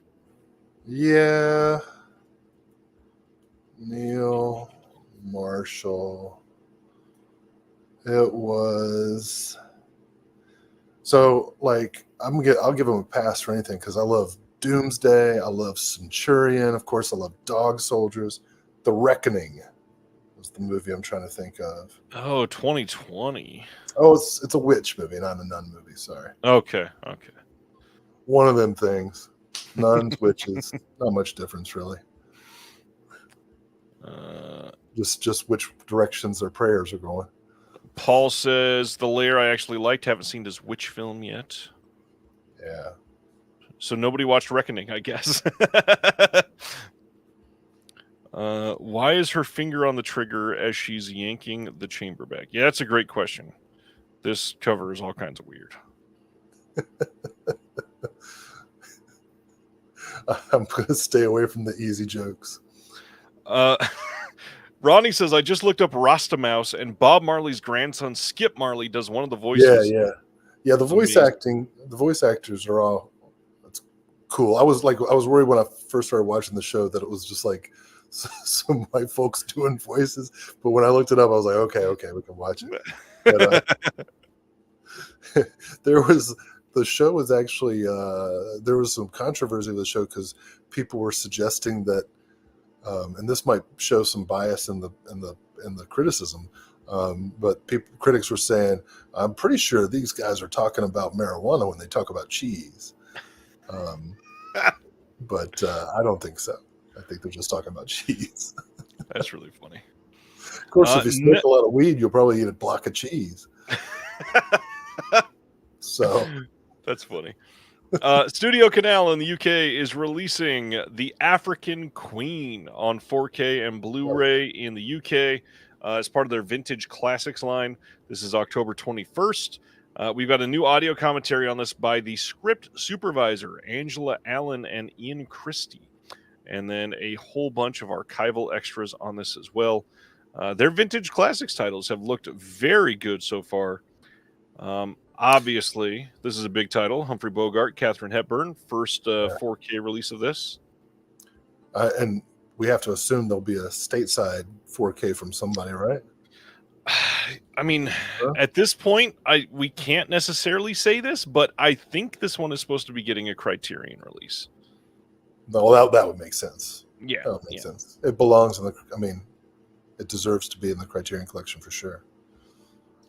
Yeah. Neil Marshall. It was. So, like, I'll give him a pass for anything because I love Doomsday. I love Centurion. Of course, I love Dog Soldiers. The Reckoning was the movie I'm trying to think of. Oh, 2020. Oh, it's a witch movie, not a nun movie. Sorry. Okay. One of them things. Nuns, witches, not much difference really. Just which directions their prayers are going. Paul says The Lair I actually liked. Haven't seen his witch film yet. Yeah. So nobody watched Reckoning, I guess. Why is her finger on the trigger as she's yanking the chamber back? Yeah, that's a great question. This cover is all kinds of weird. I'm going to stay away from the easy jokes. Ronnie says, I just looked up Rasta Mouse, and Bob Marley's grandson, Skip Marley, does one of the voices. Yeah. The voice actors are all, that's cool. I was worried when I first started watching the show that it was just like some white folks doing voices. But when I looked it up, I was like, okay, we can watch it. But, the show was actually, there was some controversy with the show because people were suggesting that, and this might show some bias in the criticism, but critics were saying, I'm pretty sure these guys are talking about marijuana when they talk about cheese. But I don't think so. I think they're just talking about cheese. That's really funny. Of course, if you smoke a lot of weed, you'll probably eat a block of cheese. So that's funny. Studio Canal in the UK is releasing The African Queen on 4K and Blu-ray in the UK as part of their Vintage Classics line. This is October 21st. We've got a new audio commentary on this by the script supervisor, Angela Allen and Ian Christie. And then a whole bunch of archival extras on this as well. Their Vintage Classics titles have looked very good so far. Obviously, this is a big title. Humphrey Bogart, Katharine Hepburn, first 4K release of this. And we have to assume there'll be a stateside 4K from somebody, right? I mean, at this point, we can't necessarily say this, but I think this one is supposed to be getting a Criterion release. No, that would make sense. Yeah, that would make sense. It belongs in the. I mean, it deserves to be in the Criterion Collection for sure.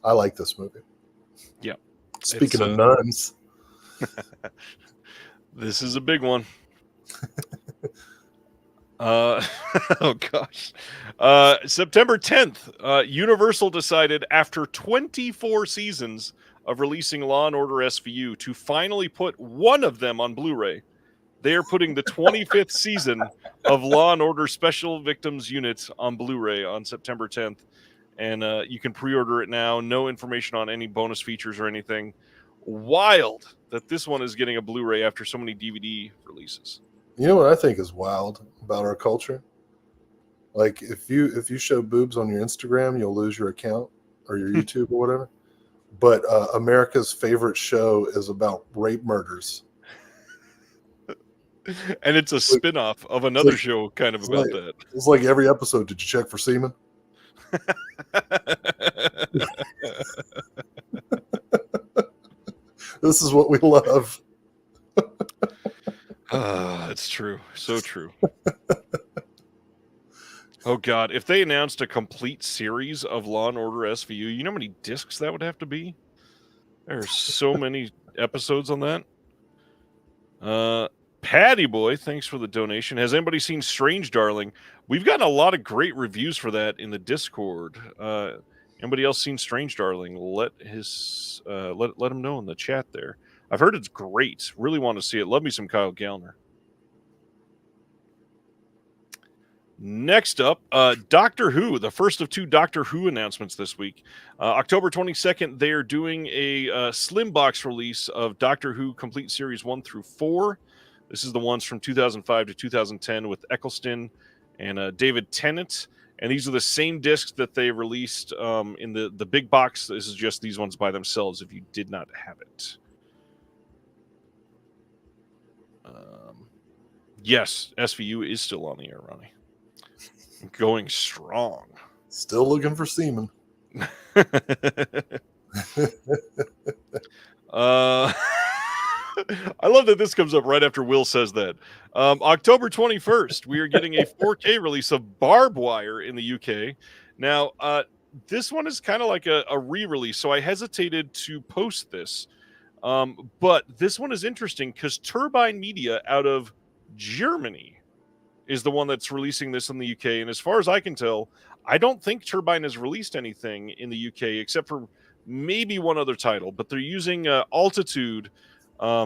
I like this movie. Yeah. Speaking of nuns, this is a big one. Oh gosh. September 10th, Universal decided after 24 seasons of releasing Law and Order SVU to finally put one of them on Blu-ray. They are putting the 25th season of Law and Order Special Victims Unit on Blu-ray on September 10th. And you can pre-order it now. No information on any bonus features or anything. Wild that this one is getting a Blu-ray after so many DVD releases. You know what I think is wild about our culture? Like if you show boobs on your Instagram, you'll lose your account or your YouTube or whatever. But America's favorite show is about rape murders. And it's a spin-off of another show kind of about that. It's like every episode, did you check for semen? This is what we love. It's true. So true. Oh, God. If they announced a complete series of Law and Order SVU, you know how many discs that would have to be? There are so many episodes on that. Patty Boy, thanks for the donation. Has anybody seen Strange Darling? We've gotten a lot of great reviews for that in the Discord. Anybody else seen Strange Darling? Let him know in the chat there. I've heard it's great. Really want to see it. Love me some Kyle Gallner. Next up, Doctor Who, the first of two Doctor Who announcements this week. October 22nd, they are doing a slim box release of Doctor Who Complete Series 1 through 4. This is the ones from 2005 to 2010 with Eccleston and David Tennant. And these are the same discs that they released in the big box. This is just these ones by themselves if you did not have it. Yes, SVU is still on the air, Ronnie. Going strong. Still looking for semen. I love that this comes up right after Will says that. October 21st, we are getting a 4K release of Barbed Wire in the UK. Now, this one is kind of like a re-release, so I hesitated to post this. But this one is interesting because Turbine Media out of Germany is the one that's releasing this in the UK. And as far as I can tell, I don't think Turbine has released anything in the UK except for maybe one other title. But they're using Altitude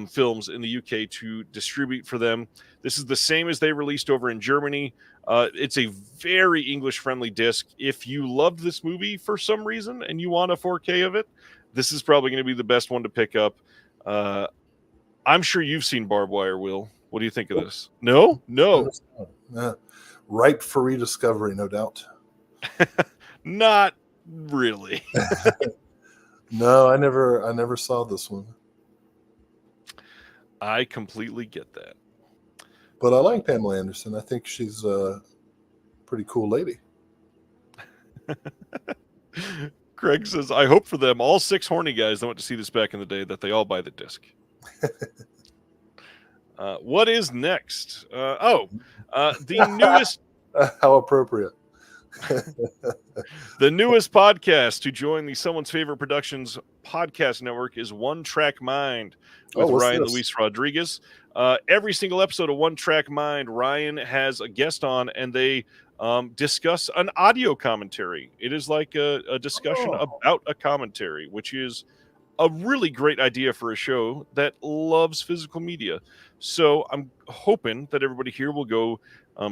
films in the UK to distribute for them. This is the same as they released over in Germany. It's a very English-friendly disc. If you loved this movie for some reason and you want a 4K of it, this is probably going to be the best one to pick up. I'm sure you've seen Barbed Wire, Will. What do you think of this? No? Ripe for rediscovery, no doubt. Not really. No, I never saw this one. I completely get that. But I like Pamela Anderson. I think she's a pretty cool lady. Craig says, I hope for them, all 6 horny guys that went to see this back in the day, that they all buy the disc. What is next? The newest... How appropriate. The newest podcast to join the Someone's Favorite Productions podcast network is One Track Mind with Ryan Luis Rodriguez. Every single episode of One Track Mind, Ryan has a guest on, and they discuss an audio commentary. It is like a discussion about a commentary, which is a really great idea for a show that loves physical media. So I'm hoping that everybody here will go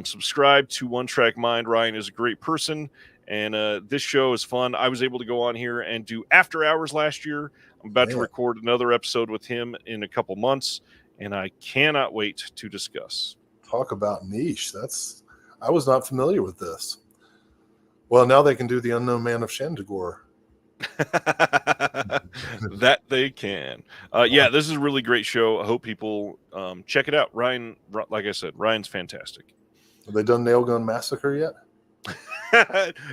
subscribe to One Track Mind. Ryan is a great person, and this show is fun. I was able to go on here and do After Hours last year. I'm about to Man, record another episode with him in a couple months, and I cannot wait to discuss. talk about niche. I was not familiar with this. Well, now they can do the Unknown Man of Shandagor. That they can. Yeah, this is a really great show. I hope people check it out. Ryan, like I said, Ryan's fantastic. Have they done Nail Gun Massacre yet?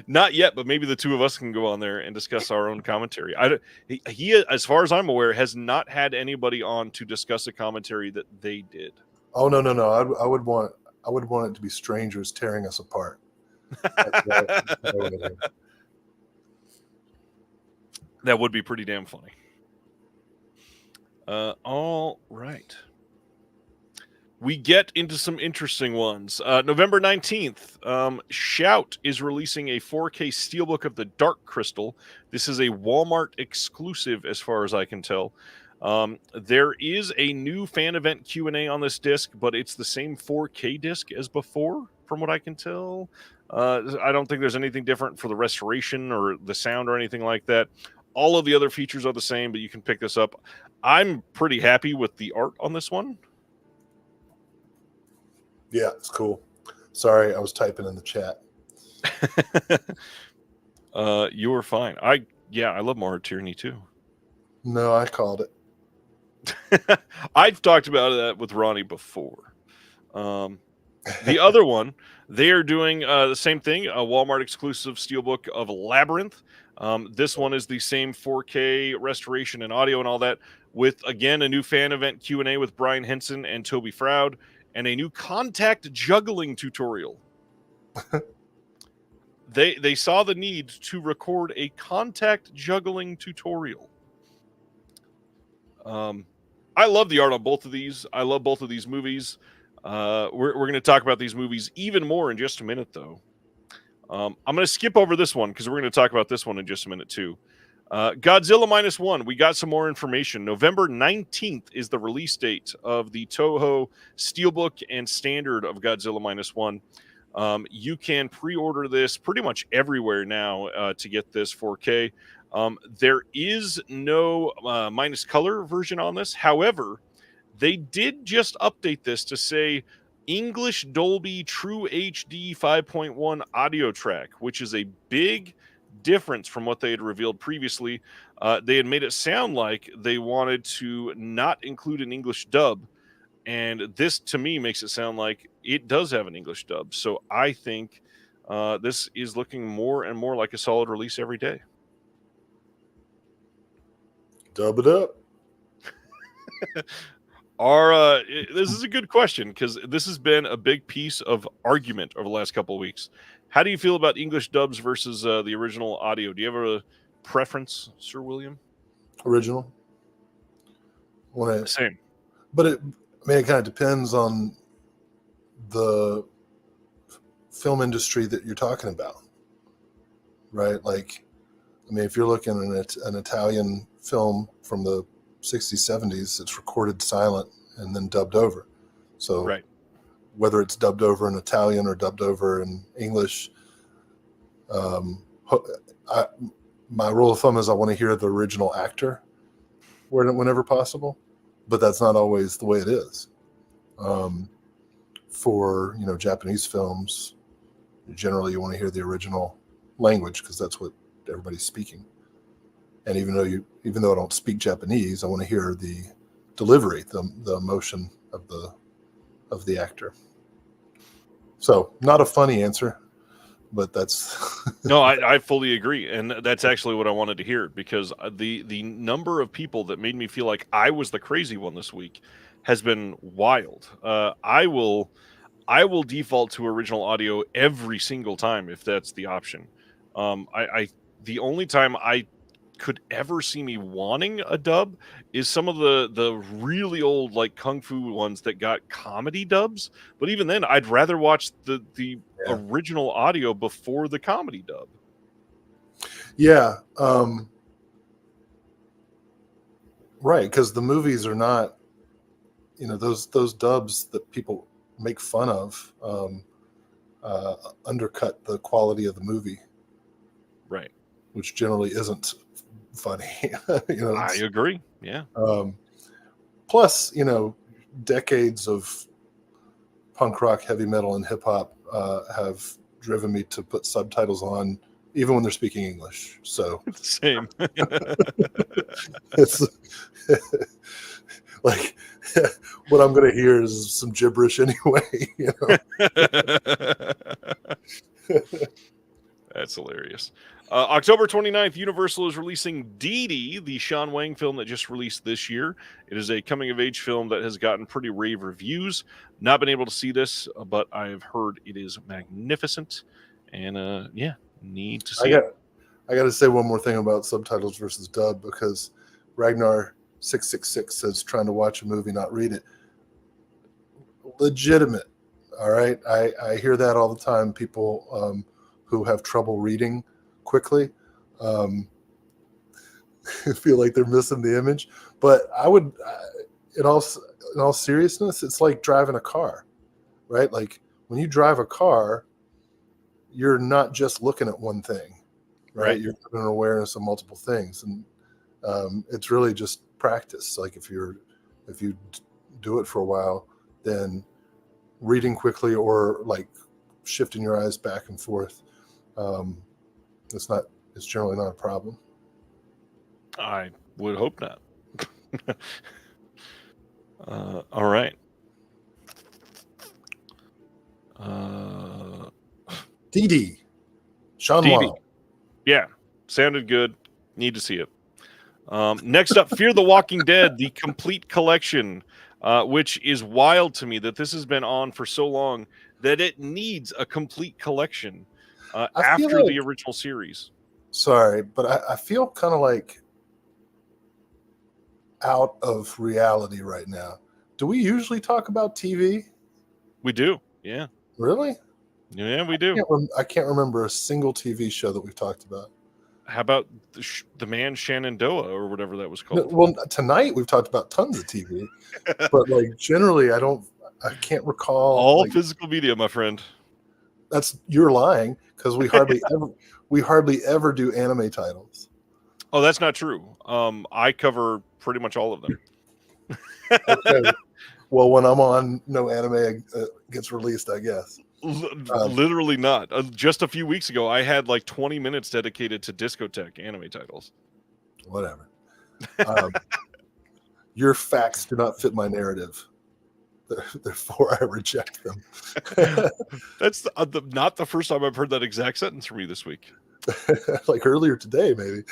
Not yet, but maybe the two of us can go on there and discuss our own commentary. He, as far as I'm aware, has not had anybody on to discuss a commentary that they did. Oh no. I would want it to be strangers tearing us apart. That would be pretty damn funny. All right. We get into some interesting ones. November 19th, Shout is releasing a 4K steelbook of the Dark Crystal. This is a Walmart exclusive as far as I can tell. There is a new fan event Q&A on this disc, but it's the same 4K disc as before, from what I can tell. I don't think there's anything different for the restoration or the sound or anything like that. All of the other features are the same, but you can pick this up. I'm pretty happy with the art on this one. Yeah, it's cool. Sorry, I was typing in the chat. You were fine. I love Mario Tyranny too. No, I called it. I've talked about that with Ronnie before. The other one, they are doing the same thing, a Walmart exclusive steelbook of Labyrinth. This one is the same 4K restoration and audio and all that, with, again, a new fan event Q&A with Brian Henson and Toby Froud, and a new contact juggling tutorial. They saw the need to record a contact juggling tutorial. I love the art on both of these. I love both of these movies. We're going to talk about these movies even more in just a minute, though. I'm going to skip over this one because we're going to talk about this one in just a minute, too. Godzilla -1, we got some more information. November 19th is the release date of the Toho Steelbook and Standard of Godzilla -1. You can pre-order this pretty much everywhere now to get this 4K. There is no minus color version on this. However, they did just update this to say English Dolby True HD 5.1 audio track, which is a big difference from what they had revealed previously. They had made it sound like they wanted to not include an English dub, and this to me makes it sound like it does have an English dub. So I think this is looking more and more like a solid release every day. Dub it up. This is a good question because this has been a big piece of argument over the last couple of weeks. How do you feel about English dubs versus the original audio? Do you have a preference, Sir William? Original. Same. But it kind of depends on the film industry that you're talking about, right? Like, if you're looking at an Italian film from the 60s, 70s, it's recorded silent and then dubbed over. So right. Whether it's dubbed over in Italian or dubbed over in English, my rule of thumb is I want to hear the original actor whenever possible, but that's not always the way it is. For Japanese films, generally you want to hear the original language because that's what everybody's speaking. And even though I don't speak Japanese, I want to hear the delivery, the emotion of the actor. So not a funny answer, but that's no, I fully agree, and that's actually what I wanted to hear because the number of people that made me feel like I was the crazy one this week has been wild. I will default to original audio every single time if that's the option. The only time I could ever see me wanting a dub is some of the really old like kung fu ones that got comedy dubs, but even then I'd rather watch the original audio before the comedy dub. Right, because the movies are not, those dubs that people make fun of undercut the quality of the movie, Right. which generally isn't funny. I agree. Yeah. Plus, decades of punk rock, heavy metal, and hip hop have driven me to put subtitles on, even when they're speaking English. So Same. it's like what I'm going to hear is some gibberish anyway. That's hilarious. October 29th, Universal is releasing Dee Dee, the Sean Wang film that just released this year. It is a coming-of-age film that has gotten pretty rave reviews. Not been able to see this, but I've heard it is magnificent. And, need to see it. I got to say one more thing about subtitles versus dub, because Ragnar666 says trying to watch a movie, not read it. Legitimate. All right. I hear that all the time. People who have trouble reading quickly feel like they're missing the image. But I would, in all seriousness, it's like driving a car, right? Like when you drive a car, you're not just looking at one thing, right? You're having an awareness of multiple things, and it's really just practice. Like if you do it for a while, then reading quickly or like shifting your eyes back and forth, it's generally not a problem. I would hope not. All right. Dee Dee. Sean Wang. Yeah, sounded good. Need to see it. Next up, Fear the Walking Dead, the complete collection, which is wild to me that this has been on for so long that it needs a complete collection after the original series. Sorry, but I feel kind of like out of reality right now. Do we usually talk about TV? We do, yeah. Really? Yeah, we do. I can't remember a single TV show that we've talked about. How about the man Shenandoah or whatever that was called? Well, tonight we've talked about tons of TV, but like generally, I can't recall. All physical media, my friend. You're lying, because we hardly ever do anime titles. Oh, that's not true. I cover pretty much all of them. Okay. Well, when I'm on, no anime gets released, I guess. Literally not. Just a few weeks ago, I had like 20 minutes dedicated to discotheque anime titles. Whatever. Your facts do not fit my narrative. Therefore, I reject them. That's not the first time I've heard that exact sentence from you this week. Like earlier today, maybe.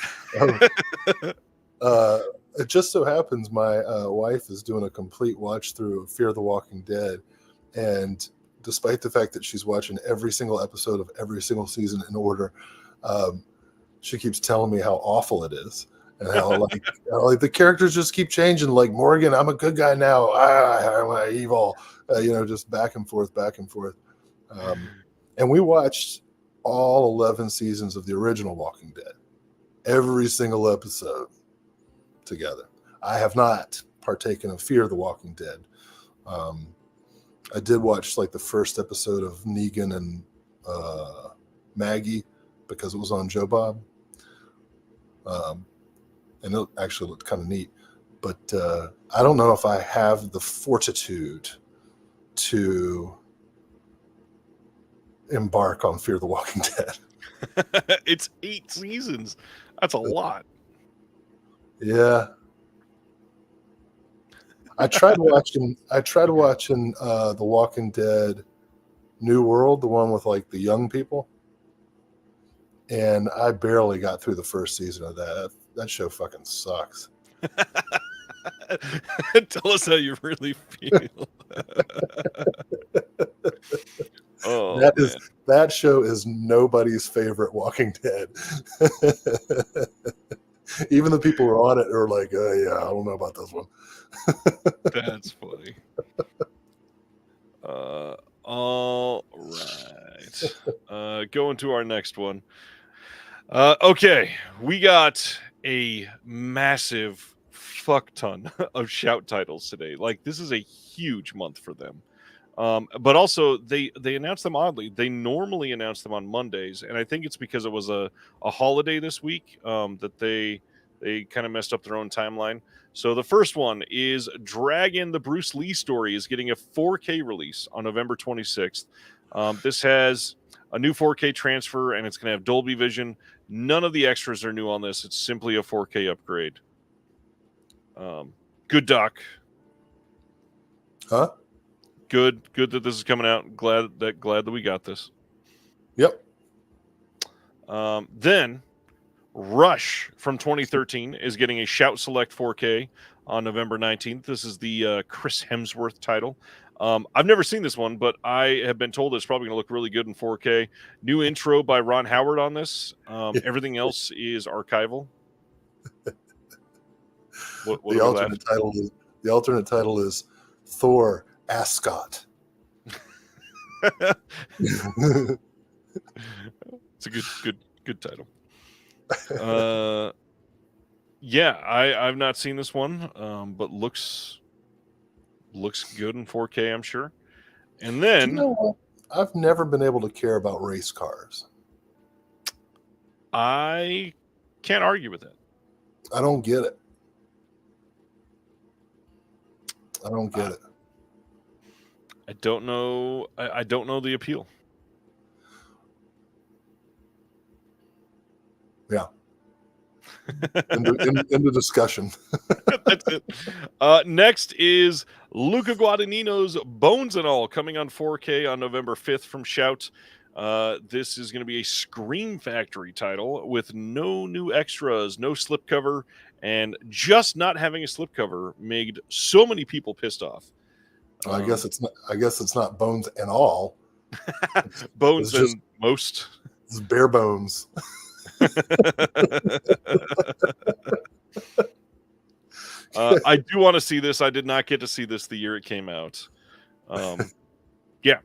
It just so happens my wife is doing a complete watch through of Fear the Walking Dead, and despite the fact that she's watching every single episode of every single season in order, she keeps telling me how awful it is, and how like the characters just keep changing. Like Morgan, I'm a good guy now. I'm evil. Just back and forth. And we watched all 11 seasons of the original Walking Dead, every single episode together. I have not partaken of Fear the Walking Dead. I did watch like the first episode of Negan and Maggie because it was on Joe Bob. And it actually looked kind of neat. But I don't know if I have the fortitude to embark on Fear the Walking Dead. It's 8 seasons. That's a lot. Yeah. I tried watching The Walking Dead New World, the one with like the young people, and I barely got through the first season of that. That show fucking sucks. Tell us how you really feel. That show is nobody's favorite Walking Dead. Even the people who are on it are like, yeah, I don't know about this one. That's funny. All right. Going to our next one. Okay, we got a massive fuck ton of Shout titles today. Like, this is a huge month for them. But also, they announced them oddly. They normally announce them on Mondays, and I think it's because it was a holiday this week that they kind of messed up their own timeline. So the first one is Dragon: The Bruce Lee Story is getting a 4K release on November 26th. This has a new 4K transfer, and it's going to have Dolby Vision. None of the extras are new on this. It's simply a 4K upgrade. Good doc. Huh? Good that this is coming out. Glad that we got this. Yep. Then Rush from 2013 is getting a Shout Select 4K on November 19th. This is the Chris Hemsworth title. I've never seen this one, but I have been told it's probably going to look really good in 4K. New intro by Ron Howard on this. Everything else is archival. The alternate title is Thor Ascot. It's a good title. Yeah, I've not seen this one, but looks good in 4K, I'm sure. And then, you know what? I've never been able to care about race cars. I can't argue with that. I don't get it. I don't get it. I don't know. I don't know the appeal. Yeah. Into discussion. That's it. Next is Luca Guadagnino's Bones and All coming on 4K on November 5th from Shout. This is going to be a Scream Factory title with no new extras, no slipcover, and just not having a slipcover made so many people pissed off. I guess it's not Bones and All. Bones and most. It's bare bones. I do want to see this. I did not get to see this the year it came out. Yeah.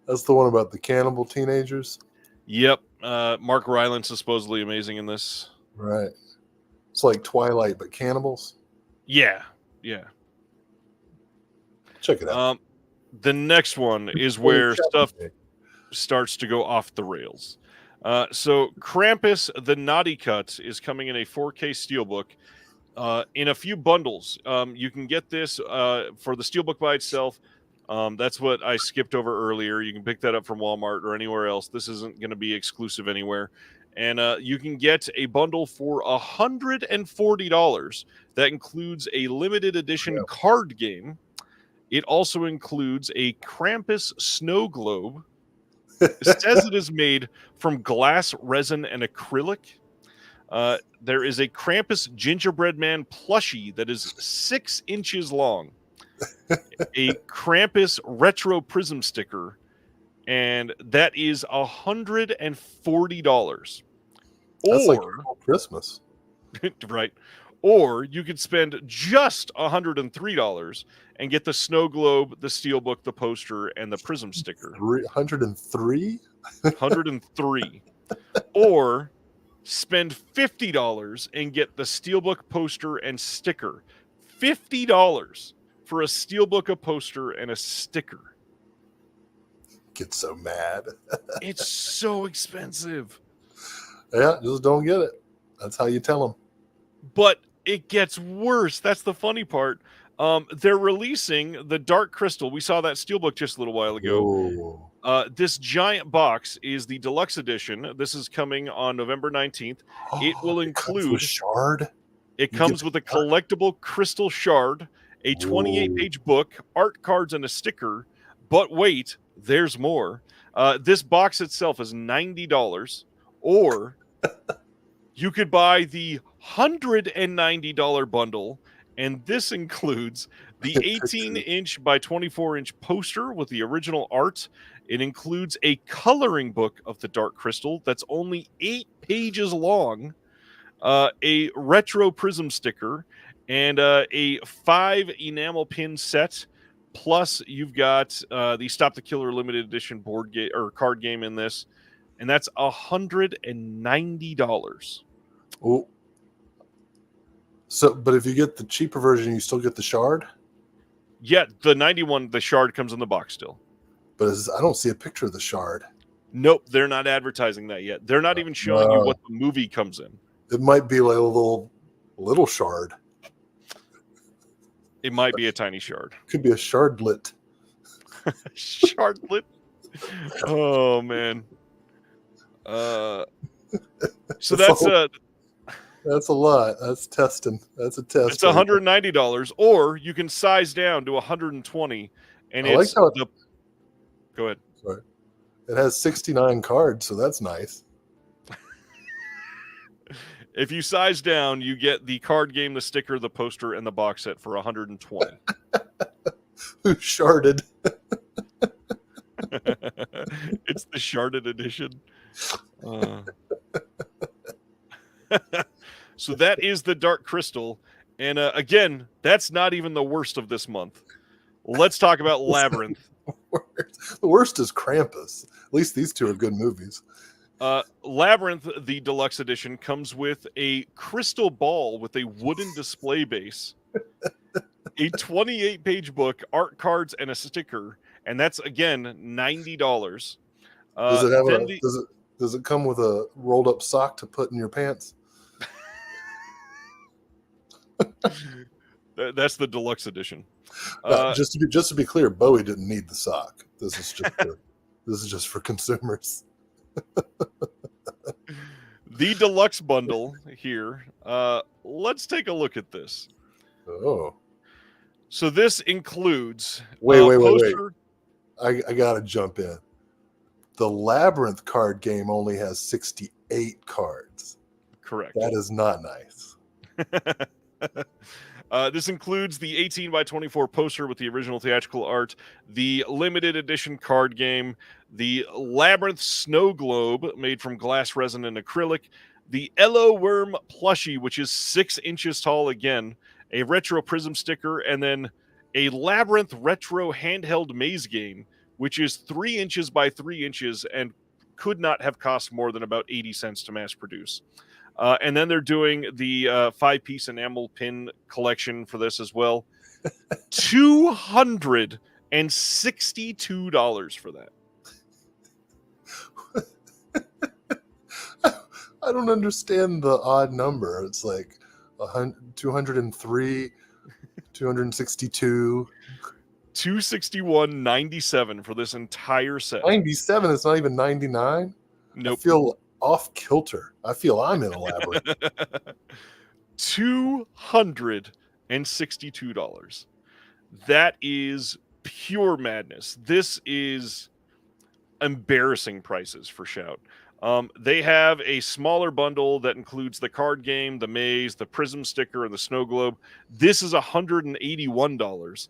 That's the one about the cannibal teenagers? Yep. Mark Rylance is supposedly amazing in this. Right. It's like Twilight, but cannibals? Yeah. Check it out. The next one is where stuff starts to go off the rails. So Krampus the Naughty Cut is coming in a 4K Steelbook in a few bundles. You can get this for the Steelbook by itself. That's what I skipped over earlier. You can pick that up from Walmart or anywhere else. This isn't going to be exclusive anywhere. And you can get a bundle for $140. That includes a limited edition card game. It also includes a Krampus snow globe. It says it is made from glass, resin, and acrylic. There is a Krampus gingerbread man plushie that is 6 inches long. A Krampus retro prism sticker, and that is $140. That's like Christmas. Right. Or you could spend just $103 and get the snow globe, the steelbook, the poster, and the prism sticker. 103? 103. Or spend $50 and get the steelbook, poster, and sticker. $50 for a steelbook, a poster, and a sticker. Get so mad. It's so expensive. Yeah, just don't get it. That's how you tell them. But it gets worse. That's the funny part. They're releasing the Dark Crystal. We saw that steelbook just a little while ago. This giant box is the deluxe edition. This is coming on November 19th. It will include shard. It comes with a collectible crystal shard, a 28-page book, art cards, and a sticker. But wait, there's more. This box itself is $90, or you could buy the $190 bundle, and this includes the 18-inch by 24-inch poster with the original art. It includes a coloring book of the Dark Crystal that's only 8 pages long, a retro prism sticker, and a 5 enamel pin set. Plus, you've got the Stop the Killer limited edition board game or card game in this, and that's $190. Oh, So, but if you get the cheaper version, you still get the shard. Yeah, the 91, the shard comes in the box still. But I don't see a picture of the shard. Nope, they're not advertising that yet. They're not even showing you what the movie comes in. It might be like a little shard. It might be a tiny shard. Could be a shardlet. Shardlet. Oh man. So that's a lot. That's testing. That's a test. It's $190, or you can size down to $120, and I like how Go ahead. Sorry. It has 69 cards, so that's nice. If you size down, you get the card game, the sticker, the poster, and the box set for $120. Who sharded? It's the sharded edition. So that is the Dark Crystal. And again, that's not even the worst of this month. Let's talk about Labyrinth. The worst is Krampus. At least these two are good movies. Labyrinth, the deluxe edition, comes with a crystal ball with a wooden display base, a 28-page book, art cards, and a sticker. And that's, again, $90. Does it come with a rolled up sock to put in your pants? That's the deluxe edition. Just to be clear, Bowie didn't need the sock. This is just for consumers. The deluxe bundle here. Let's take a look at this. Oh, so this includes wait. I gotta jump in. The Labyrinth card game only has 68 cards. Correct. That is not nice. This includes the 18 by 24 poster with the original theatrical art, the limited edition card game, the Labyrinth snow globe made from glass resin and acrylic, the Elo Worm plushie, which is 6 inches tall again, a retro prism sticker, and then a Labyrinth retro handheld maze game, which is 3 inches by 3 inches and could not have cost more than about 80 cents to mass produce. And then they're doing the 5-piece enamel pin collection for this as well. $262 for that. I don't understand the odd number. It's like 203, 262. 261.97 for this entire set. 97. It's not even 99. Nope. I feel off kilter. I feel I'm in a labyrinth. $262. That is pure madness. This is embarrassing prices for Shout. They have a smaller bundle that includes the card game, the maze, the prism sticker, and the snow globe. This is $181.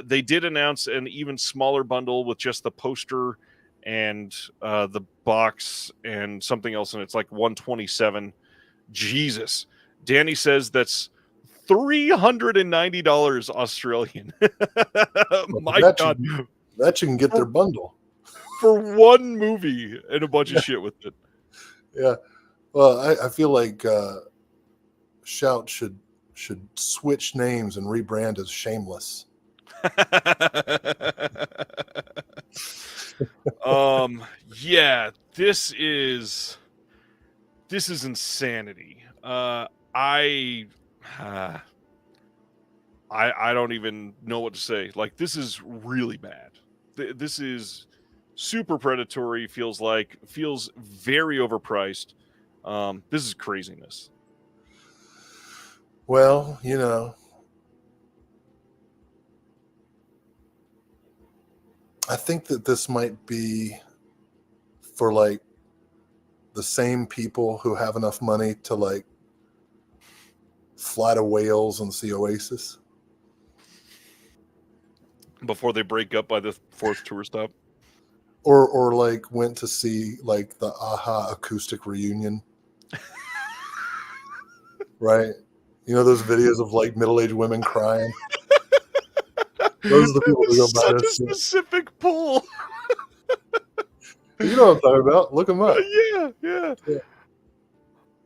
They did announce an even smaller bundle with just the poster and the box and something else, and it's like $127. Jesus. Danny says that's $390 Australian. My God. That you can get their bundle. For one movie and a bunch of shit with it. Yeah. Well, I feel like Shout should switch names and rebrand as Shameless. Yeah, this is insanity. I don't even know what to say. Like, this is really bad. This is super predatory. Feels very overpriced. This is craziness. Well, you know, I think that this might be for like the same people who have enough money to like fly to Wales and see Oasis before they break up by the 4th tour stop, or like went to see like the Aha acoustic reunion. Right? You know those videos of like middle-aged women crying? Those are the people who go by such a specific pull. You know what I'm talking about. Look them up. Yeah.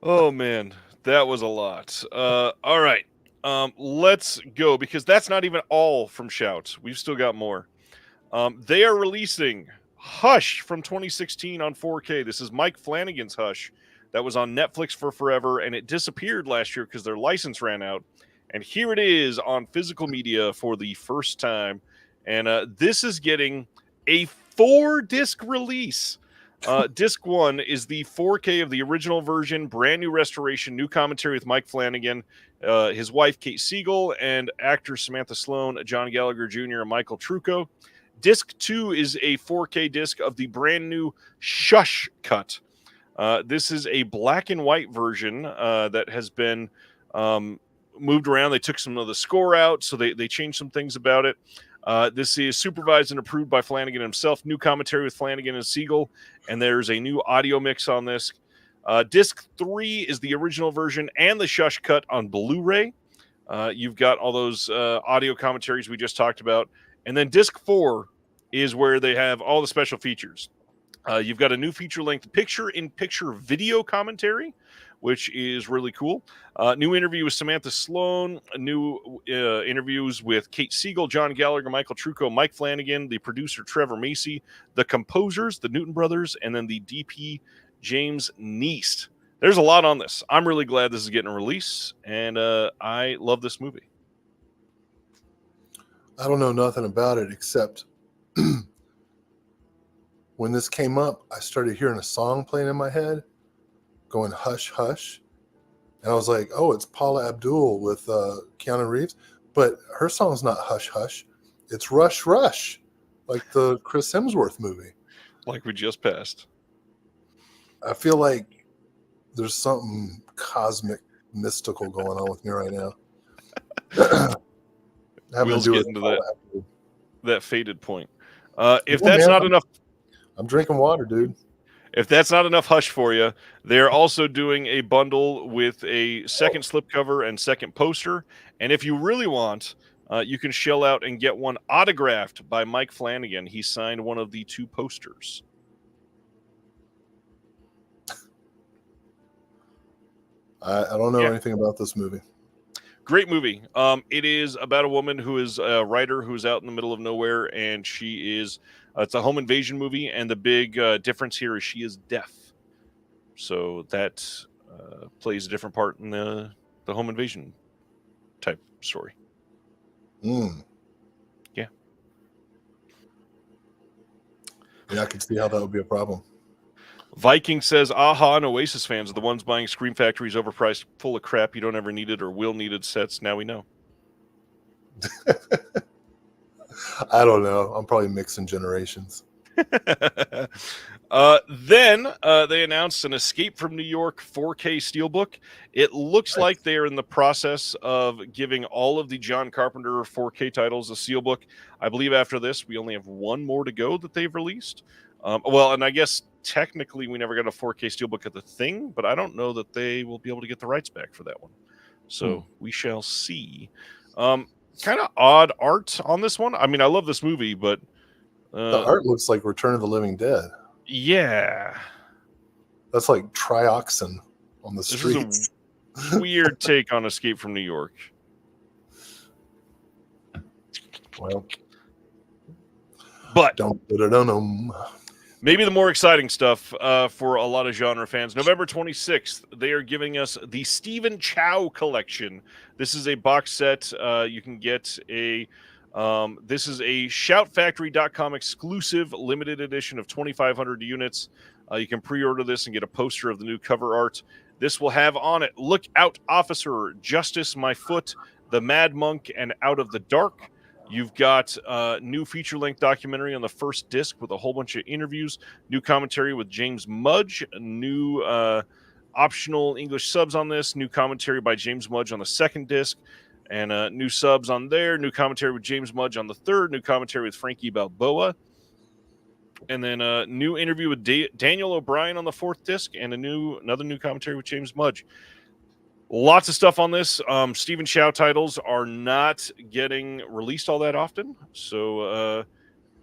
Oh man, That was a lot. All right. Let's go, because that's not even all from Shout. We've still got more. They are releasing Hush from 2016 on 4K. This is Mike Flanagan's Hush that was on Netflix for forever, and it disappeared last year because their license ran out. And here it is on physical media for the first time. And this is getting a 4-disc release. Disc 1 is the 4K of the original version, brand new restoration, new commentary with Mike Flanagan, his wife Kate Siegel, and actors Samantha Sloan, John Gallagher Jr., and Michael Trucco. Disc 2 is a 4K disc of the brand new Shush cut. This is a black and white version that has been moved around. They took some of the score out, so they changed some things about it. This is supervised and approved by Flanagan himself. New commentary with Flanagan and Siegel, and there's a new audio mix on this. Disc 3 is the original version and the Shush cut on Blu-ray. You've got all those audio commentaries we just talked about. And then Disc 4 is where they have all the special features. You've got a new feature-length picture-in-picture video commentary, which is really cool. New interview with Samantha Sloan, new interviews with Kate Siegel, John Gallagher, Michael Trucco, Mike Flanagan, the producer Trevor Macy, the composers, the Newton Brothers, and then the DP James Neist. There's a lot on this. I'm really glad this is getting a release, and I love this movie. I don't know nothing about it except when this came up, I started hearing a song playing in my head going hush, hush. And I was like, oh, it's Paula Abdul with Keanu Reeves. But her song's not hush, hush. It's rush, rush, like the Chris Hemsworth movie. Like we just passed. I feel like there's something cosmic, mystical going on with me right now. Will's getting to that faded point. If Yeah, that's man, not enough, I'm drinking water, dude. if that's not enough Hush for you, they're also doing a bundle with a second slipcover and second poster. And if you really want, you can shell out and get one autographed by Mike Flanagan. He signed one of the 2 posters. I don't know anything about this movie. Great movie. It is about a woman who is a writer who's out in the middle of nowhere, and she is. It's a home invasion movie, and the big difference here is she is deaf. So that plays a different part in the home invasion type story. Yeah. Yeah, I can see how that would be a problem. Viking says, Aha and Oasis fans are the ones buying Scream Factory's overpriced, full of crap you don't ever needed or will needed sets. Now we know. I don't know. I'm probably mixing generations. Then they announced an Escape from New York 4K Steelbook. It looks like they are in the process of giving all of the John Carpenter 4K titles a Steelbook. I believe after this, we only have one more to go that they've released. Well, and I guess technically we never got a 4K Steelbook at the Thing, but I don't know that they will be able to get the rights back for that one. So we shall see. Kind of odd art on this one. I mean, I love this movie, but the art looks like Return of the Living Dead. Yeah. That's like trioxin on the streets. This is a weird take on Escape from New York. Well, but maybe the more exciting stuff for a lot of genre fans. November 26th, they are giving us the Stephen Chow collection. This is a box set. You can get a this is a shoutfactory.com exclusive limited edition of 2,500 units. You can pre-order this and get a poster of the new cover art. This will have on it Look Out Officer, Justice My Foot, The Mad Monk, and Out of the Dark. You've got a new feature-length documentary on the first disc with a whole bunch of interviews, new commentary with James Mudge, new optional English subs on this, new commentary by James Mudge on the second disc, and new subs on there, new commentary with James Mudge on the third, new commentary with Frankie Balboa, and then a new interview with Daniel O'Brien on the fourth disc, and another new commentary with James Mudge. Lots of stuff on this. Stephen Chow titles are not getting released all that often, so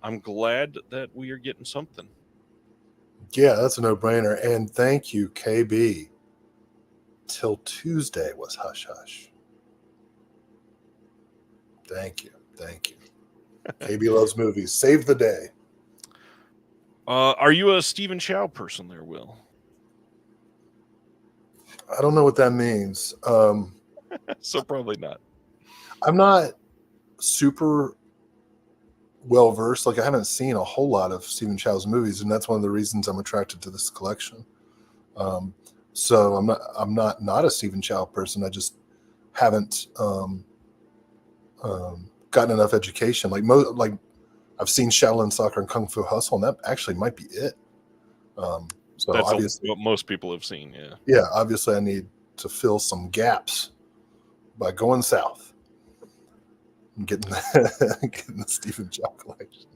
I'm glad that we are getting something. Yeah, that's a no-brainer. And thank you, KB. until Tuesday was hush hush. Thank you. KB loves movies. Save the day. Are you a Stephen Chow person there, Will? I don't know what that means. So probably not. I'm not super well versed. Like, I haven't seen a whole lot of Stephen Chow's movies, and that's one of the reasons I'm attracted to this collection. So I'm not a Stephen Chow person. I just haven't gotten enough education. Like I've seen Shaolin Soccer and Kung Fu Hustle, and that actually might be it. So That's obviously, what most people have seen. Yeah. yeah, obviously I need to fill some gaps by going south and getting the Stephen Chow collection.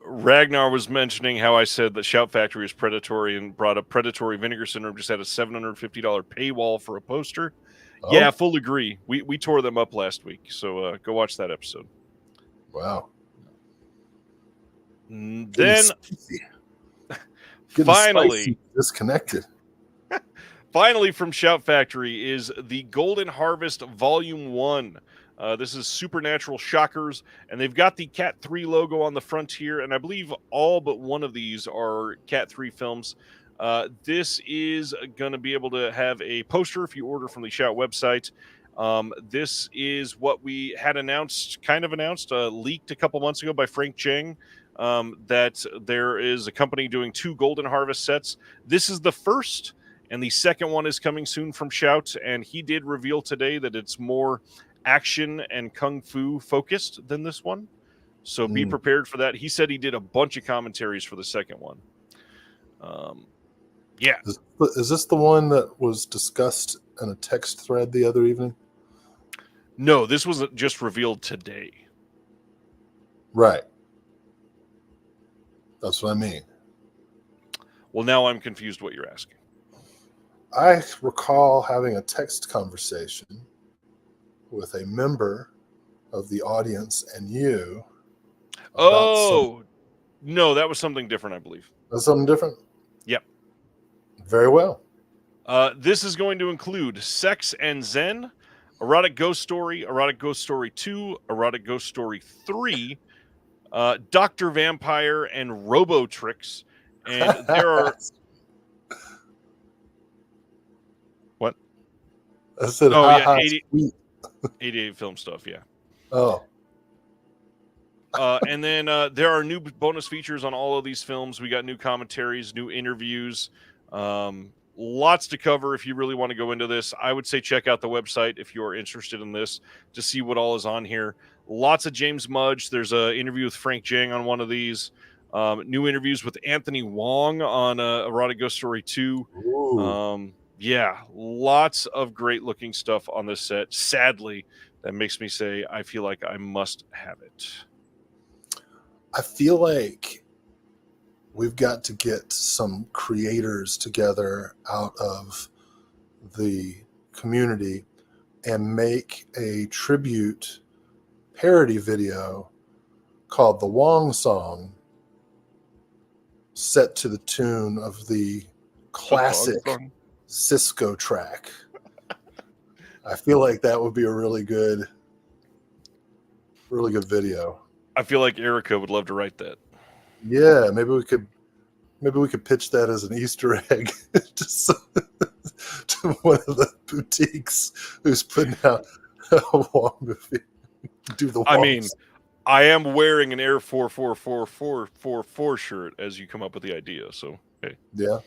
Ragnar was mentioning how I said that Shout Factory is predatory and brought up predatory Vinegar Syndrome just had a $750 paywall for a poster. Oh? Yeah, full agree. We tore them up last week, so go watch that episode. Wow. Then Getting finally spicy, disconnected. Finally, from Shout Factory is the Golden Harvest Volume 1. This is Supernatural Shockers, and they've got the Cat 3 logo on the front here, and I believe all but one of these are Cat 3 films. This is going to be able to have a poster if you order from the Shout website. This is what we had leaked a couple months ago by Frank Chang, that there is a company doing 2 Golden Harvest sets. This is the first, and the second one is coming soon from Shout, and he did reveal today that it's more action and kung fu focused than this one. So be prepared for that. He said he did a bunch of commentaries for the second one. Yeah. Is this the one that was discussed in a text thread the other evening? No, this was just revealed today. Right. That's what I mean. Well, now I'm confused what you're asking. I recall having a text conversation with a member of the audience and you. Oh, no, that was something different, I believe. That's something different? Yep. Very well. This is going to include Sex and Zen, Erotic Ghost Story 2, Erotic Ghost Story 3, Dr. Vampire, and Robotrix. And there are... What? I said, oh, yeah, 88 film stuff, yeah. Oh. And then there are new bonus features on all of these films. We got new commentaries, new interviews, lots to cover if you really want to go into this. I would say check out the website if you're interested in this to see what all is on here. Lots of James Mudge. There's an interview with Frank Jang on one of these. New interviews with Anthony Wong on Erotic Ghost Story 2. Yeah, lots of great looking stuff on this set. Sadly, that makes me say I feel like I must have it. I feel like we've got to get some creators together out of the community and make a tribute parody video called The Wong Song, set to the tune of the classic Cisco track. I feel like that would be a really good video. I feel like Erica would love to write that. Yeah, maybe we could pitch that as an Easter egg to one of the boutiques who's putting out a Wong movie. Do the Wong. I mean, I am wearing an Air 44444 shirt as you come up with the idea. So hey. Yeah.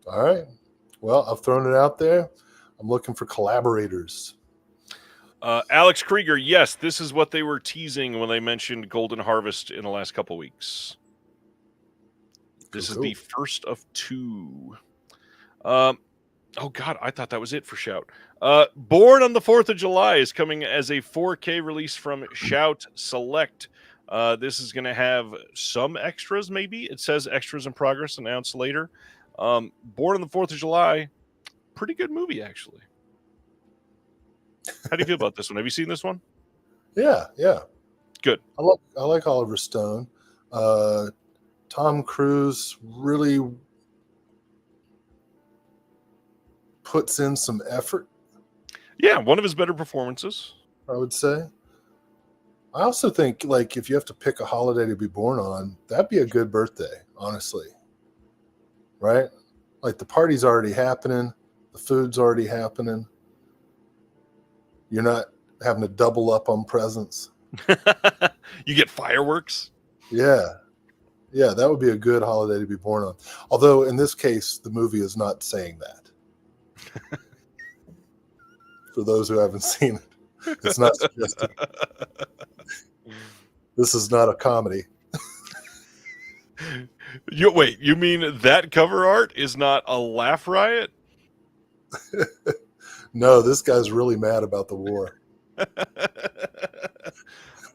All right. Well, I've thrown it out there. I'm looking for collaborators. Alex Krieger, yes, this is what they were teasing when they mentioned Golden Harvest in the last couple weeks. This is the first of 2. Oh, God, I thought that was it for Shout. Born on the 4th of July is coming as a 4K release from Shout Select. This is going to have some extras, maybe. It says extras in progress, announced later. Born on the 4th of July, pretty good movie, actually. How do you feel about this one? Have you seen this one? Yeah. Good. I like Oliver Stone. Tom Cruise really puts in some effort. Yeah, one of his better performances. I would say. I also think, like, if you have to pick a holiday to be born on, that'd be a good birthday, honestly. Right? Like, the party's already happening, the food's already happening. You're not having to double up on presents. You get fireworks. Yeah. Yeah, that would be a good holiday to be born on. Although, in this case, the movie is not saying that. For those who haven't seen it, it's not suggesting. This is not a comedy. Wait, you mean that cover art is not a laugh riot? No, this guy's really mad about the war.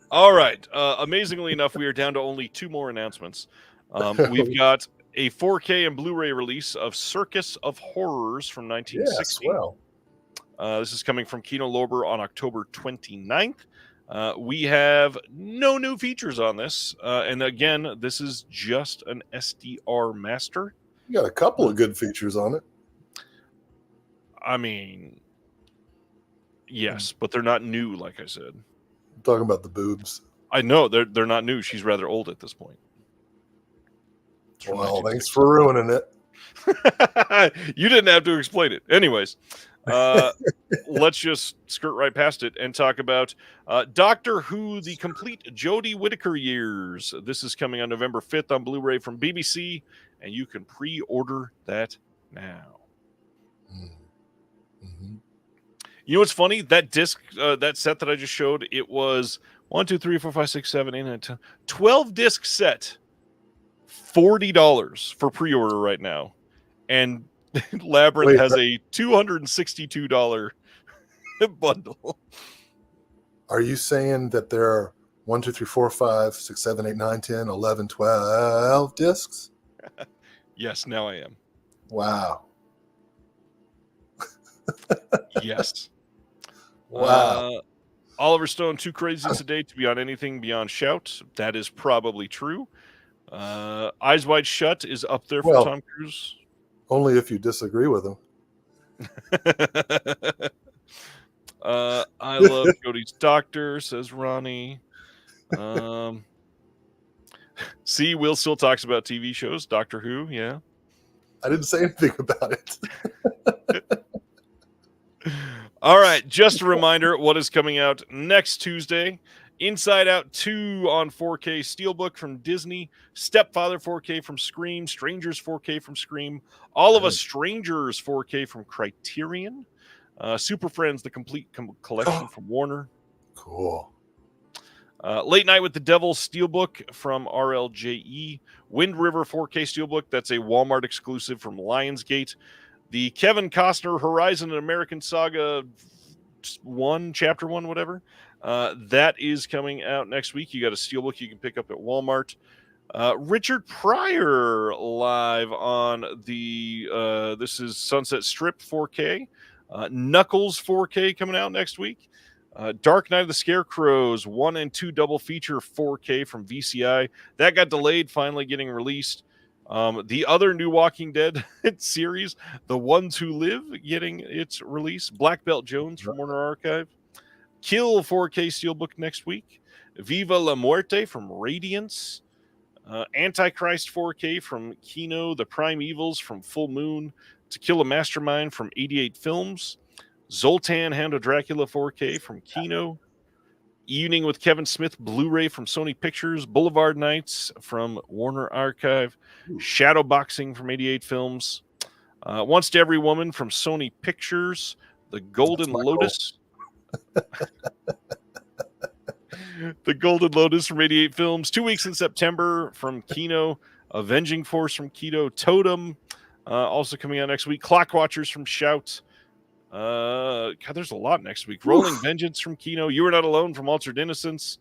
All right. Amazingly enough, we are down to only 2 more announcements. We've got a 4K and Blu-ray release of Circus of Horrors from 1960. Yes, well. This is coming from Kino Lorber on October 29th. We have no new features on this. And again, this is just an SDR master. You got a couple of good features on it. I mean, yes, but they're not new, like I said. I'm talking about the boobs. I know, they're not new. She's rather old at this point. Well, thanks for ruining it. You didn't have to explain it. Anyways, let's just skirt right past it and talk about Doctor Who, The Complete Jodie Whittaker Years. This is coming on November 5th on Blu-ray from BBC, and you can pre-order that now. Mm-hmm. You know what's funny? That disc, that set that I just showed, it was 1, 2, 3, 4, 5, 6, 7, 8, 9, 10, 12 disc set. $40 for pre-order right now, and Labyrinth has a $262 bundle. Are you saying that there are 1, 2, 3, 4, 5, 6, 7, 8, 9, 10, 11, 12 discs? Yes, now I am. Wow. Yes. Wow. Oliver Stone, too crazy today to be on anything beyond Shout. That is probably true. Eyes Wide Shut is up there for Tom Cruise. Only if you disagree with him. I love Cody's Doctor, says Ronnie. See, Will still talks about TV shows, Doctor Who, yeah. I didn't say anything about it. All right, just a reminder what is coming out next Tuesday. Inside Out 2 on 4K Steelbook from Disney, Stepfather 4K from Scream, Strangers 4K from Scream, All of Us Strangers 4K from Criterion, Super Friends, the complete collection from Warner. Cool. Late Night with the Devil Steelbook from RLJE, Wind River 4K Steelbook, that's a Walmart exclusive from Lionsgate, the Kevin Costner Horizon and American Saga 1, Chapter 1, whatever. That is coming out next week. You got a steelbook you can pick up at Walmart. Richard Pryor live on the this is Sunset Strip 4K. Knuckles 4K coming out next week. Dark Knight of the Scarecrows 1 and 2 double feature 4K from VCI. That got delayed, finally getting released. The other new Walking Dead series, The Ones Who Live, getting its release. Black Belt Jones from Warner Archive. Kill 4K Steelbook next week. Viva la Muerte from Radiance. Antichrist 4K from Kino. The Prime Evils from Full Moon. To Kill a Mastermind from 88 Films. Zoltan Hound of Dracula 4K from Kino. Evening with Kevin Smith Blu-ray from Sony Pictures. Boulevard Nights from Warner Archive. Shadowboxing from 88 Films. Once to Every Woman from Sony Pictures. The Golden Lotus. The Golden Lotus from 88 Films. 2 weeks in September from Kino. Avenging Force from Kino. Totem also coming out next week. Clockwatchers from Shout. God, there's a lot next week. Rolling Vengeance from Kino. You Are Not Alone from Altered Innocence.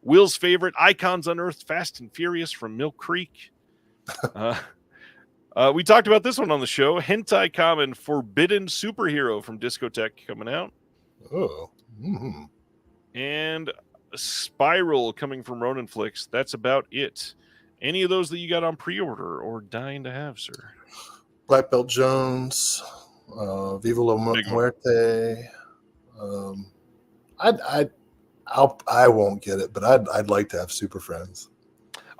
Will's favorite, Icons Unearthed Fast and Furious from Mill Creek. We talked about this one on the show. Hentai Common Forbidden Superhero from Discotheque coming out. Oh. Mm-hmm. And Spiral coming from Ronin Flicks. That's about it. Any of those that you got on pre-order or dying to have, sir? Black Belt Jones. Viva La Big one. Muerte. I won't get it, but I'd like to have Super Friends.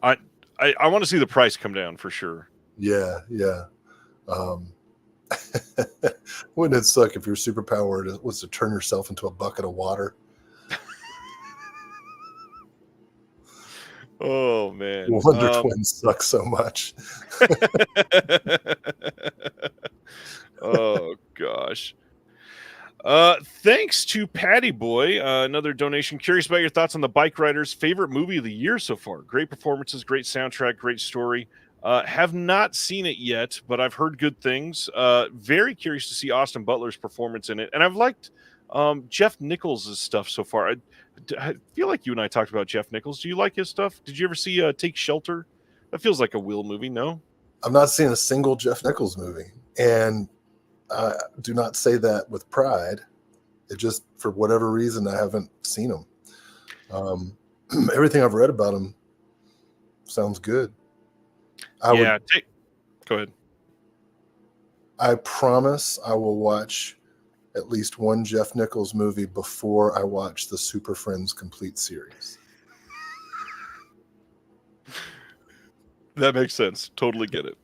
I want to see the price come down for sure. Yeah. Wouldn't it suck if your superpower was to turn yourself into a bucket of water? Oh man, Wonder Twins suck so much. Oh gosh. Thanks to Patty Boy, another donation. Curious about your thoughts on the Bike Riders' favorite movie of the year so far. Great performances, great soundtrack, great story. Have not seen it yet, but I've heard good things. Very curious to see Austin Butler's performance in it, and I've liked Jeff Nichols' stuff so far. I feel like you and I talked about Jeff Nichols. Do you like his stuff? Did you ever see Take Shelter? That feels like a Will movie, no? I've not seen a single Jeff Nichols movie, and I do not say that with pride. It just, for whatever reason, I haven't seen him. Everything I've read about him sounds good. Go ahead. I promise I will watch at least one Jeff Nichols movie before I watch the Super Friends complete series. That makes sense. Totally get it.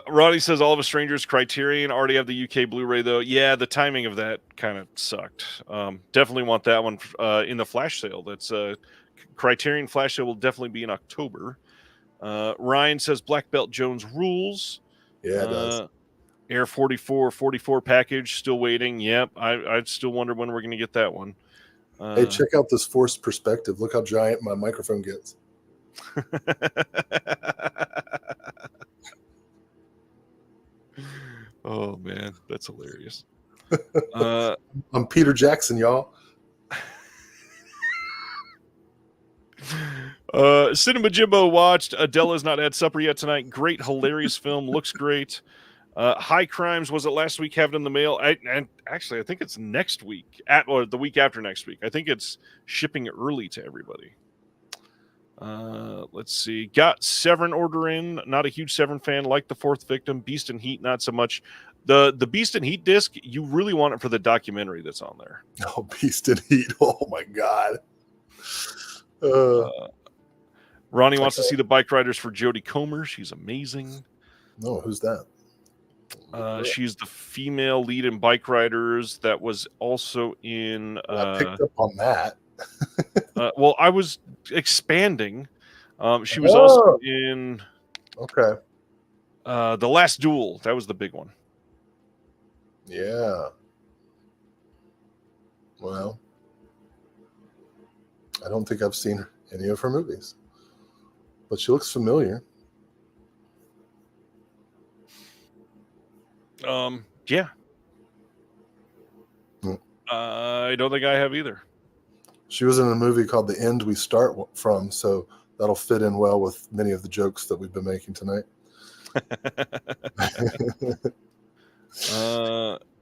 Ronnie says All of Us Strangers Criterion already have the UK Blu-ray though. Yeah, the timing of that kind of sucked. Definitely want that one in the flash sale. That's Criterion flash sale will definitely be in October. Ryan says Black Belt Jones rules. Yeah, it does. Air 44 package still waiting. Yep, I still wonder when we're going to get that one. Hey, check out this forced perspective. Look how giant my microphone gets. Oh man, that's hilarious. I'm Peter Jackson, y'all. Cinema Jimbo watched Adela's Not Had Supper Yet tonight. Great, hilarious film. Looks great. High Crimes, was it last week? Have it in the mail. And actually, I think it's next week, or the week after next week. I think it's shipping early to everybody. Let's see. Got Severin order in. Not a huge Severin fan. Like The Fourth Victim. Beast and Heat, not so much. The Beast and Heat disc, you really want it for the documentary that's on there. Oh, Beast and Heat. Oh my God. Ronnie wants to see the Bike Riders for Jodie Comer. She's amazing. No, who's that? She's the female lead in Bike Riders that was also in. I picked up on that. Well, I was expanding. She was also in. Okay. The Last Duel. That was the big one. Yeah. Well, I don't think I've seen any of her movies, but she looks familiar. Yeah. I don't think I have either. She was in a movie called The End We Start From, so that'll fit in well with many of the jokes that we've been making tonight.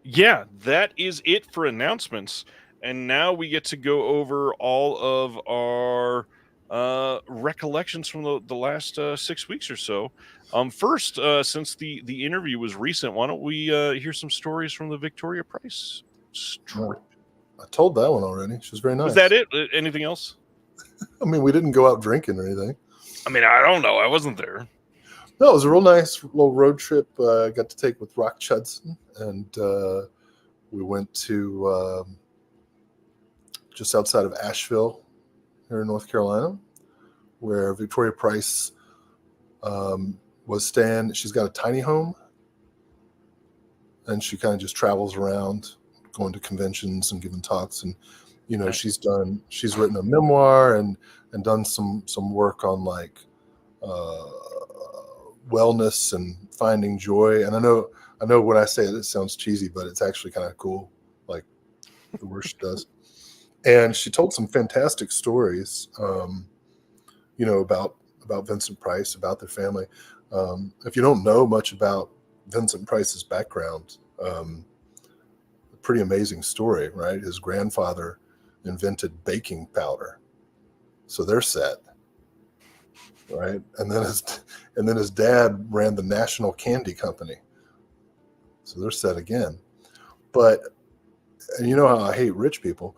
Yeah, that is it for announcements. And now we get to go over all of our recollections from the last 6 weeks or so. First, since the interview was recent, why don't we hear some stories from the Victoria Price strip? I told that one already. She was very nice. Was that it? Anything else? I mean, we didn't go out drinking or anything. I mean, I don't know. I wasn't there. No, it was a real nice little road trip I got to take with Rock Chudson, and we went to just outside of Asheville here in North Carolina, where Victoria Price was staying. She's got a tiny home, and she kind of just travels around, going to conventions and giving talks. And you know, she's written a memoir and done some work on like wellness and finding joy. And I know when I say it, it sounds cheesy, but it's actually kind of cool, like the work she does. And she told some fantastic stories, you know, about Vincent Price, about their family. If you don't know much about Vincent Price's background, pretty amazing story, right? His grandfather invented baking powder, so they're set, right? And then his dad ran the National Candy Company, So they're set again. But, and you know how I hate rich people,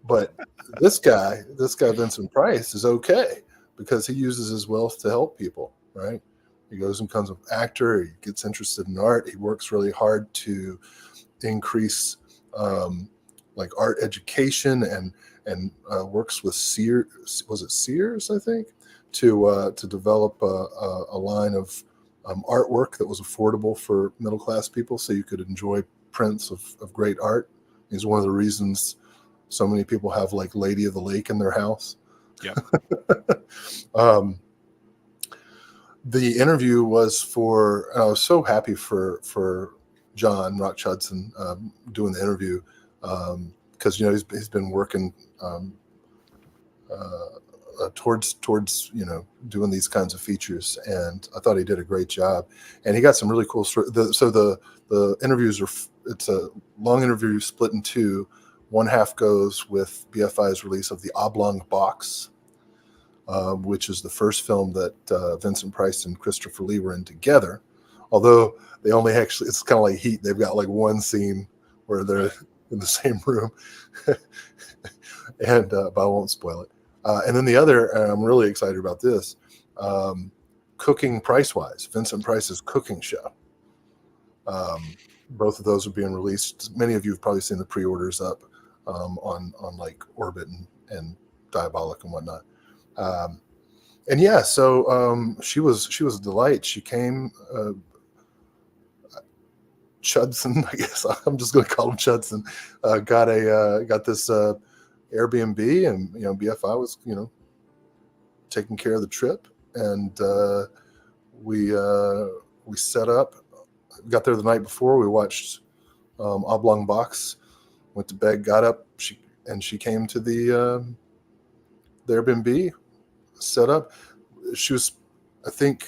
but this guy, Vincent Price, is okay because he uses his wealth to help people, right? He goes and becomes an actor. He gets interested in art. He works really hard to increase like art education and works with Sears. Was it Sears? I think to develop a line of artwork that was affordable for middle class people, so you could enjoy prints of great art. Is one of the reasons so many people have like Lady of the Lake in their house. Yeah. The interview was for, and I was so happy for John Rock Hudson doing the interview because he's been working towards doing these kinds of features, and I thought he did a great job, and he got some really cool stories. So the interviews it's a long interview split in two. One half goes with BFI's release of The Oblong Box, which is the first film that Vincent Price and Christopher Lee were in together. Although they only actually, it's kind of like Heat. They've got like one scene where they're in the same room, and but I won't spoil it. And then the other, and I'm really excited about this, Cooking Price-Wise, Vincent Price's cooking show. Both of those are being released. Many of you have probably seen the pre-orders up on like Orbit and Diabolic and whatnot. And yeah, so she was a delight. She came, Chudson, I guess I'm just going to call him Chudson. Got this Airbnb, and BFI was taking care of the trip, and we set up. Got there the night before. We watched Oblong Box. Went to bed. Got up. She came to the Airbnb. Set up. She was, I think,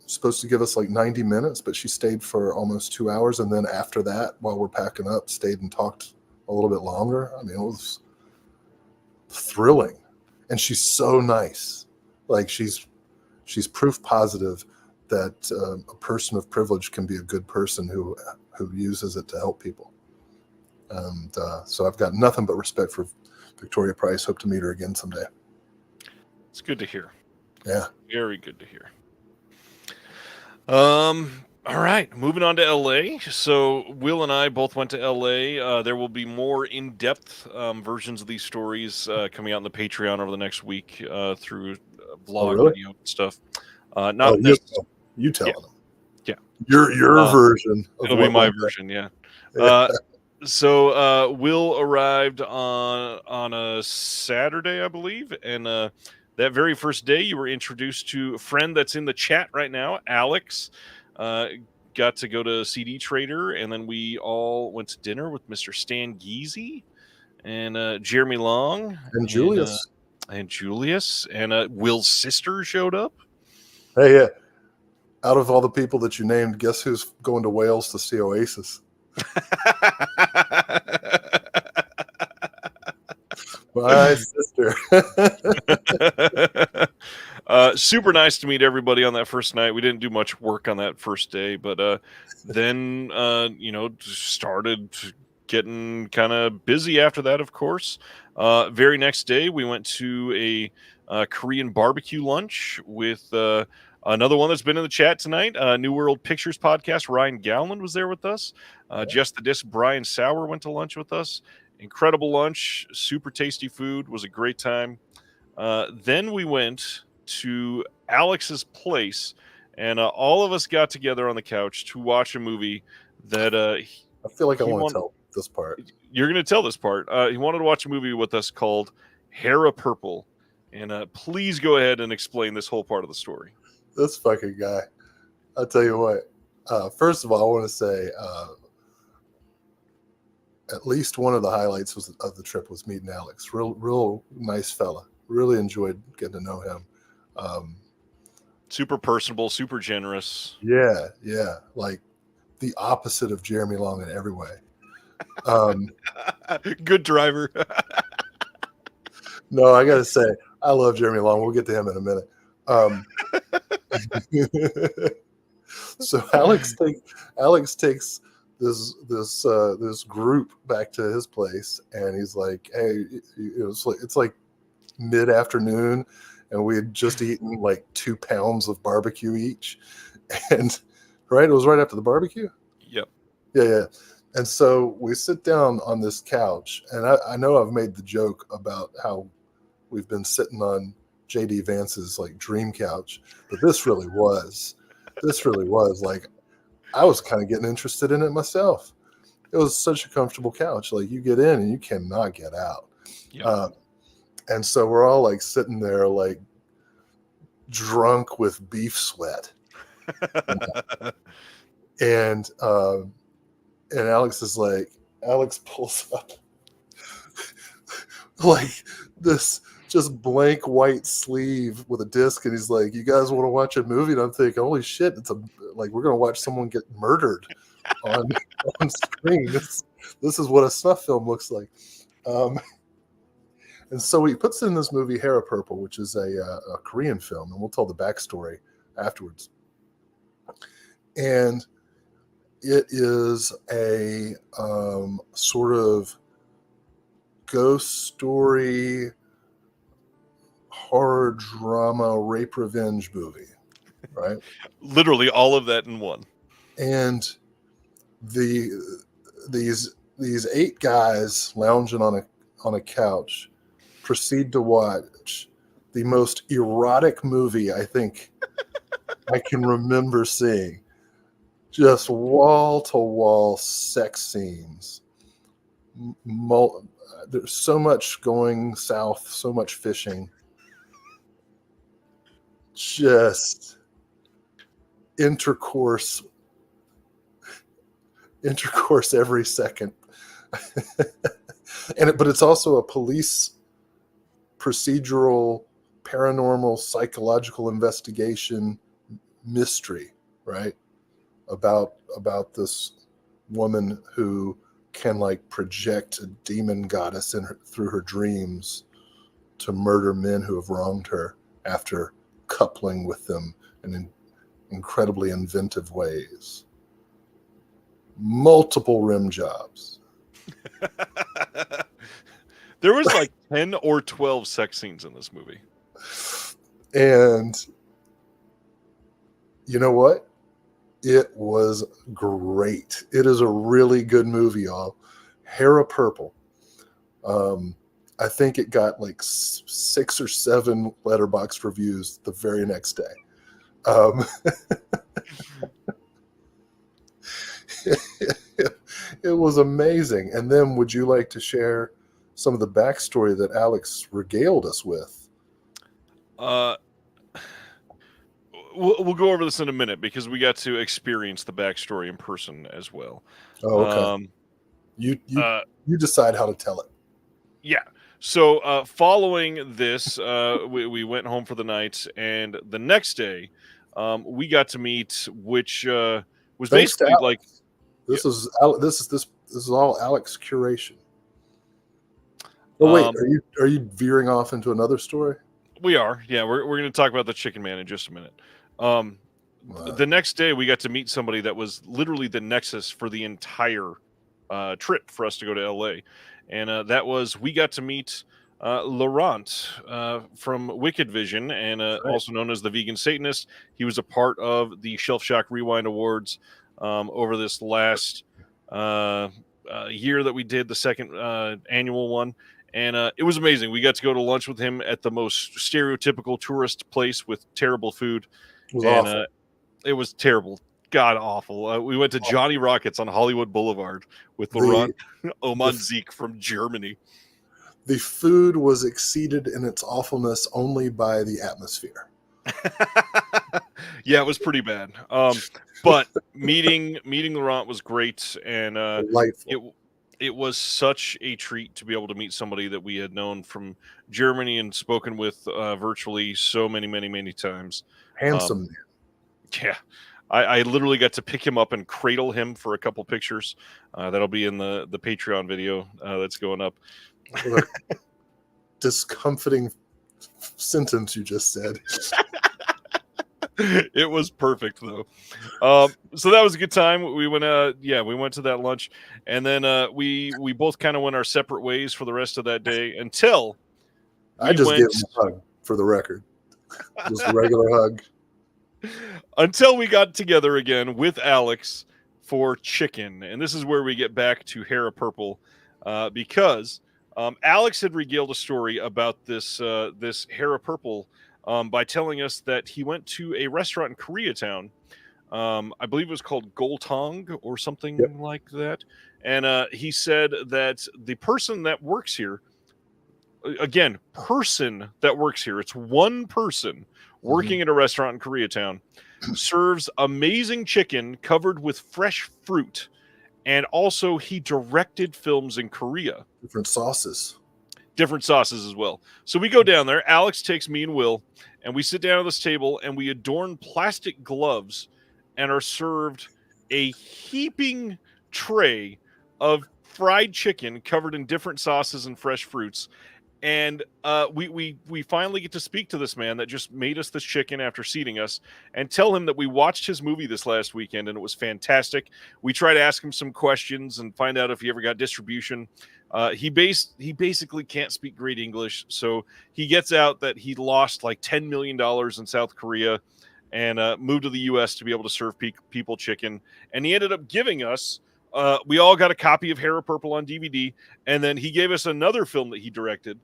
supposed to give us like 90 minutes, but she stayed for almost 2 hours, and then after that, while we're packing up, stayed and talked a little bit longer. I mean, it was thrilling, and she's so nice. Like she's proof positive that a person of privilege can be a good person who uses it to help people. And so I've got nothing but respect for Victoria Price. Hope to meet her again someday. It's good to hear. Yeah. Very good to hear. All right, moving on to LA. So Will and I both went to LA. There will be more in-depth versions of these stories coming out on the Patreon over the next week through vlog video and stuff. You tell them. Yeah. Your version. It'll be my version, yeah. So Will arrived on a Saturday, I believe, and that very first day, you were introduced to a friend that's in the chat right now, Alex. Got to go to CD Trader, and then we all went to dinner with Mr. Stan Geezy and Jeremy Long and Julius. And Will's sister showed up. Hey, yeah. Out of all the people that you named, guess who's going to Wales to see Oasis? My sister. Super nice to meet everybody on that first night. We didn't do much work on that first day, but then started getting kind of busy after that, of course. Very next day, we went to a Korean barbecue lunch with another one that's been in the chat tonight, New World Pictures podcast. Ryan Gowland was there with us. Just the Disc, Brian Sauer went to lunch with us. Incredible lunch, super tasty food, was a great time. Then we went to Alex's place, and all of us got together on the couch to watch a movie that I feel like I want to tell this part. You're going to tell this part. He wanted to watch a movie with us called Hera Purple, and please go ahead and explain this whole part of the story. This fucking guy. I'll tell you what. First of all, I want to say at least one of the highlights of the trip was meeting Alex. Real nice fella. Really enjoyed getting to know him. Super personable, super generous. Yeah. Like the opposite of Jeremy Long in every way. Good driver. No, I got to say, I love Jeremy Long. We'll get to him in a minute. So Alex takes this group back to his place, and he's like, "Hey, it's like mid afternoon, and we had just eaten like 2 pounds of barbecue each, and right, it was right after the barbecue. Yep. Yeah. And so we sit down on this couch, and I know I've made the joke about how we've been sitting on JD Vance's like dream couch, but this really was like, I was kind of getting interested in it myself. It was such a comfortable couch. Like, you get in and you cannot get out. Yep. And so we're all like sitting there, like drunk with beef sweat. And Alex pulls up like this just blank white sleeve with a disc, and he's like, "You guys want to watch a movie?" And I'm thinking, "Holy shit! We're gonna watch someone get murdered on screen. This is what a snuff film looks like." And so he puts in this movie, Hair of Purple, which is a Korean film, and we'll tell the backstory afterwards. And it is a sort of ghost story, horror drama, rape revenge movie, right? Literally all of that in one. And these 8 guys lounging on a couch proceed to watch the most erotic movie I think I can remember seeing. Just wall to wall sex scenes. There's so much going south, so much fishing. Just intercourse every second. But it's also a police procedural, paranormal, psychological investigation mystery, right? About this woman who can like project a demon goddess through her dreams to murder men who have wronged her after coupling with them in incredibly inventive ways. Multiple rim jobs. There was like 10 or 12 sex scenes in this movie. And you know what? It was great. It is a really good movie, y'all. Hair of Purple. I think it got like 6 or 7 Letterboxd reviews the very next day. It was amazing. And then would you like to share some of the backstory that Alex regaled us with? We'll go over this in a minute because we got to experience the backstory in person as well. Oh, okay. You decide how to tell it. Yeah. So following this, we went home for the night, and the next day, we got to meet, which was Thanks basically like this is all Alex curation. Oh wait, are you veering off into another story? We are. Yeah, we're going to talk about the Chicken Man in just a minute. The next day, we got to meet somebody that was literally the nexus for the entire trip for us to go to LA. And that was, we got to meet Laurent from Wicked Vision, and also known as the Vegan Satanist. He was a part of the Shelf Shock Rewind Awards over this last year that we did the second annual one. And it was amazing. We got to go to lunch with him at the most stereotypical tourist place with terrible food. It was awful. It was terrible. God awful. We went to Johnny Rockets on Hollywood Boulevard with Laurent Omanzik from Germany. The food was exceeded in its awfulness only by the atmosphere. Yeah, it was pretty bad. But meeting Laurent was great, and it was such a treat to be able to meet somebody that we had known from Germany and spoken with virtually so many times. Handsome man. Yeah. I literally got to pick him up and cradle him for a couple pictures. That'll be in the Patreon video that's going up. What a discomforting sentence you just said. It was perfect though. So that was a good time. We went we went to that lunch, and then we both kind of went our separate ways for the rest of that day until I we just gave went him a hug for the record. Just a regular hug. until we got together again with Alex for chicken. And this is where we get back to Hair of Purple, because Alex had regaled a story about this Hair of Purple by telling us that he went to a restaurant in Koreatown. I believe it was called Goltong or something Yep. like that. And he said that the person that works here, again, person that works here, it's one person working at a restaurant in Koreatown, serves amazing chicken covered with fresh fruit. And also, he directed films in Korea. Different sauces. Different sauces as well. So we go down there. Alex takes me and Will, and we sit down at this table, and we adorn plastic gloves and are served a heaping tray of fried chicken covered in different sauces and fresh fruits. And we finally get to speak to this man that just made us this chicken after seating us, and tell him that we watched his movie this last weekend and it was fantastic. We try to ask him some questions and find out if he ever got distribution. He basically can't speak great English, so he gets out that he lost like $10 million in South Korea and moved to the U.S. to be able to serve people chicken. And he ended up giving us, we all got a copy of Hair of Purple on DVD, and then he gave us another film that he directed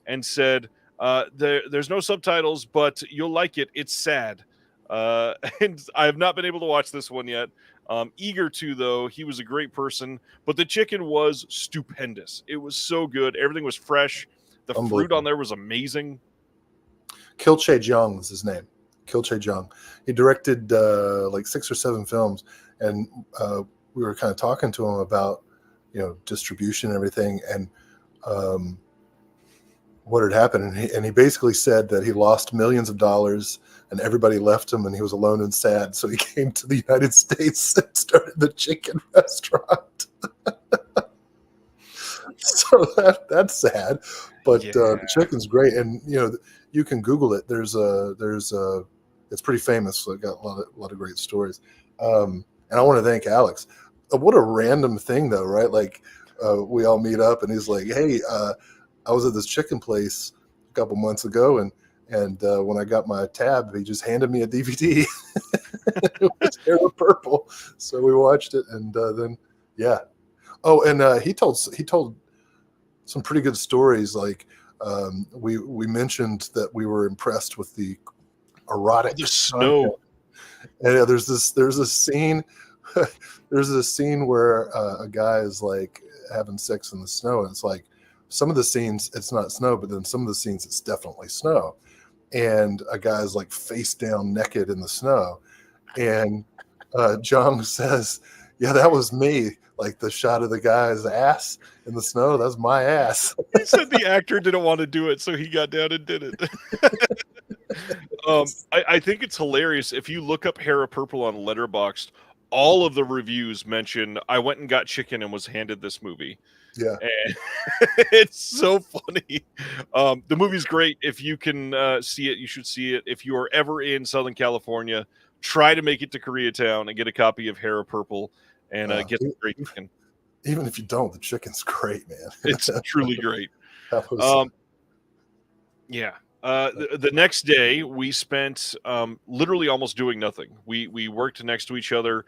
and said, there's no subtitles, but you'll like it. It's sad. And I have not been able to watch this one yet. Eager to, though. He was a great person, but the chicken was stupendous. It was so good. Everything was fresh. The fruit on there was amazing. Kil Chae-jung is his name. Kil Chae-jung. He directed like 6 or 7 films, and we were kind of talking to him about, distribution and everything, and what had happened. And he basically said that he lost millions of dollars and everybody left him and he was alone and sad. So he came to the United States and started the chicken restaurant. So that's sad, but the chicken's great. And, you can Google it. It's pretty famous. So it got a lot of great stories. And I want to thank Alex. What a random thing though, right? Like we all meet up and he's like, hey, I was at this chicken place a couple months ago, and when I got my tab, he just handed me a DVD. It was Hair of Purple, so we watched it, and then yeah. Oh, and he told some pretty good stories. Like we mentioned that we were impressed with the erotic snow. And there's a scene. There's a scene where a guy is like having sex in the snow, and it's like, some of the scenes it's not snow, but then some of the scenes it's definitely snow, and a guy's like face down naked in the snow, and Jung says, yeah, that was me. Like the shot of the guy's ass in the snow, that's my ass. He said the actor didn't want to do it, so he got down and did it. I think it's hilarious. If you look up Hair of Purple on Letterboxd, all of the reviews mention, I went and got chicken and was handed this movie. Yeah. And it's so funny. The movie's great. If you can see it, you should see it. If you are ever in Southern California, try to make it to Koreatown and get a copy of Hair of Purple and get some great chicken. Even if you don't, the chicken's great, man. It's truly great. Yeah. The next day we spent literally almost doing nothing. We worked next to each other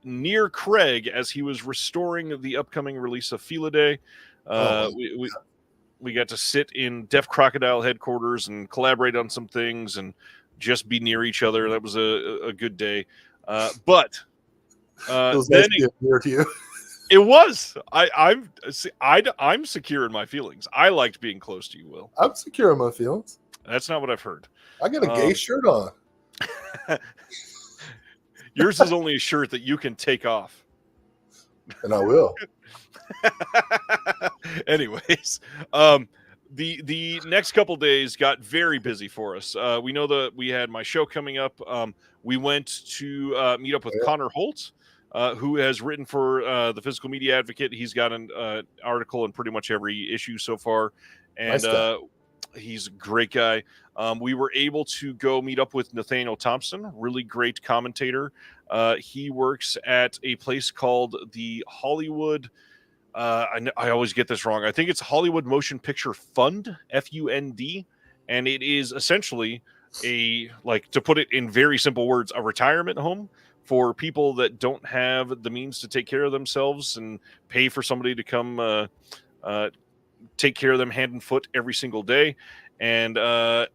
near Craig as he was restoring the upcoming release of Felidae. We got to sit in Def Crocodile headquarters and collaborate on some things and just be near each other. That was a good day. But then near to you. It was. I'm secure in my feelings. I liked being close to you, Will. I'm secure in my feelings. That's not what I've heard. I got a gay shirt on. Yours is only a shirt that you can take off. And I will. Anyways, the next couple days got very busy for us. We know that we had my show coming up. We went to meet up with Connor Holtz, who has written for the Physical Media Advocate. He's got an article in pretty much every issue so far. And He's a great guy. We were able to go meet up with Nathaniel Thompson, really great commentator. He works at a place called the Hollywood. I always get this wrong. I think it's Hollywood Motion Picture Fund, FUND, and it is essentially like, to put it in very simple words, a retirement home for people that don't have the means to take care of themselves and pay for somebody to come take care of them hand and foot every single day. And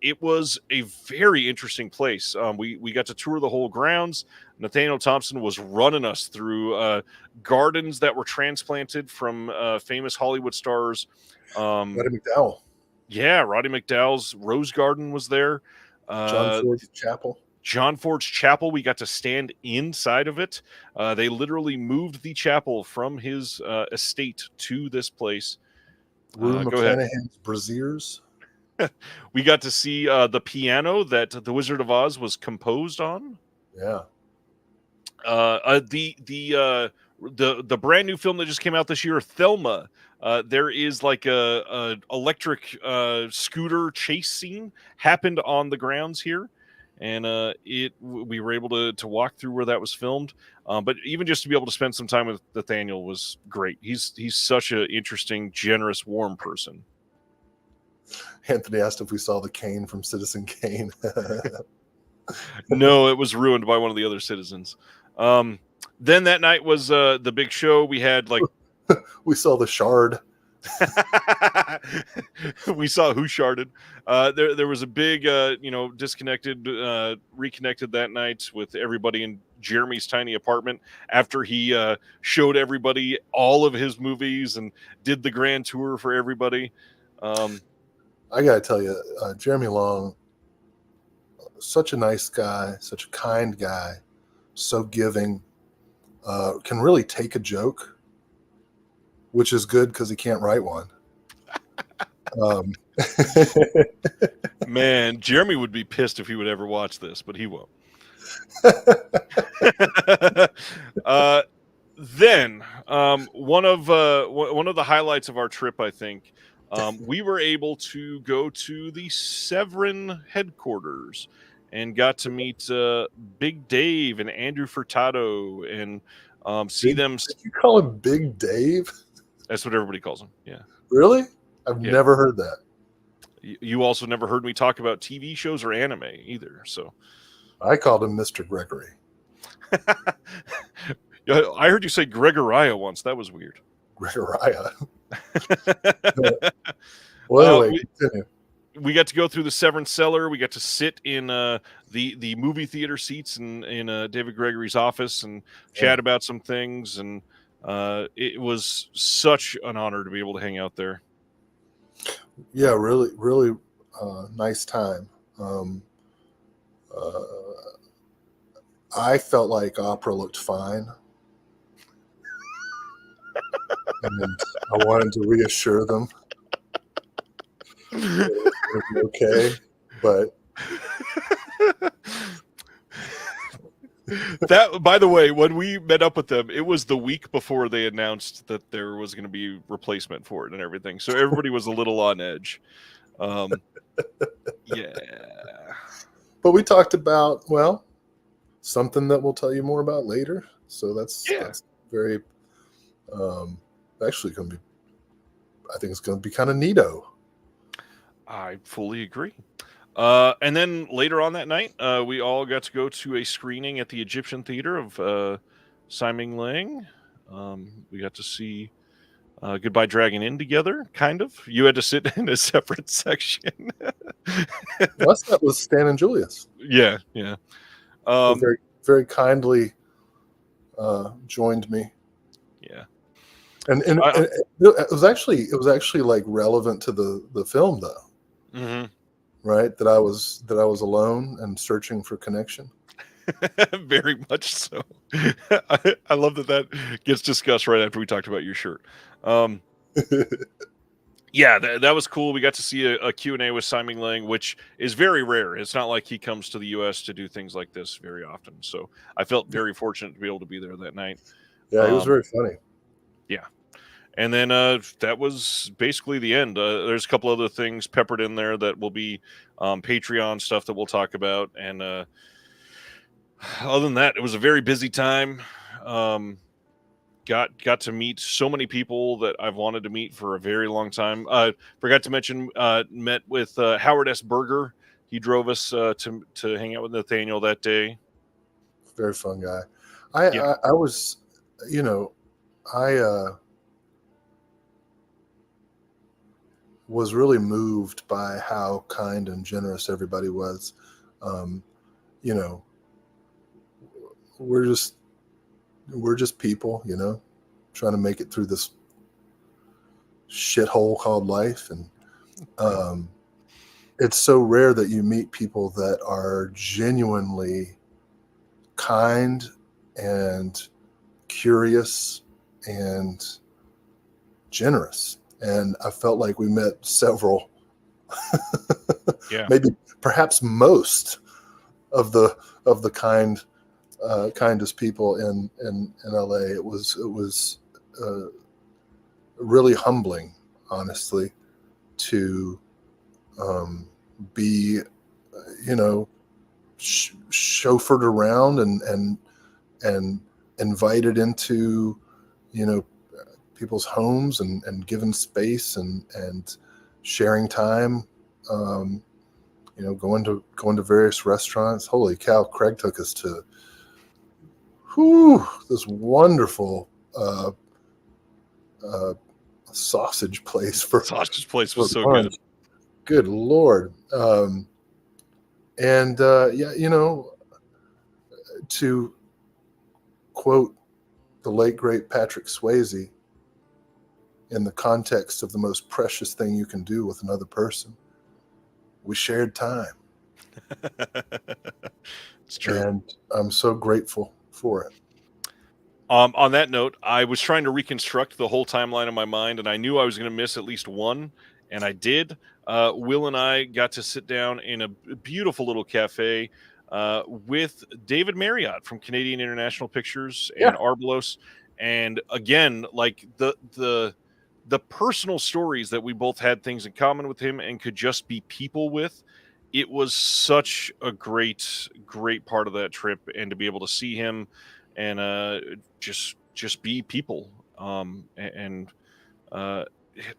it was a very interesting place. We got to tour the whole grounds. Nathaniel Thompson was running us through gardens that were transplanted from famous Hollywood stars. Roddy McDowell. Yeah, Roddy McDowell's Rose Garden was there. John Ford's Chapel. John Ford's Chapel, we got to stand inside of it. They literally moved the chapel from his estate to this place. Rue Go ahead. McClanahan's Braziers. We got to see the piano that The Wizard of Oz was composed on. Yeah. The brand new film that just came out this year, Thelma. There is like a electric scooter chase scene happened on the grounds here, and we were able to walk through where that was filmed. But even just to be able to spend some time with Nathaniel was great. He's such an interesting, generous, warm person. Anthony asked if we saw the cane from Citizen Kane. No, it was ruined by one of the other citizens. Then that night was the big show. We had like we saw the Shard. We saw who sharded. There was a big disconnected, reconnected that night with everybody in Jeremy's tiny apartment after he showed everybody all of his movies and did the grand tour for everybody. I gotta tell you, Jeremy Long, such a nice guy, such a kind guy, so giving, can really take a joke, which is good because he can't write one. Man, Jeremy would be pissed if he would ever watch this, but he won't. Then one of the highlights of our trip, I think, we were able to go to the Severin headquarters and got to meet Big Dave and Andrew Furtado and see them. Did you call him Big Dave? That's what everybody calls him. Yeah. Really? I've never heard that. You also never heard me talk about TV shows or anime either. So I called him Mr. Gregory. I heard you say Gregoria once. That was weird. Gregoria. Well, anyway, we got to go through the Severin cellar. We got to sit in the movie theater seats in David Gregory's office and chat about some things. And it was such an honor to be able to hang out there. Yeah, really, really nice time. I felt like opera looked fine. And I wanted to reassure them it would be okay, but that, by the way, when we met up with them, it was the week before they announced that there was going to be replacement for it and everything. So everybody was a little on edge. Yeah. But we talked about, well, something that we'll tell you more about later. So that's very actually going to be, I think it's going to be kind of neato. I fully agree. And then later on that night, we all got to go to a screening at the Egyptian Theater of Simon Lang. We got to see Goodbye Dragon Inn together, kind of. You had to sit in a separate section. That was Stan and Julius. Yeah. Very, very kindly joined me. Yeah. And it was actually like relevant to the film though. Mm-hmm. Right? That I was alone and searching for connection. Very much so. I love that gets discussed right after we talked about your shirt. Yeah, that was cool. We got to see a Q&A with Simon Lang, which is very rare. It's not like he comes to the U.S. to do things like this very often. So I felt very fortunate to be able to be there that night. Yeah, he was very funny. Yeah. And then that was basically the end. There's a couple other things peppered in there that will be Patreon stuff that we'll talk about. And other than that, it was a very busy time. Got to meet so many people that I've wanted to meet for a very long time. Forgot to mention, met with Howard S. Berger. He drove us to hang out with Nathaniel that day. Very fun guy. Yeah. I was, I was really moved by how kind and generous everybody was. You know, we're just people, trying to make it through this shithole called life. And it's so rare that you meet people that are genuinely kind and curious and generous. And I felt like we met several, Yeah. maybe perhaps most of the kindest people in LA. It was really humbling, honestly, to be, chauffeured around and invited into, people's homes and given space and sharing time, going to various restaurants. Holy cow, Craig took us to this wonderful sausage place Sausage place was so lunch. Good Lord. To quote the late great Patrick Swayze, in the context of the most precious thing you can do with another person, we shared time. It's true. And I'm so grateful for it. On that note, I was trying to reconstruct the whole timeline in my mind, and I knew I was going to miss at least one, and I did. Will and I got to sit down in a beautiful little cafe with David Marriott from Canadian International Pictures and Arbalos. And again, like the personal stories that we both had things in common with him and could just be people with. It was such a great part of that trip, and to be able to see him and just be people, and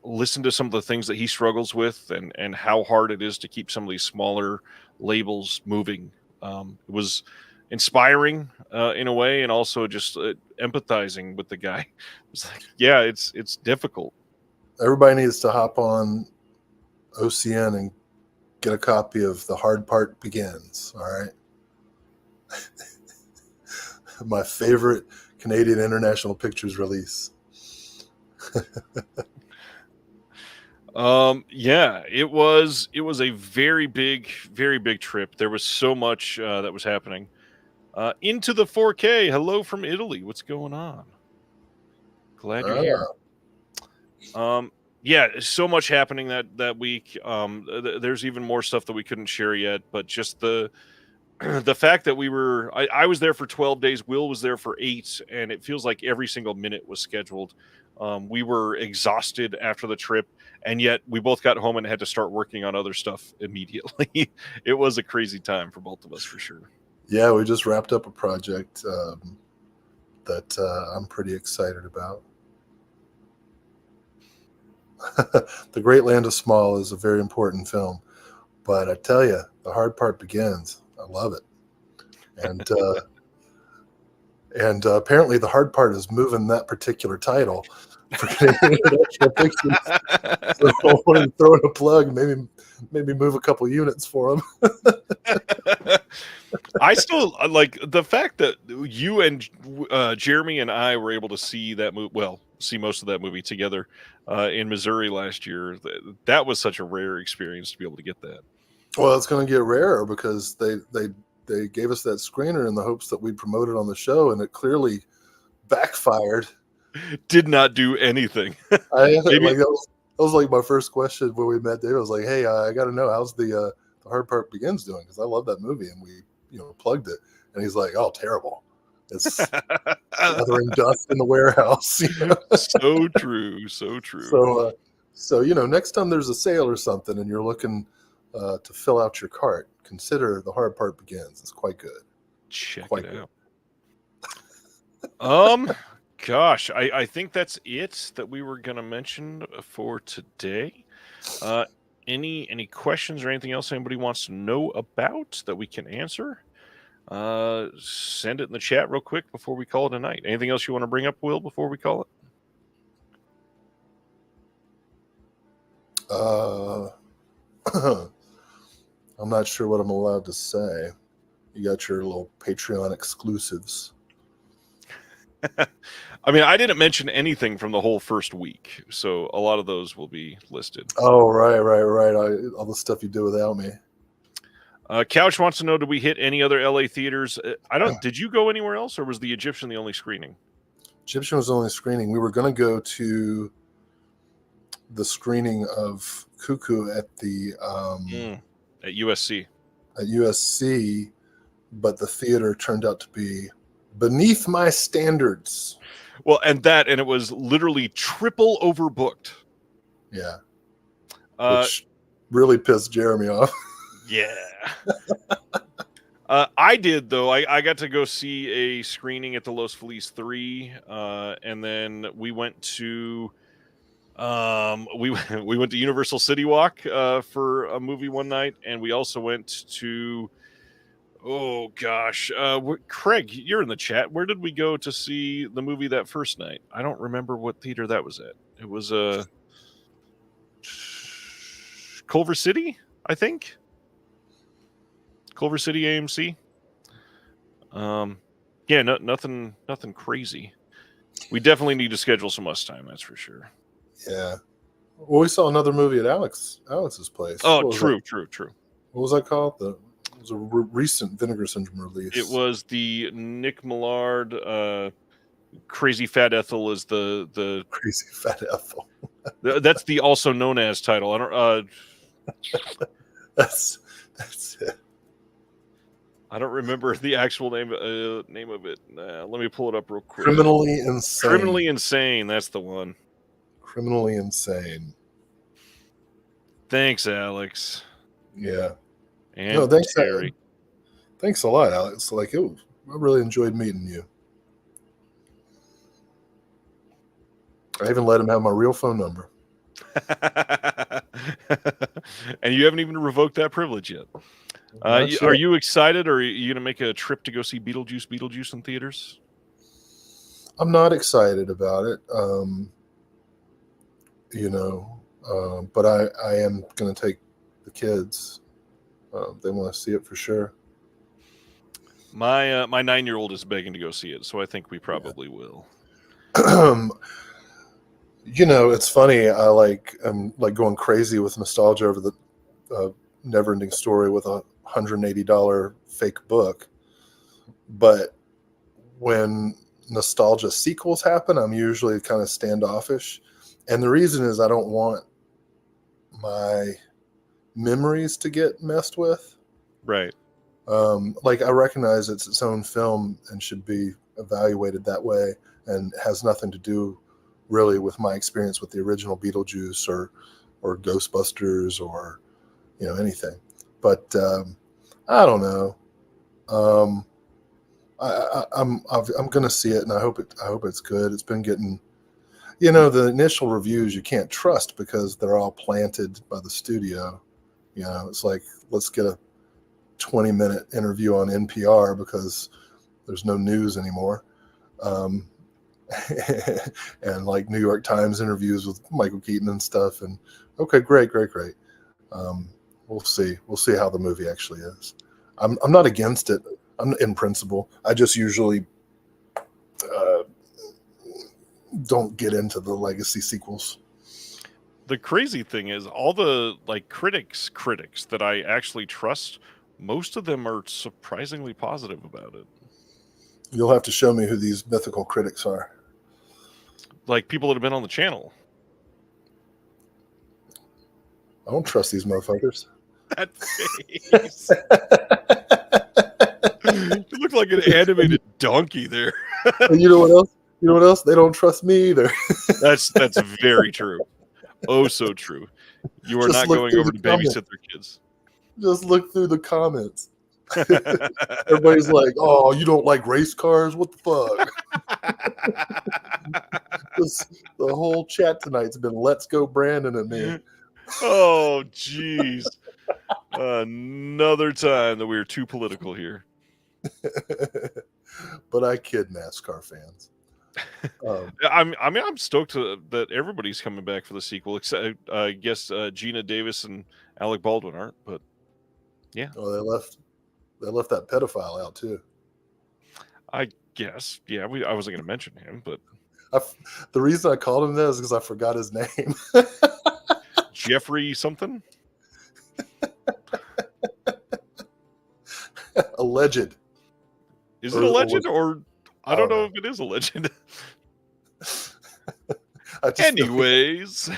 listen to some of the things that he struggles with, and how hard it is to keep some of these smaller labels moving. It was inspiring in a way, and also just empathizing with the guy. It's like, yeah, it's difficult. Everybody needs to hop on OCN and get a copy of The Hard Part Begins. All right. My favorite Canadian International Pictures release. Yeah, it was a very big trip. There was so much that was happening. Into the 4K. Hello from Italy. What's going on? Glad you're here. Yeah, so much happening that week. There's even more stuff that we couldn't share yet, but just the fact that I was there for 12 days, Will was there for 8, and it feels like every single minute was scheduled. We were exhausted after the trip, and yet we both got home and had to start working on other stuff immediately. It was a crazy time for both of us, for sure. Yeah, we just wrapped up a project that I'm pretty excited about. The Great Land of Small is a very important film, but I tell you, The Hard Part Begins. I love it. And apparently the hard part is moving that particular title for Canadian International Pictures. So I wanted to throw in a plug, maybe move a couple units for them. I still like the fact that you and Jeremy and I were able to see that movie. Well, see most of that movie together in Missouri last year. That was such a rare experience to be able to get that. Well, it's going to get rarer because they gave us that screener in the hopes that we'd promote it on the show, and it clearly backfired. Did not do anything. That was like my first question when we met David. I was like, "Hey, I got to know, how's the Hard Part Begins doing?" Because I love that movie, and we plugged it, and he's like, "Oh, terrible." It's gathering dust in the warehouse. So true. So true. So next time there's a sale or something, and you're looking to fill out your cart, consider The Hard Part Begins. It's quite good. Check Quite it good. out. Gosh, I think that's it that we were going to mention for today. Any questions or anything else anybody wants to know about that we can answer? Send it in the chat real quick before we call it a night. Anything else you want to bring up, Will, before we call it? I'm not sure what I'm allowed to say. You got your little Patreon exclusives. I mean, I didn't mention anything from the whole first week, so a lot of those will be listed. Oh, right. All the stuff you do without me. Couch wants to know, did we hit any other LA theaters? Did you go anywhere else, or was the Egyptian the only screening? Egyptian was the only screening. We were going to go to the screening of Cuckoo at the at USC. At USC, but the theater turned out to be beneath my standards. Well, and it was literally triple overbooked. Yeah. Which really pissed Jeremy off. Yeah. I did, though. I got to go see a screening at the Los Feliz 3, and then we went to we went to Universal City Walk for a movie one night, and we also went to Craig, you're in the chat. Where did we go to see the movie that first night? I don't remember what theater that was at. It was Culver City, I think. Culver City AMC. Yeah, nothing crazy. We definitely need to schedule some us time, that's for sure. Yeah. Well, we saw another movie at Alex's place. Oh, true. What was that called? It was a recent Vinegar Syndrome release. It was the Nick Millard Crazy Fat Ethel is the Crazy Fat Ethel. That's the also known as title. I don't that's it. I don't remember the actual name of it. Let me pull it up real quick. Criminally Insane. Criminally Insane. That's the one. Criminally Insane. Thanks, Alex. Yeah. And no, thanks, Terry. Thanks a lot, Alex. I really enjoyed meeting you. I even let him have my real phone number. And you haven't even revoked that privilege yet. Are you excited, or are you going to make a trip to go see Beetlejuice in theaters? I'm not excited about it, but I am going to take the kids. They want to see it for sure. My 9-year-old is begging to go see it, so I think we probably will. It's funny. I'm going crazy with nostalgia over the Never-Ending Story with a $180 fake book. But when nostalgia sequels happen, I'm usually kind of standoffish. And the reason is I don't want my memories to get messed with. Right. I recognize it's its own film and should be evaluated that way, and has nothing to do really with my experience with the original Beetlejuice or Ghostbusters or anything. But I don't know. I'm going to see it, and I hope it's good. It's been getting, the initial reviews you can't trust because they're all planted by the studio. It's like, let's get a 20-minute interview on NPR because there's no news anymore. And like New York Times interviews with Michael Keaton and stuff. And okay, great. We'll see how the movie actually is. I'm not against it. I'm in principle. I just usually don't get into the legacy sequels. The crazy thing is, all the critics that I actually trust, most of them are surprisingly positive about it. You'll have to show me who these mythical critics are. Like people that have been on the channel. I don't trust these motherfuckers. That face. You look like an animated donkey there. And you know what else? You know what else? They don't trust me either. That's very true. Oh, so true. You are Just not look going through over the to babysit comments. their kids. Just look through the comments. Everybody's like, "Oh, you don't like race cars? What the fuck?" The whole chat tonight's been "Let's go, Brandon" at me. Oh, jeez. Another time that we are too political here. But I kid NASCAR fans. I'm stoked that everybody's coming back for the sequel, except I guess Gina Davis and Alec Baldwin aren't. But yeah, Oh, they left that pedophile out too. I guess. Yeah, I wasn't going to mention him, but The reason I called him that is because I forgot his name. Jeffrey something. Alleged. Is it a legend or I don't know if it is a legend. Anyways,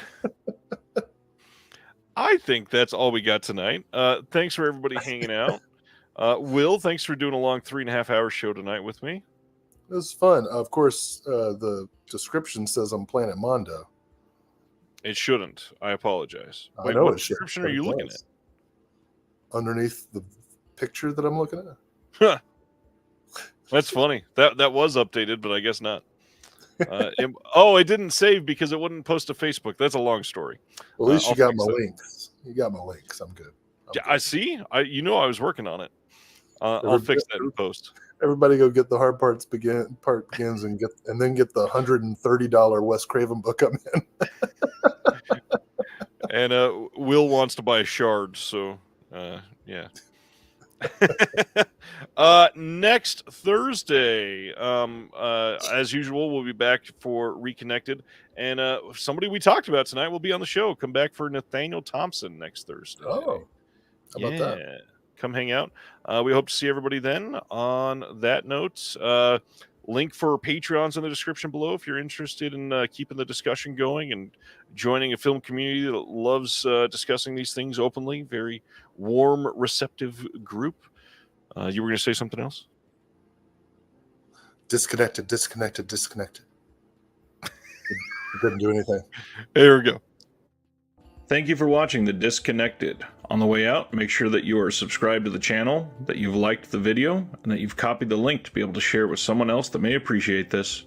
I think that's all we got tonight. Thanks for everybody hanging out. Will, thanks for doing a long 3.5 hour show tonight with me. It was fun. Of course, the description says I'm Planet Mondo. It shouldn't. I apologize. I know what it should. description are you looking at? Underneath the picture that I'm looking at. That's funny. That was updated, but I guess not. It didn't save because it wouldn't post to Facebook. That's a long story. Well, at least you got my links. You got my links. I'm good. I see. I was working on it. I'll fix that in post. Everybody go get the hard part begins and then get the $130 Wes Craven book I'm in. And Will wants to buy a shard, so yeah. Next Thursday, as usual, we'll be back for Reconnected, and somebody we talked about tonight will be on the show. Come back for Nathaniel Thompson next Thursday. Oh, how about that? Come hang out. We hope to see everybody then. On that note, link for Patreons in the description below if you're interested in keeping the discussion going and joining a film community that loves discussing these things openly. Very warm, receptive group. You were going to say something else? Disconnected. Didn't do anything. There we go. Thank you for watching The Disconnected. On the way out, make sure that you are subscribed to the channel, that you've liked the video, and that you've copied the link to be able to share it with someone else that may appreciate this.